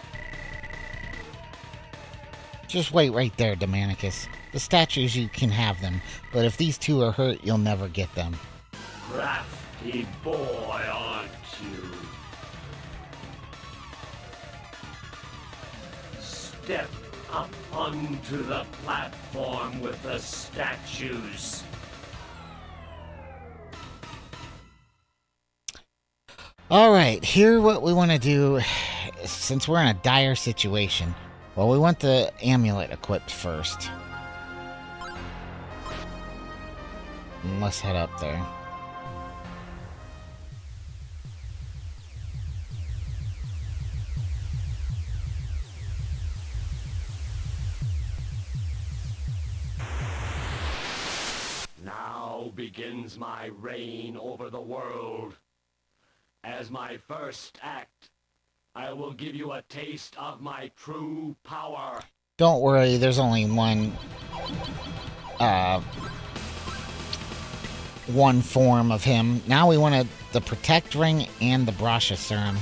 Just wait right there, Demonicus. The statues, you can have them, but if these two are hurt, you'll never get them. Crafty boy, aren't you? Step up onto the platform with the statues. Alright, here what we want to do, since we're in a dire situation. Well, we want the amulet equipped first. And let's head up there. Now begins my reign over the world. As my first act, I will give you a taste of my true power. Don't worry, there's only one form of him. Now we want the Protect Ring and the Brasha Serum.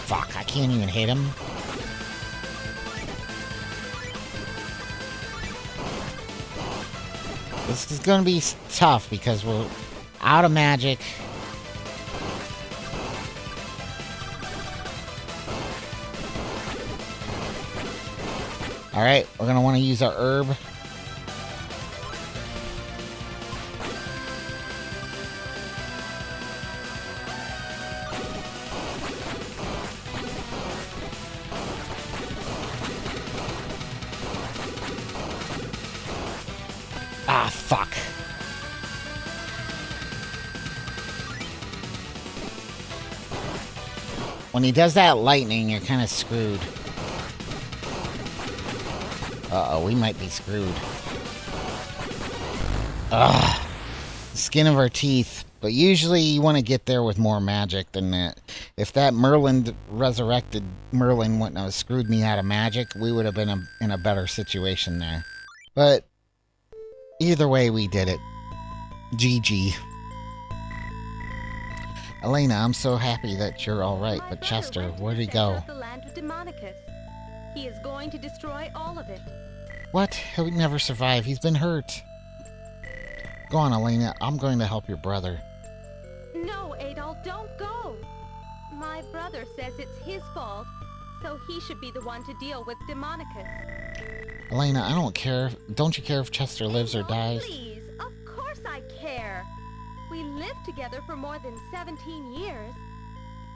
Fuck, I can't even hit him. This is gonna be tough because we're out of magic. Alright, we're gonna want to use our herb. Ah, fuck. When he does that lightning, you're kind of screwed. Uh-oh, we might be screwed. Ugh. Skin of our teeth. But usually you want to get there with more magic than that. If that Merlin, resurrected Merlin, wouldn't have screwed me out of magic, we would have been in a better situation there. But either way, we did it. GG. Elena, I'm so happy that you're alright, but Chester, where'd he go? The land of Demonicus. He is going to destroy all of it. What? He'll never survive. He's been hurt. Go on, Elena. I'm going to help your brother. No, Adol, don't go. My brother says it's his fault, so he should be the one to deal with Demonicus. Elena, I don't care. Don't you care if Chester lives or dies? Please, of course I care. We lived together for more than 17 years.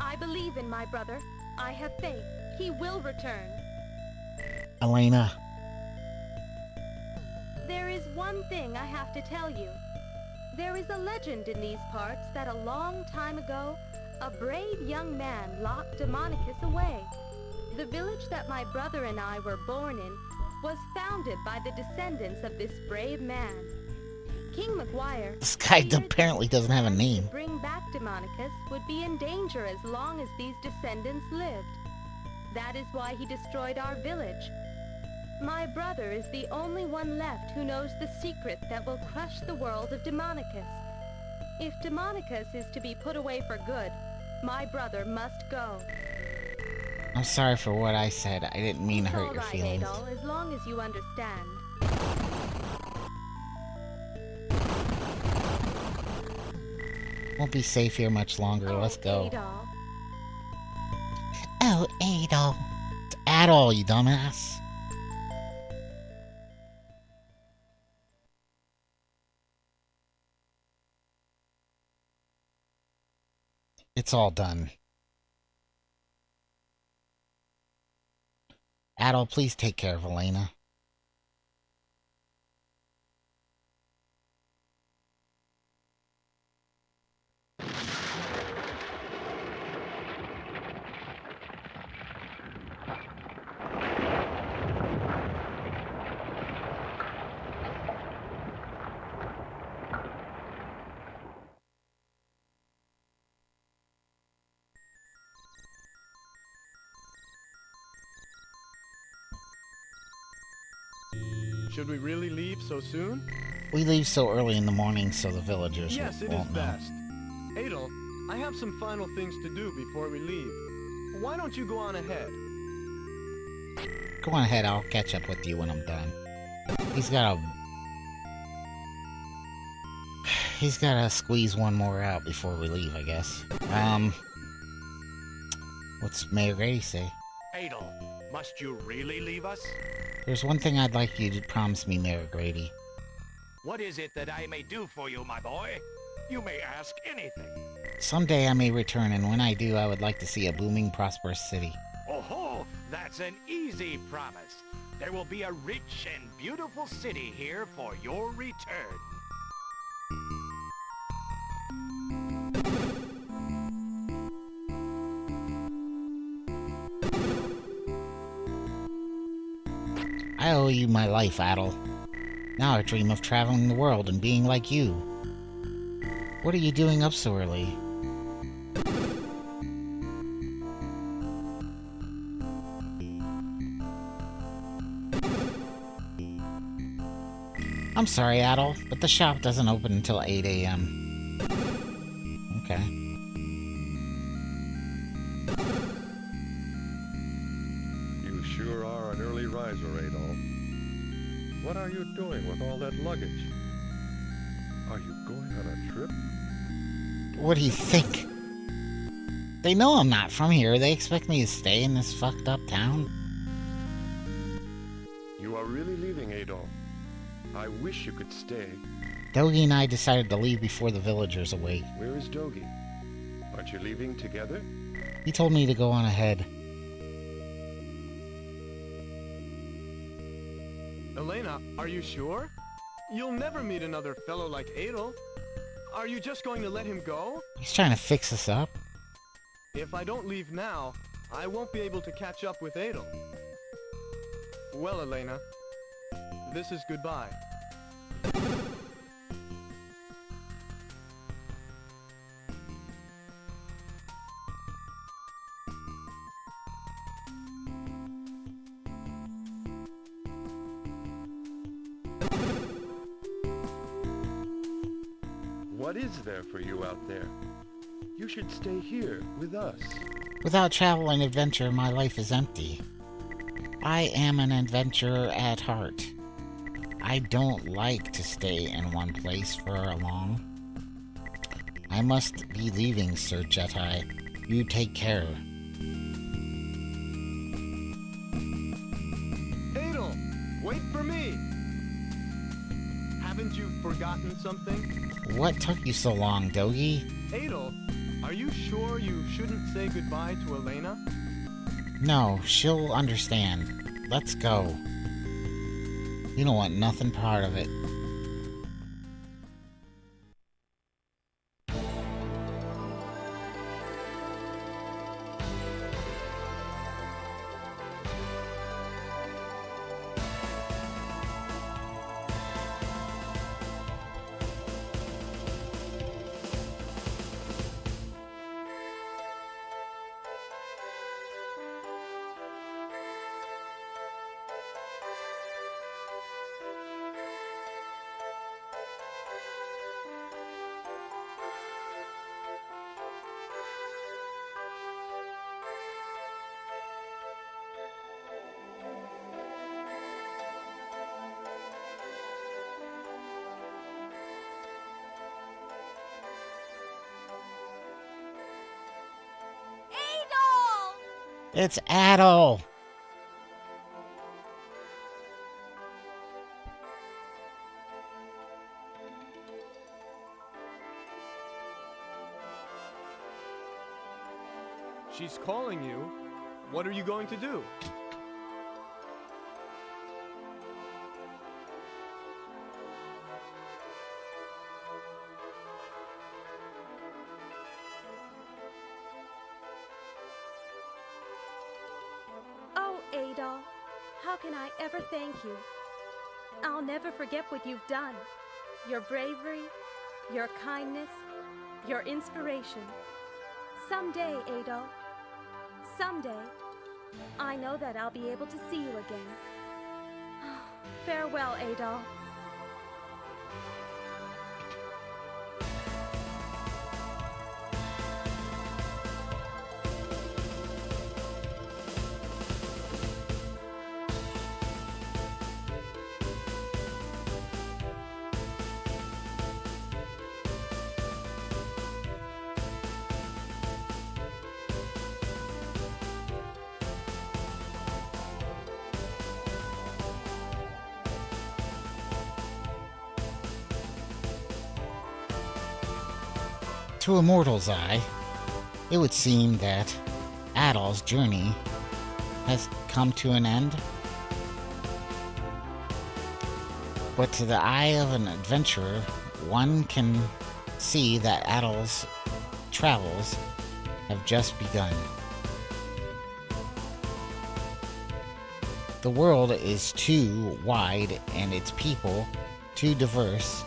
I believe in my brother. I have faith. He will return. Elena. There is one thing I have to tell you. There is a legend in these parts that a long time ago, a brave young man locked Demonicus away. The village that my brother and I were born in was founded by the descendants of this brave man. King McGuire, This guy apparently doesn't have a name. to bring back Demonicus would be in danger as long as these descendants lived. That is why he destroyed our village. My brother is the only one left who knows the secret that will crush the world of Demonicus. If Demonicus is to be put away for good, my brother must go. I'm sorry for what I said. I didn't mean to hurt your All right, feelings. Adol, as long as you understand. Won't be safe here much longer. Let's go. Adol. Oh, Adol. It's Adol, you dumbass. It's all done. Adol, please take care of Elena. Should we really leave so soon? We leave so early in the morning so the villagers Yes, it is won't know. best. Adol, I have some final things to do before we leave. Why don't you go on ahead? Go on ahead, I'll catch up with you when I'm done. He's gotta squeeze one more out before we leave, I guess. What's Mayor Grady say? Adol, must you really leave us? There's one thing I'd like you to promise me, Mayor Grady. What is it that I may do for you, my boy? You may ask anything. Someday I may return, and when I do, I would like to see a booming, prosperous city. Oh, that's an easy promise. There will be a rich and beautiful city here for your return. I owe you my life, Adol. Now I dream of traveling the world and being like you. What are you doing up so early? I'm sorry, Adol, but the shop doesn't open until 8 a.m. Okay. You sure are an early riser, Adol. What are you doing with all that luggage? Are you going on a trip? What do you think? They know I'm not from here. They expect me to stay in this fucked up town. really leaving, Adol? I wish you could stay. Dogi and I decided to leave before the villagers awake. Where is Dogi? Aren't you leaving together? He told me to go on ahead. Elena, are you sure? You'll never meet another fellow like Adol. Are you just going to let him go? He's trying to fix us up. If I don't leave now, I won't be able to catch up with Adol. Well, Elena, this is goodbye. What is there for you out there? You should stay here with us. Without travel and adventure, my life is empty. I am an adventurer at heart. I don't like to stay in one place for long. I must be leaving, Sir Jedi. You take care. Adol, wait for me! Haven't you forgotten something? What took you so long, Dogi? Adol, are you sure you shouldn't say goodbye to Elena? No, she'll understand. Let's go. You don't want nothing part of it. It's Adol! She's calling you. What are you going to do? Oh, Adol, how can I ever thank you? I'll never forget what you've done. Your bravery, your kindness, your inspiration. Someday, Adol, someday, I know that I'll be able to see you again. Farewell, Adol. To a mortal's eye, it would seem that Adol's journey has come to an end. But to the eye of an adventurer, one can see that Adol's travels have just begun. The world is too wide and its people too diverse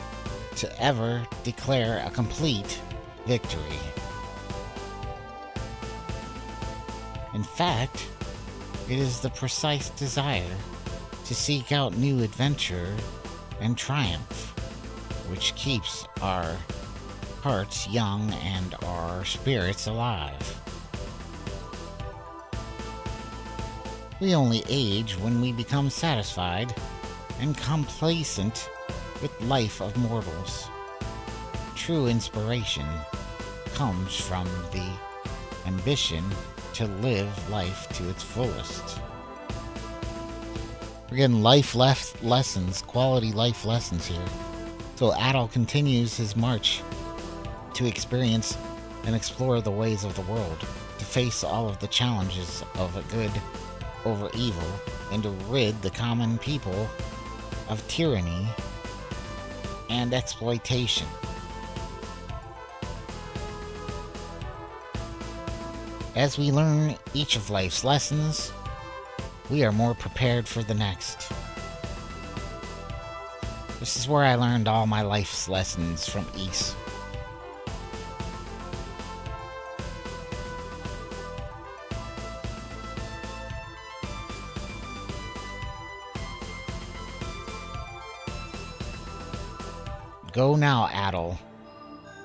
to ever declare a complete victory. In fact, it is the precise desire to seek out new adventure and triumph which keeps our hearts young and our spirits alive. We only age when we become satisfied and complacent with life of mortals. True inspiration comes from the ambition to live life to its fullest. We're getting lessons, quality life lessons here. So Adol continues his march to experience and explore the ways of the world, to face all of the challenges of a good over evil, and to rid the common people of tyranny and exploitation. As we learn each of life's lessons, we are more prepared for the next. This is where I learned all my life's lessons from Ys. Go now, Adol.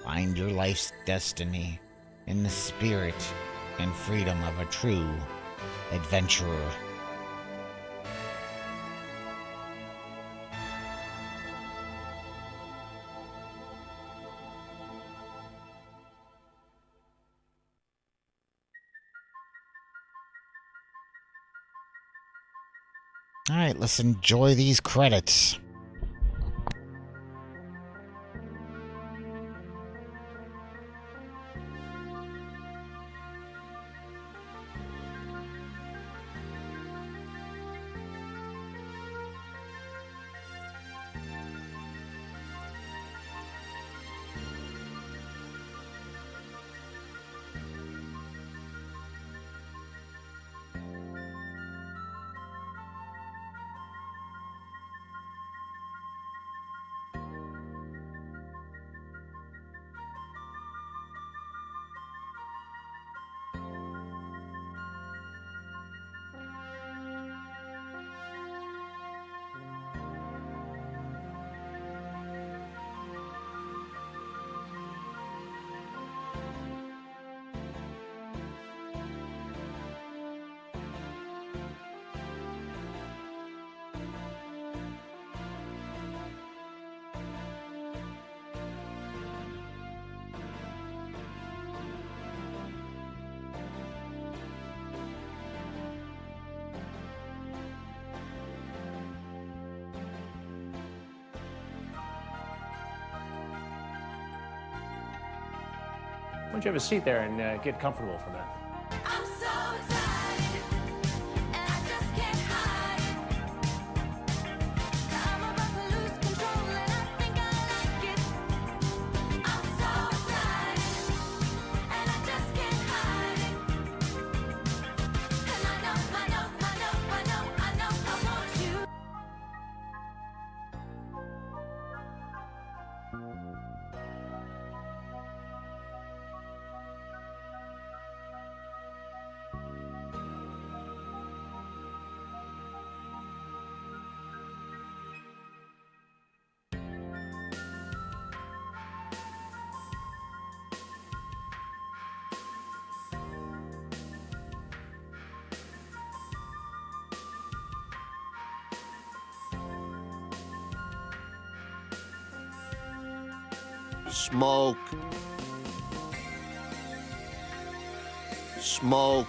Find your life's destiny in the spirit and freedom of a true adventurer. Alright, let's enjoy these credits. Why don't you have a seat there and get comfortable for a minute? Smoke. Smoke.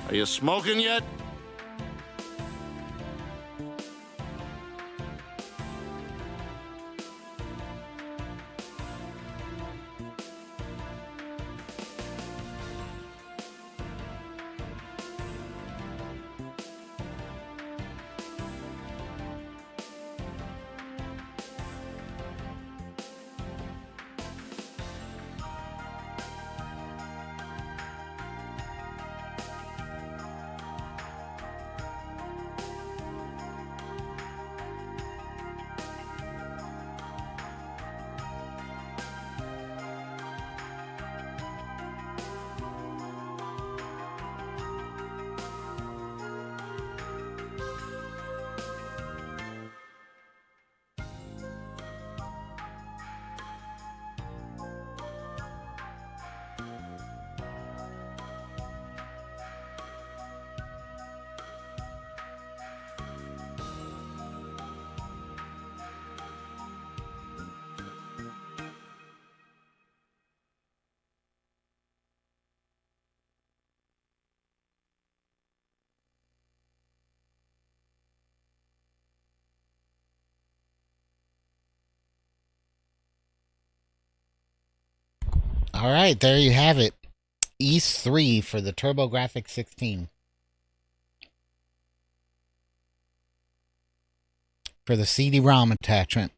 Are you smoking yet? All right, there you have it. East 3 for the TurboGrafx 16. For the CD-ROM attachment.